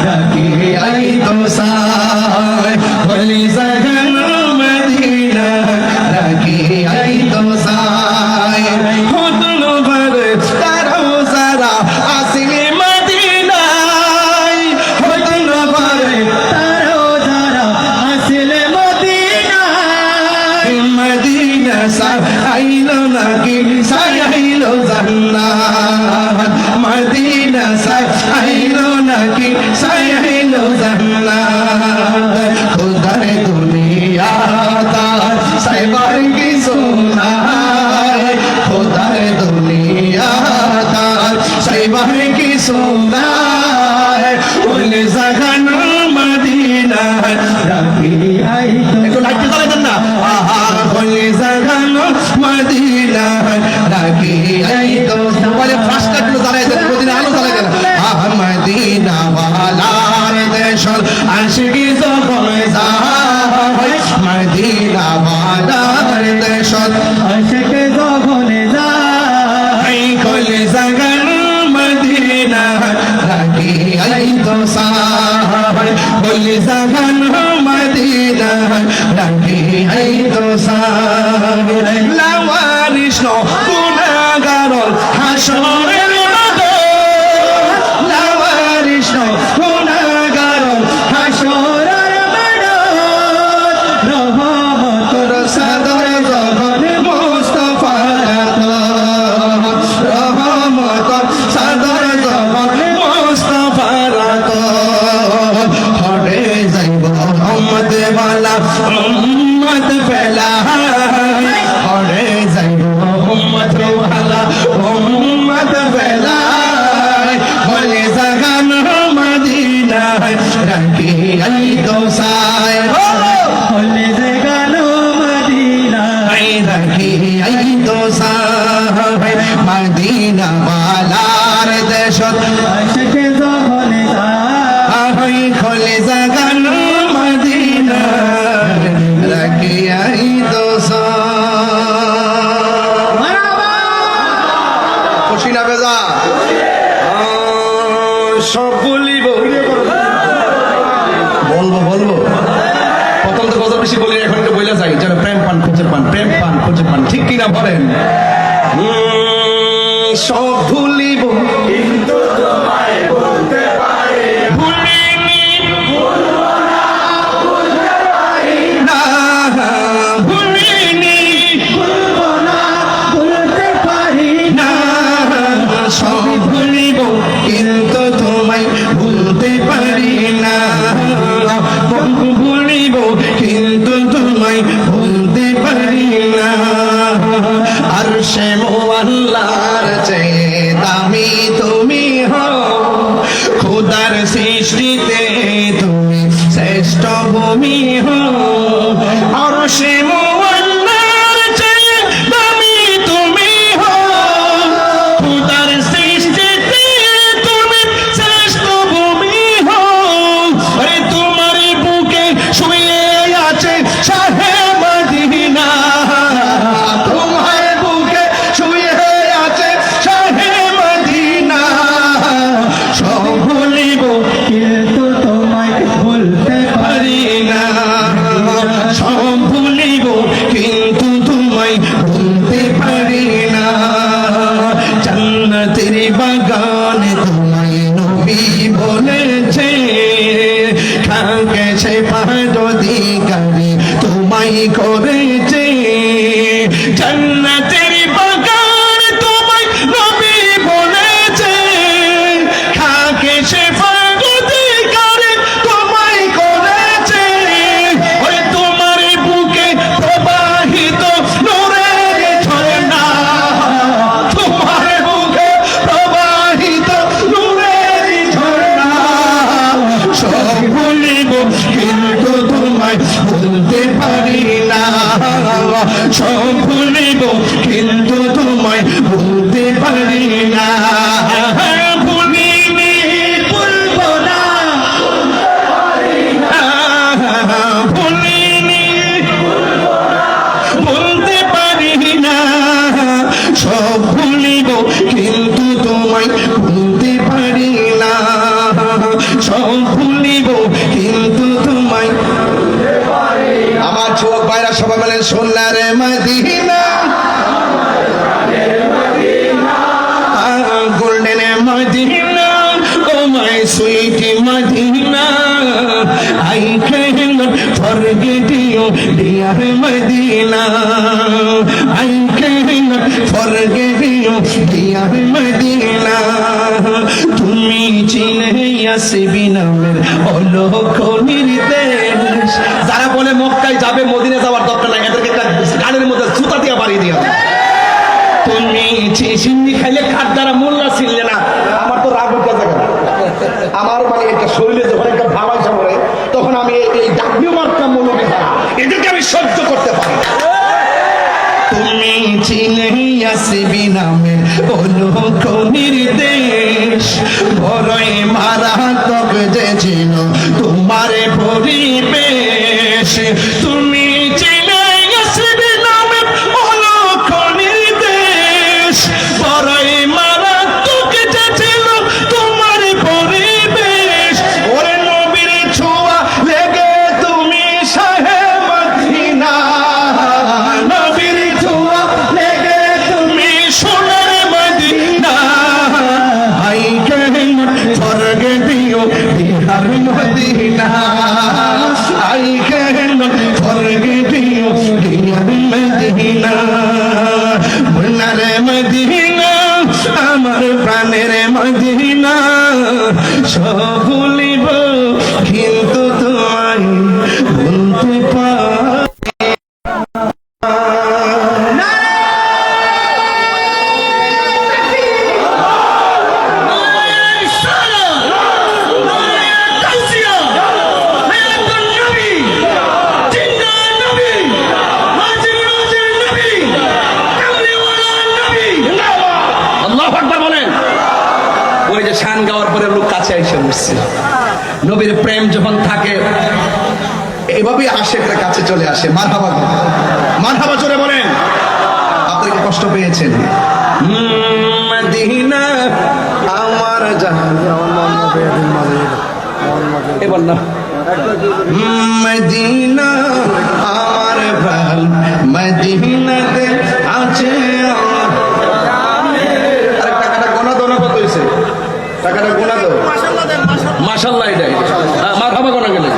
রাখি আই তো সাই, বলি জাগানো মদিনা রাখি আই তো সাই। হুতুন ভরে তারো সারা আসিলি মদিনায়, হুতুন ভরে তারো সারা আসিলে মদিনায়। মদিনা সাই আইলো নাকি সাই আইলো জান্নাত, মদিনা সাই আইলো নাকি সাই আইলো জান্নাত। খুদার দুনিয়া তা সাইবার কি সোনা যাইবার কি সুন্দর ওই জাগানো মদিনা রাখি আই একটু লাইট জ্বালাইতেন না আহা ওই জাগানো মদিনা রাখি আই তো বলে ফার্স্ট একটু জ্বালাইতেন মদিনা আলো জ্বালাইতেন আহ মদিনা ওয়ালার দেশ আশিকি যখন যায় মদিনা ওয়ালার দেশ আশিকি যখন যায় কল জাগান মদিনা রাখি আই তো সাহায় কল জাগান মদিনা রাখি আই তো সাহায় লাওয়ারিশ গুনাহগার হাসরের মাঠে লাওয়ারিশ গুনাহগার হাসরের মাঠে রহমতের সাদর জগৎ মুস্তাফা রহমতের সাদর জগৎ মুস্তাফা হরে যাইব উম্মত ওয়ালা উম্মত ফেলা হরে যাইব উম্মত ওয়ালা উম্মত ফেলা বলে জাগান মদিনা রাখি আই তো সায় বলে জাগান মদিনা রাখি আই তো সায় মদিনা ওয়ালার দেশত আশিকে যখন যায় খোলে জাগান মদিনা রাখি আই তো খুশি না বেজা সব বলিব বলবো প্রথম তো কথা বেশি বলি এখন একটু বলে যাই যেন প্রেম পান খুঁজের পান প্রেম পান খুঁজের পান ঠিক কিনা বলেন সব ভুলিব কিন্তু তোমায় বলতে পারি ভুলিনি না ভুলিনি ভুলবো না বলতে পারি না সব ভুলিব কিন্তু তোমায় ভুলতে পারি না ভুলিব কিন্তু তোমায় ভুলতে পারি না আর সে মোয়াল্লার চেয়ে দামি তুমি হও খোদার সৃষ্টিতে তুমি শ্রেষ্ঠ ভূমি হও আর সে মোয়াল্লার চেয়ে দামি তুমি হও খোদার সৃষ্টিতে তুমি শ্রেষ্ঠ ভূমি হও আরে তোমার বুকে শুয়ে আছে শাহে মদিনা তোমার বুকে শুয়ে আছে শাহে মদিনা সব ভুলিব কিন্তু তোমায় ভুলতে পারি না সব ভুলিব কিন্তু তোমায় ভুলতে পারি না জান্নাতের বাগানে তোমায় নবী বলেছে খাকে পাদধিকারী তোমায় করেছে জান্নাতের বাগান তোমায় নবী বলেছে খাকে সে পাদধিকারী তোমায় করেছে ওই তোমার বুকে প্রবাহিত নূরের ঝর্ণা তোমার বুকে প্রবাহিত নূরের ঝর্ণা সব ভুলিব কিন্তু তোমায় ভুলতে পারি না সব ভুলিব কিন্তু তোমায় ভুলতে পারি না ভুলিনি ভুলবো না ভুলিনি ভুলতে পারি না সব ভুলিব কিন্তু তোমায় ভুলতে পারি না সব ভুলিব কিন্তু তোমায় আমার যুবক ভাইরা সবাই বলেন সোনার Madina golden Madina oh my sweet Madina I cannot forget you dear Medina I cannot forget you dear Medina তুমি চিনে আসবি নামের অলোক নির্দেশ যারা বলে মক্কায় যাবে মদিনা যাওয়ার দরকার নাই এদেরকে একটা গানের মধ্যে জুতা দিয়ে বাড়ি দিয়া তুমি সিন্নি খাইলে কার দ্বারা মোল্লা ছিললে না, আমার তো রাগ উঠে থাকে। আমার মানে একটা শরীরে যখন একটা ভাব আসা পড়ে, তখন আমি এই ডাকনিও মারতাম মৌলবী দ্বারা, এদেরকে আমি সহ্য করতে পারি না। তুমি চিনে আসবি নামের অনুক নির্দেশ, বড়ই মারাত্মক যে ছিল তোমার পরিবেশ। তুমি চিনে আসবি নামের অনুক নির্দেশ, বড়ই মারাত্মক যে ছিল তোমার পরিবেশ। ওরে নবীর ছোঁয়া লেগে তুমি শাহে মদিনা, নবীর ছোঁয়া লেগে তুমি সোনার মদিনা। আই কেন স্বর্গ দিও বিহার মদিনা, আই কেন স্বর্গ দিও বিহার মদিনা। সোনার মদিনা আমার প্রাণের মদিনা, সব ভুলিব কিন্তু তোমায় ভুলতে পারি। আল্লাহু আকবার বলেন। ওই যে শান গাওয়ার পরে লোক কাছে এসে বসছে। নবীর প্রেম যখন থাকে এভাবেই আশেকরা কাছে চলে আসে। মারহাবা মারহাবা জোরে বলেন। আপনি কি কষ্ট পেয়েছেন? মদিনা আমার জান, এবার না মদিনা আমার প্রাণ, মদিনাতে আছে আমার। আরে টাকাটা গোনা দো না, কত হয়েছে টাকাটা গোনা দো। মাশাআল্লাহ, এটাই মারহাবা গোনা গেলে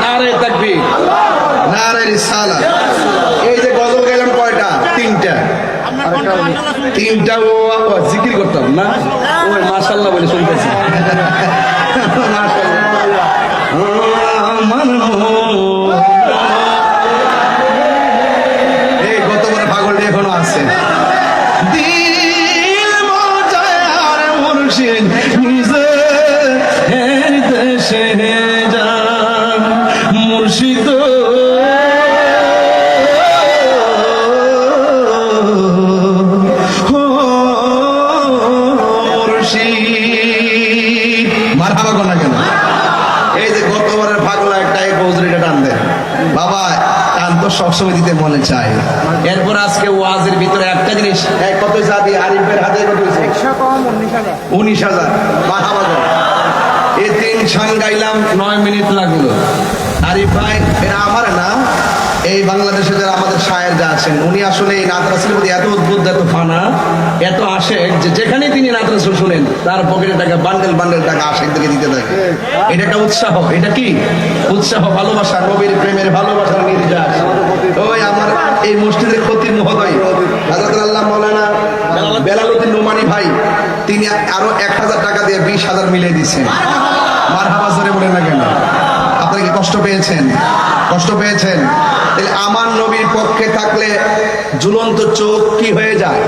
নারে তাকবীর নারে রিসালাত। এই যে গজল গেলাম কয়টা? তিনটা। তিনটা ও জিকির করতাম না, ওই মাশাআল্লাহ বলে শুনতেছি। এই গতবার পাগলটা এখনো আছে। দিল মজার মুর্শিদ নিজের দেশে যান, মুর্শিদ মারহাবা গোনা কেন? এই যে গতবারের পাগলা একটা এই বজরিটা টান দেন বাবা, টান তো সবসময় দিতে মনে চায়। এরপর আজকে ওয়াজের ভিতরে একটা জিনিস, কত জাতি আরিফের হাতে কত হয়েছে? 19,000। মারহাবা গোনা। এই 3 শান গাইলাম, 9 মিনিট লাগলো। আরিফ ভাই এরা আমার না, এই বাংলাদেশে যারা আমাদের শায়ের যা আছেন, উনি আসলে এই নাত রাসূলের প্রতি এত উদ্বুদ্ধ, এত ফানা, এত আশেক যে যেখানে তিনি নাত রাসূল শুনেন তার পকেটে টাকা বান্ডেল বান্ডেল টাকা আশেকদেরকে দিতে থাকে। এটা একটা উৎসাহ। এটা কি উৎসাহ? ভালোবাসা, নবীর প্রেমের ভালোবাসার নির্যাস। ওই আমার এই মসজিদের খতিব মহোদয় হযরত আল্লাহ মাওলানা বেলালউদ্দিন নোমানী ভাই, তিনি আরো 1000 টাকা দিয়ে 20,000 মিলিয়ে দিচ্ছেন। মারহাবা জোরে বলেন না কেন? আপনারা কি কষ্ট পেয়েছেন? কষ্ট পেয়েছেন? তাহলে আমার নবীর পক্ষে থাকলে ঝুলন্ত চোখ কি হয়ে যায়?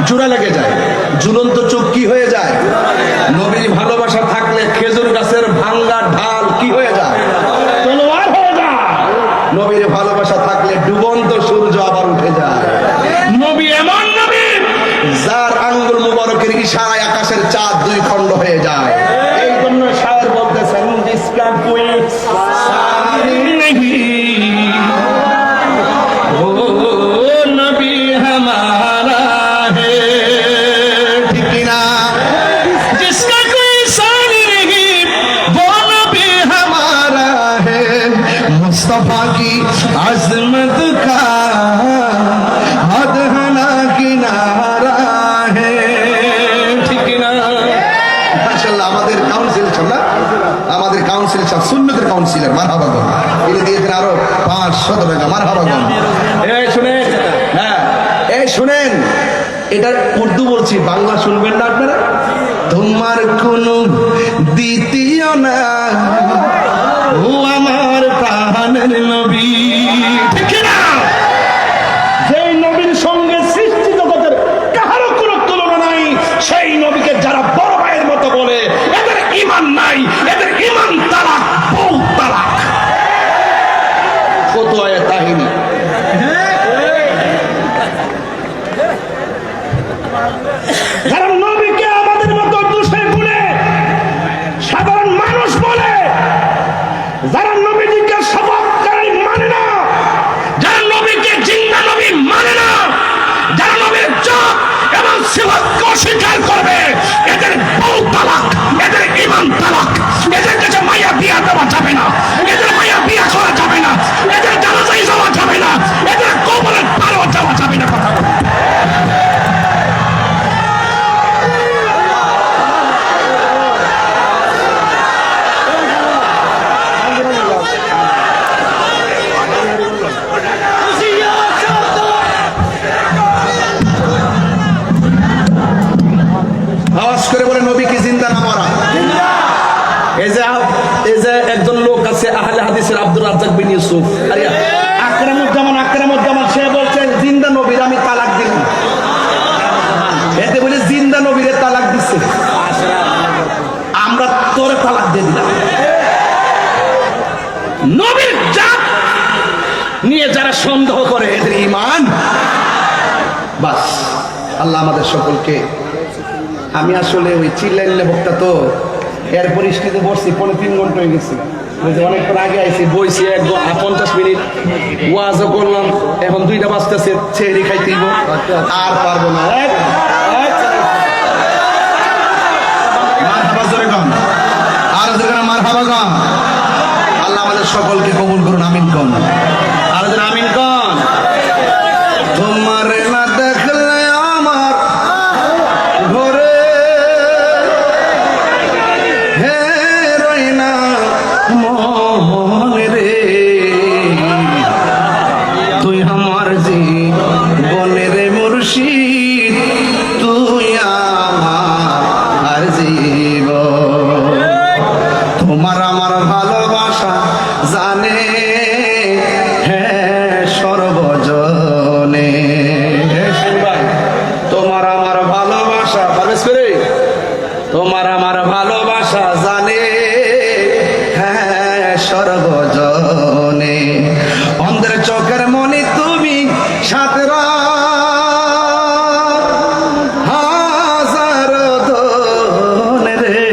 জোড়া লেগে যায়। ঝুলন্ত চোখ কি হয়ে যায়? নবীর ভালোবাসা থাকলে খেজুর গাছের ভাঙ্গা ঢাল কি হয়ে যায়? তলোয়ার হয়ে যায়। নবীর ভালোবাসা থাকলে ডুবন্ত সূর্য আবার উঠে যায়। নবী এমন নবী যার আঙ্গুল মুবারকের ইশারায় আকাশের চাঁদ 2 খণ্ড হয়ে যায়। এই জন্য শায়ের বলতেছেন, জিসকা কোই সারি নেহি ও নবী হামারা হে, ঠিক কি না? জিসকা কোই সারি নেহি ও নবী হামারা হে, মুস্তাফা কি আজমত কা হদ না কিনারা হে, ঠিক কি না? মাশাআল্লাহ, আমাদের কাউন্সিল না, আমাদের কাউন্সিল সব সুন্নতের কাউন্সিলর। মারহাবা গো, এটা দিয়েছেন আরো 500 টাকা। মারহাবা গো। এই শুনেন, হ্যাঁ এই শুনেন, এটা উর্দু বলছি, বাংলা শুনবেন না আপনারা? তোমার কোনো দ্বিতীয় না, ও আমার প্রাণের নবী, ঠিক না? যেই নবীর সঙ্গে নাই, এদের ইমান তালাক, বউ তালাক। কত আয়াত কাহিনী। যারা নবীকে আমাদের মতো দোষে গুণে সাধারণ মানুষ বলে, যারা নবীজিকে শপথকারী মানে না, যারা নবীকে জিন্দা নবী মানে না, যারা নবীর জাত এবং সিফাতকে অস্বীকার করবে, এদের বউ তালাক, এদের ঈমান তালাক, এদের কাছে মাইয়া বিয়া দেওয়া যাবে না, এদের মাইয়া বিয়া করা যাবে না, এদের জানাজায় যাওয়া যাবে না, এদের কবরের পারেও যাওয়া যাবে না। কথা বলে আওয়াজ করে বলে নবী কি জিন্দা না মরা? এই যে একজন লোক আছে আহলে হাদিসের আব্দুর রাজ্জাক বিন ইউসুফ, আরে আকরামুজ্জামান সে বলছে জিন্দা নবীর আমি তালাক দিই। এতে বলে জিন্দা নবীরে তালাক দিচ্ছে, আমরা তোরে তালাক দিয়ে দিলাম। নবীর জাত নিয়ে যারা সন্দেহ করে এদের ঈমান বাস। আল্লাহ আমাদের সকলকে, আমি আসলে ওই চিল্লাইলে বক্তা তো এর পরিস্থিতি বসছি 3 ঘন্টা হয়ে গেছে, অনেকক্ষণ আগে আইছি, বইছি 50 মিনিট ওয়াজও করলাম, এখন 2টা বাজতেছে, ছেড়ে খাইতেইব, আর পারবো না। আল্লাহ আমাদের সকলকে কবুল করুন, আমিন কন। আর আমিন কন। তোমার না দেখলে আমার ঘরে হে রই না মনে রে, তুই আমার জীবনের মুর্শিদ, তুই আমার জীবন। তোমার আমার ভালোবাসা জানে হ্যাঁ সর্বজনে, তোমার আমার ভালোবাসা পারবেশ করে, তোমার আমার ভালোবাসা জানে হ্যাঁ সর্বজনে। অন্ধের চোখের মনি তুমি, সাথে হাজার ধন রে,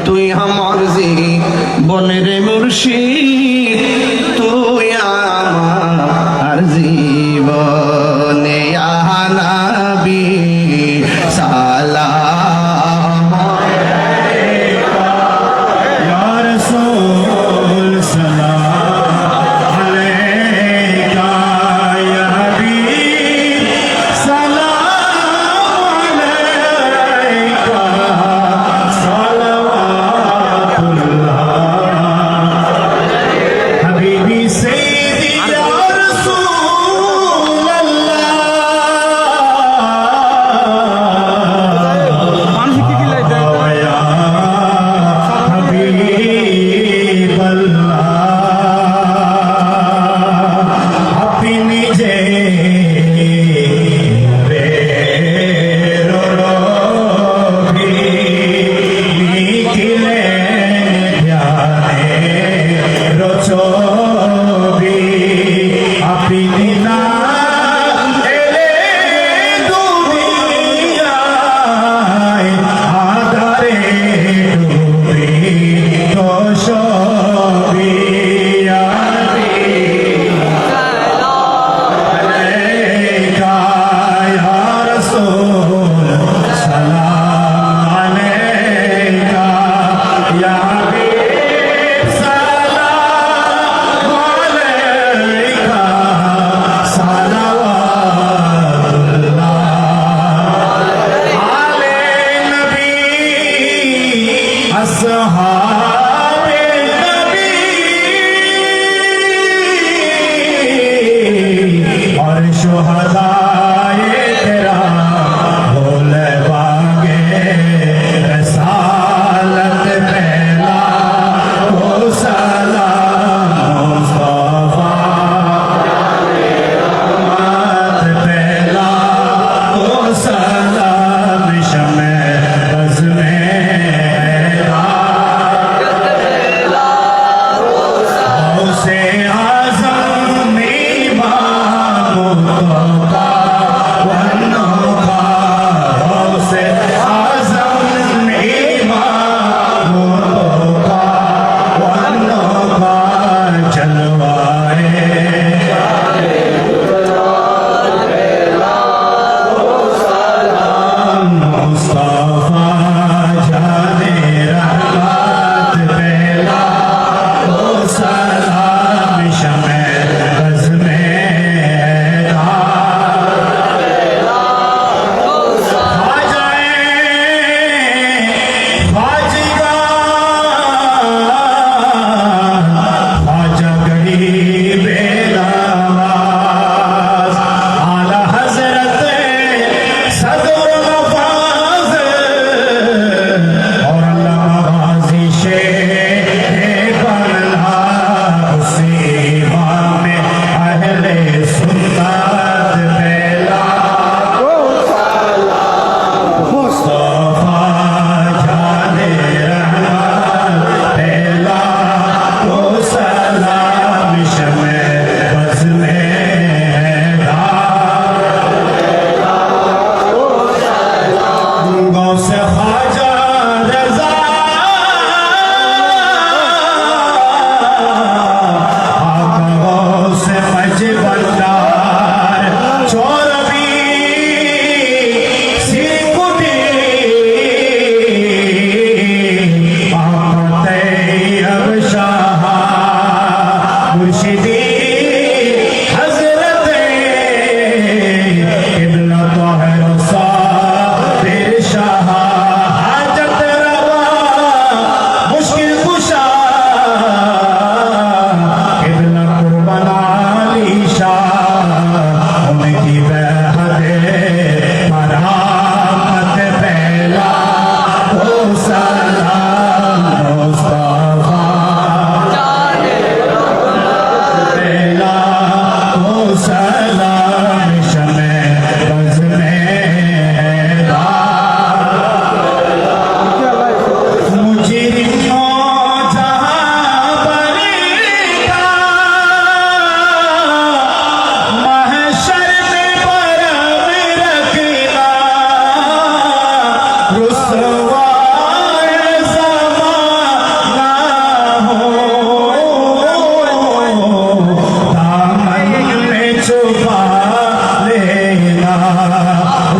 তুই আমার জীবনের মুর্শিদ, তুই আমার জীবনে। ইয়া নবী সালাম या रसूल सलाम अलैका, या हबीब सलाम अलैका, सलावतुल्लाह हबीबी सैयदी या रसूल अल्लाह।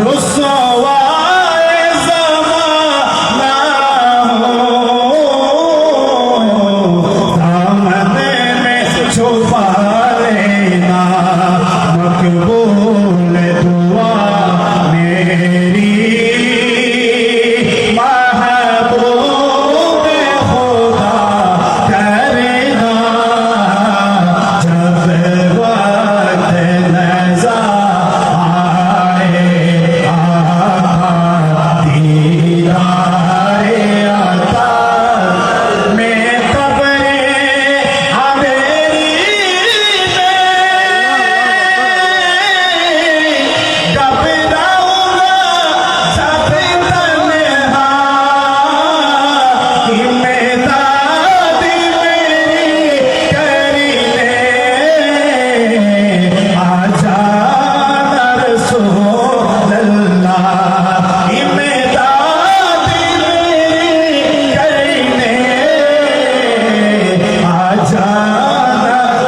रुसवाए ज़माना हो, दामने में छुपा लेना, मकबूल दुआ मेरी महबूब खुदा करना, जब वक्त नज़र आए आका दीदारे आता में कब्रे हवेली में घबराऊंगा सब तन्हा, इमदाद मेरी करीने आजा रसूल अल्लाह, इमदाद मेरी करीने आजा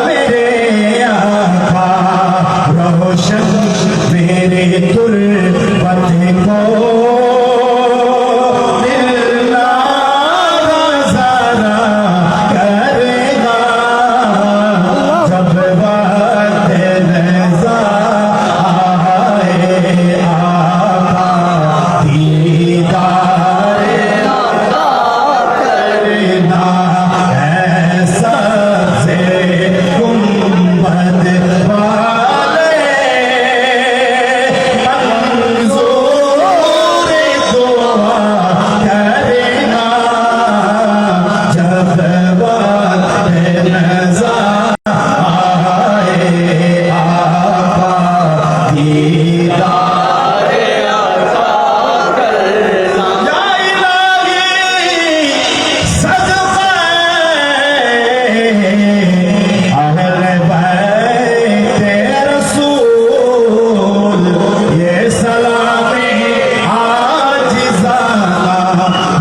मेरे आका, रोशन मेरे तुर्बत को मिलना ज़रा करेगा, जब वक्त नज़र आए आका दीदारे करना, ऐसा से गुंबद वाले मंजूर दुआ करना, जब वक्त नज़र आए आका दीदारे या इलाही सजदा अहले बैत रसूल, ये सलामे आजिज़ाना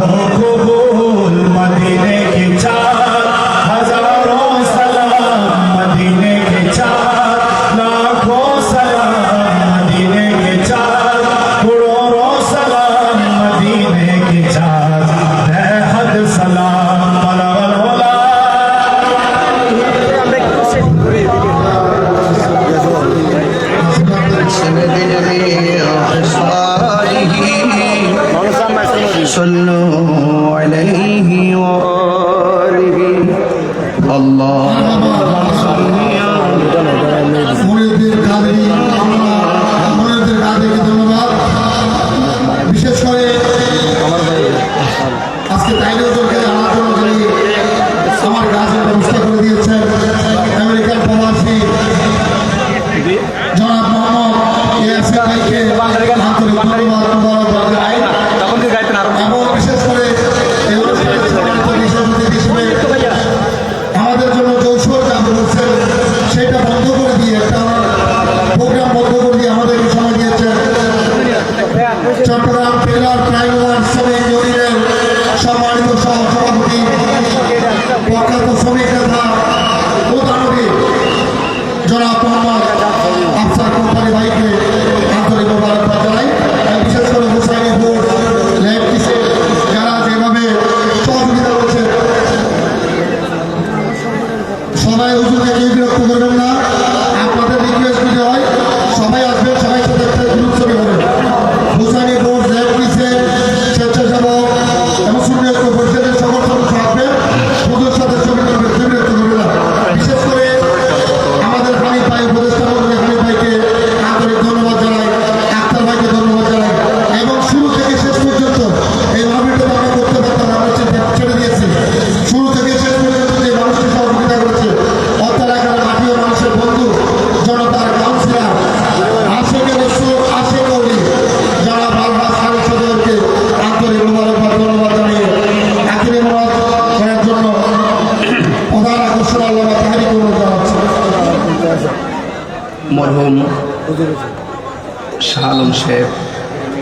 हो कबूल, मदीने के 4,000 सलाम, मदीने के 4 लाखों सलाम, मदीने के 4 करोड़ों सलाम, मदीने के 4 बेहद सलाम, वला वला صلوا عليه وآله اللهم মুরিদের কাদেরী, মুরিদের কাদেরীকে ধন্যবাদ। বিশেষ করে আজকে তাইলজনকে জানার জন্য যিনি আমার গাছের ব্যবস্থা করে দিয়েছেন, আমেরিকান প্রবাসী জনাব মোহাম্মদ ইয়াসির ভাইকে আন্তরিক ধন্যবাদ মোবারকবাদ জানাই। এবং বিশেষ করে এই অনুষ্ঠানে সম্মানিত বিশেষ অতিথি হিসেবে আমাদের জন্য যৌশুর কাজ করছেন, সেটা বন্ধ করে দিয়ে একটা প্রোগ্রাম বন্ধ করে দিয়ে আমাদেরকে সময় দিয়েছেন। চট্টগ্রাম টেলার ট্রাইব্যুনাল শ্রমিক ইউনিয়নের সম্মানিত সহসভাপতি, প্রখ্যাত শ্রমিক নেতা প্রধানমন্ত্রী জনাব মোহাম্মদ আফসার কোম্পানি ভাইকে আন্তরিক মোবারকবাদ জানাই। বিশেষ করে হুসাইনি বোর্ড ল্যাব কিসে যারা যেভাবে সহযোগিতা করছে, সবাই হুজুরকে কেউ বিরক্ত করবেন না, আপনাদের রিকোয়েস্ট দিতে হয়, সবাই আসবেন, সবাই সাথে একটা গ্রুপ ছবি হবে। হুসাইনি বোর্ড ল্যাব কিসে স্বেচ্ছাসেবক এবং সুনিয়োজিত পরিষদের সকল সদস্য আসবেন, হুজুর সাথে ছবি করবেন, কেউ বিরক্ত করবে না। বিশেষ করে আমাদের হানিফ ভাই, উপদেষ্টা মন্ত্রী হানিফ ভাইকে আন্তরিক ধন্যবাদ জানাই, আক্তার ভাইকে ধন্যবাদ জানাই। এবং শুরু থেকে শেষ পর্যন্ত এই মাহফিলটা আমরা করতে পারতাম, আমরা ছেড়ে দিয়েছি। শুরু থেকে শেষ পর্যন্ত যে মানুষকে সহযোগিতা করেছে, অর্থাৎ এলাকার মাটি ও মানুষের বন্ধু, জনতার কাউন্সিলর, আশেকের রসুল, আশেক অলি, যারা বালহাস খালেদ সদরকে আন্তরিক মোবারকবাদ ধন্যবাদ জানিয়ে আখিরে মোরাদ করার জন্য প্রধান আকর্ষণ আল্লামা তাহরিক অনুরোধ জানাচ্ছি। মরহুম শাহ আলম শেখ,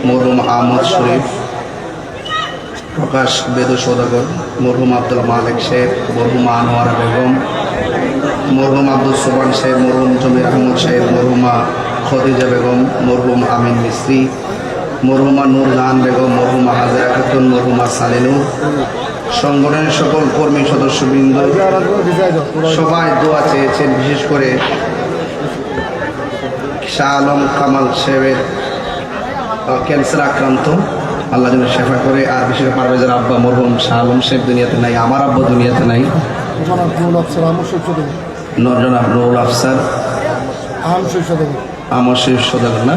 মরহুম আহমদ শরীফ, প্রকাশ বেদু সৌদাগর, মরহুম আব্দুল মালিক শেখ, মরহুম আনোয়ারা বেগম, মরহুম আব্দুল সোবান শেখ, মরহুম জমির আহমদ শেখ, মরহুমা খদিজা বেগম, মরহুম আমিন মিস্ত্রি, মরহুমা নূরজাহান বেগম, মরহুমা হাজরা খাতুন, মরহুমা সালিনু, সংগঠনের সকল কর্মী সদস্যবৃন্দ সবাই দোয়া চেয়েছেন। বিশেষ করে শাহ আলম কামাল সাহেবের ক্যান্সার আক্রান্ত, আল্লাহ যেন শেফা করে। আর বিশেষ করে পারভেজের আব্বা মরহুম শাহ আলম সাহেব দুনিয়াতে নাই, আমার আব্বা দুনিয়াতে নাই, জনাব নুরুল আফসার আমর শরীফ সদাগর না,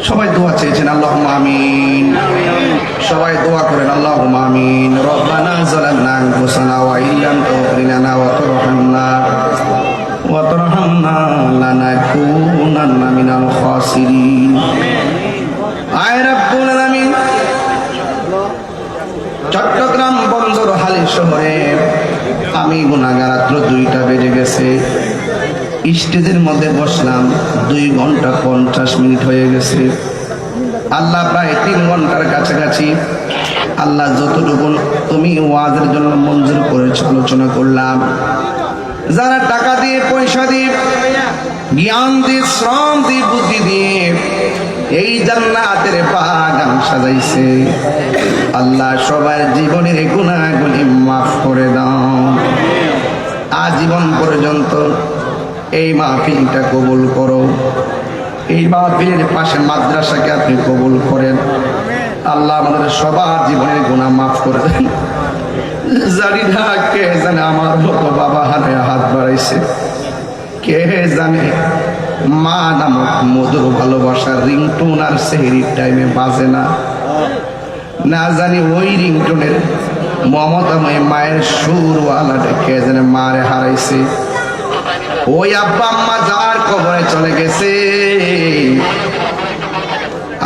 সবাই দোয়া চেয়েছেন। আল্লাহুম্মা আমিন। সবাই দোয়া করেন আল্লাহুম্মা আমিন। রব্বানা যালামনা আনফুসানা ওয়া ইল্লাম তাগফির লানা ওয়া তারহামনা লানাকুনান্না মিনাল খাসিরিন। আয় রব্বুল আলামিন, চট্টগ্রাম বন্দর হালি শহরে আমি গুনাহগার, রাত্র 2টা বেজে গেছে। স্টেজের মধ্যে বসলাম, 2 ঘন্টা 50 মিনিট হয়ে গেছে। আল্লাহ প্রায় 3 ঘন্টার কাছাকাছি আল্লাহ যতটুকু তুমি ওয়াজের জন্য মঞ্জুর করেছ আলোচনা করলাম। যারা টাকা দিয়ে, পয়সা দিয়ে, জ্ঞান দিয়ে, শ্রম দিয়ে, বুদ্ধি দিয়ে এই জান্নাতের বাগান সাজাইছে, আল্লাহ সবার জীবনের গুনাহগুলি মাফ করে দাও। আজীবন পর্যন্ত এই মাহফিলটা কবুল করো। এই মাহফিলের পাশে মাদ্রাসাকে আপনি কবুল করেন। আল্লাহ আমাদের সবার জীবনের গুনাহ মাফ করে দেন। জানি না কে জানে আমার মতো বাবা হাতে হাত বাড়াইছে, কে জানে মা নামক মধুর ভালোবাসার রিংটোন আর সেহরির টাইমে বাজে না, না জানি ওই রিংটোনের মমতাময় মায়ের সুরওয়ালাটা কে জানে মারে হারাইছে। ওই আব্বা আম্মা যার কবরে চলে গেছে,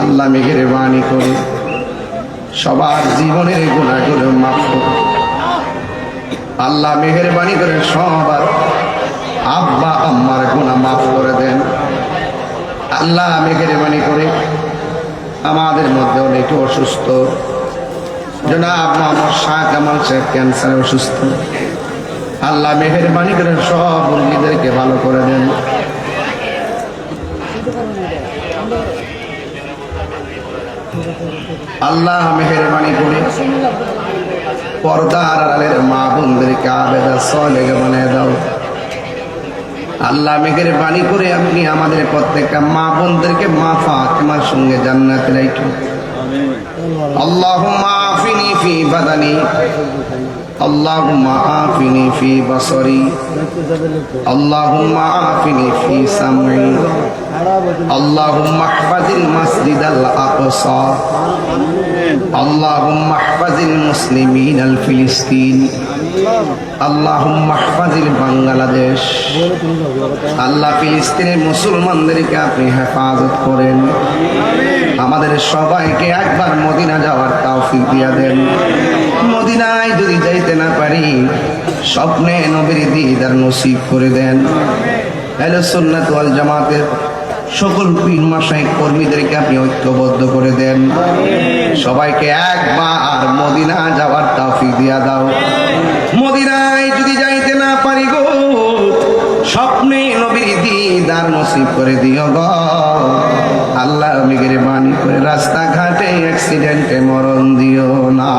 আল্লাহ মেহেরবানি করে সবার জীবনের গুনাহগুলো মাফ করুন। আল্লাহ মেহেরবানি করে সবার আব্বা আম্মার গুনাহ মাফ করে দেন। আল্লাহ মেহেরবানি করে আমাদের মধ্যে অনেকে অসুস্থ, জনাব মোহাম্মদ শাহ কামাল সাহেব ক্যান্সারে অসুস্থ, আল্লাহ মেহেরবানি করে সব রোগীদেরকে ভালো করে দেন। আল্লাহ মেহেরবানি করে পর্দার আড়ালের মা বোনদেরকে আবেদা সলেগে বানিয়ে দাও। আল্লাহ মেহেরবানি করে আপনি আমাদের প্রত্যেকটা মা বোনদেরকে মা ফাতিমার সঙ্গে জান্নাতে রাখুন। আল্লাহুম্মা আফিনি ফি বাদানি, আল্লাহুম্মা আফিনি ফি বাসরি, আল্লাহুম্মা আফিনি ফি সামঈ, আল্লাহুম্মা ইহফাজিল মাসজিদাল আকসা, আল্লাহুম্মা ইহফাজিল মুসলিমিনাল ফিলিস্তিন, আল্লাহুম্মা ইহফাজিল বাংলাদেশ। আল্লাহ ফিলিস্তিনের মুসলমানদেরকে আপনি হেফাজত করেন। আমাদের সবাইকে একবার মদিনা যাওয়ার তৌফিক দিয়া দেন। মদিনায় যদি যাইতে না পারি, স্বপ্নে নবীর দিদার নসিব করে দেন। আহলে সুন্নাত ওয়াল জামাতের সকল পীর মাশায়েখ কর্মীদেরকে আপনি ঐক্যবদ্ধ করে দেন। সবাইকে একবার মদিনা যাওয়ার তৌফিক দিয়া দাও। মদিনায় যদি যাইতে না পারি গো, স্বপ্নে নবীর দিদার নসিব করে দিও গো। আল্লাহ মেহেরবানি করে রাস্তাঘাটে অ্যাক্সিডেন্টে মরণ দিও না।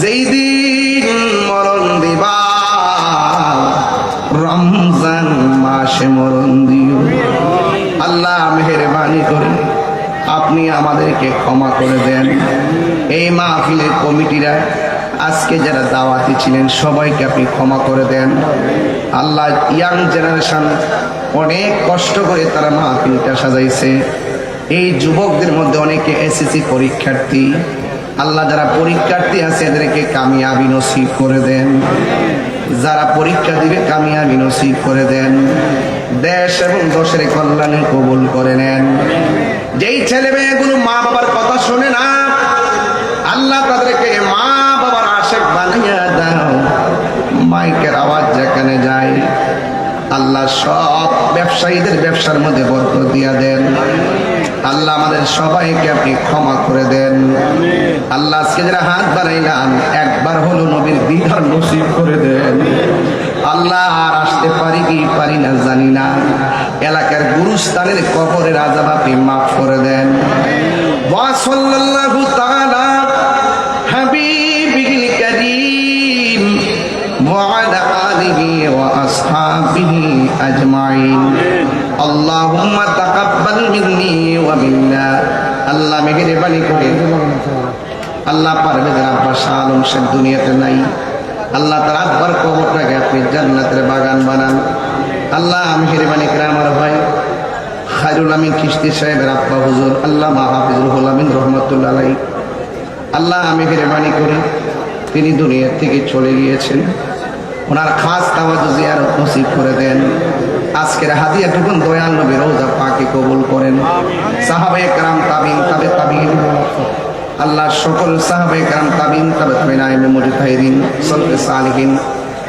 যেই দিন মরণ দিবা রমজান মাসে মরণ দিও। আল্লাহ মেহেরবানি করে আপনি আমাদেরকে ক্ষমা করে দেন। এই মাহফিলের কমিটিরা আজকে যারা দাওয়াতি ছিলেন সবাইকে আপনি ক্ষমা করে দেন। আল্লাহ ইয়াং জেনারেশন অনেক কষ্ট করে তারা মাহফিলটা সাজাইছে। এই যুবকদের মধ্যে অনেকে এসএসসি পরীক্ষার্থী, আল্লাহ যারা পরীক্ষার্থী আছে এদেরকে কামিয়াবি নসিব করে দেন। যারা পরীক্ষা দিবে কামিয়াবি নসিব করে দেন। দেশ এবং দেশের কল্যাণে কবুল করে নেন। যেই ছেলে মেয়েগুলো মা বাবার কথা শোনে না, আল্লাহ তাদেরকে মা বাবার আশিক বানিয়ে দাও। মাইকের আওয়াজ যেখানে যায়, আল্লাহ সব ব্যবসায়ীদের ব্যবসার মধ্যে বরকত দিয়া দেন। আল্লাহ আমাদের সবাইকে আপনি ক্ষমা করে দেন। আল্লাহ আজকে যারা হাত বাড়াইলাম একবার হলো নবীর দিদার নসিব করে দেন। আল্লাহ আর আসতে পারি কি পারি না জানি না, এলাকার গুরুস্থানের কবরের আযাব আপনি মাফ করে দেন। ওয়া সাল্লাল্লাহু তাআলা হাবিবিল কারীম ওয়া আলা আলিহি ওয়া আসহাবিহি আজমাইন। আল্লাহুম্মা তাকাব্বাল মিন্নি ওয়া মিন্না। আল্লাহ মেহেরবানি করে আল্লাহ পারভেজের আব্বা শাহ আলম শেখ দুনিয়াতে নাই, আল্লাহ তার আব্বার কবরটাকে আপনি জান্নাতের বাগান বানান। আল্লাহ মেহেরবানি করে আমার ভাই খায়রুল আমিন চিশতি সাহেবের আব্বা হুজুর আল্লামা হাফিজুল রুহুল আমিন রহমাতুল্লাহ আলাইহি, আল্লাহ মেহেরবানি করে তিনি দুনিয়া থেকে চলে গিয়েছেন, ওনার খাস তাওয়াজ্জু জিয়ারত নসিব করে দেন। আজকের হাদিয়াটুকুন দয়াল নবী রওজা পাকে কবুল করেন। সাহাবায়ে কেরাম তাবিঈন তাবে তাবিঈন, আল্লাহ সকল সাহাবায়ে কেরাম তাবিঈন তাবে তাবিঈন আইমে মুজতাহিদিন সলফে সালিহিন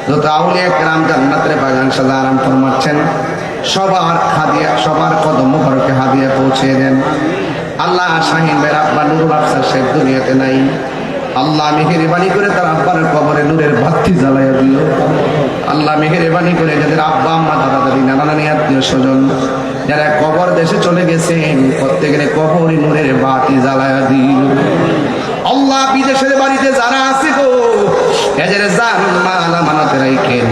যত আউলিয়া কেরাম জান্নাতের বাগান সাজা আরাম ফরমাচ্ছেন, সবার হাদিয়া সবার কদম মোবারকে হাদিয়া পৌঁছে দেন। আল্লাহ শাহিন ভাইয়ের আব্বা নুরুল আফসার সাহেব দুনিয়াতে নাই, আল্লাহ মেহেরবানি করে তার আব্বার কবরে নূরের বাতি জ্বালাইয়া দিল। আল্লাহ মেহেরবানি করে যাদের আব্বা আম্মা দাদা দাদি নানা নানি আত্মীয় স্বজন যারা কবর দেশে চলে গেছেন প্রত্যেকের কবরে নূরের বাতি জ্বালাইয়া দিল। আল্লাহ বিদেশের বাড়িতে যারা আছে গো এদের জান মাল আমানত রাখেন,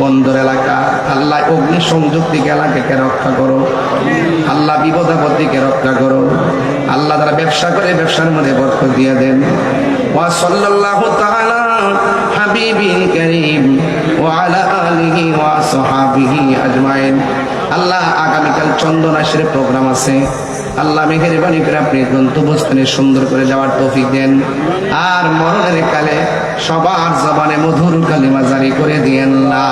বন্দর এলাকা আল্লাহ অগ্নি সংযোগ থেকে এলাকাকে রক্ষা করো, আল্লাহ বিপদ আপদ থেকে রক্ষা করো, আল্লাহ যারা ব্যবসা করে ব্যবসার মধ্যে বরকত দিয়ে দেন। ওয়া সাল্লাল্লাহু তাআলা হাবিবিল কারীম ওয়া আলা আলিহি ওয়া সাহাবিহি আজমাইন। আল্লাহ আগামীকাল চন্দন আশির প্রোগ্রাম আছে, আল্লাহ মেহেরবানি করে আপনি গন্তব্যস্থানে সুন্দর করে যাওয়ার তৌফিক দেন, আর মরণের কালে সবার জবানে মধুর কালিমা জারি করে দিয়েন লা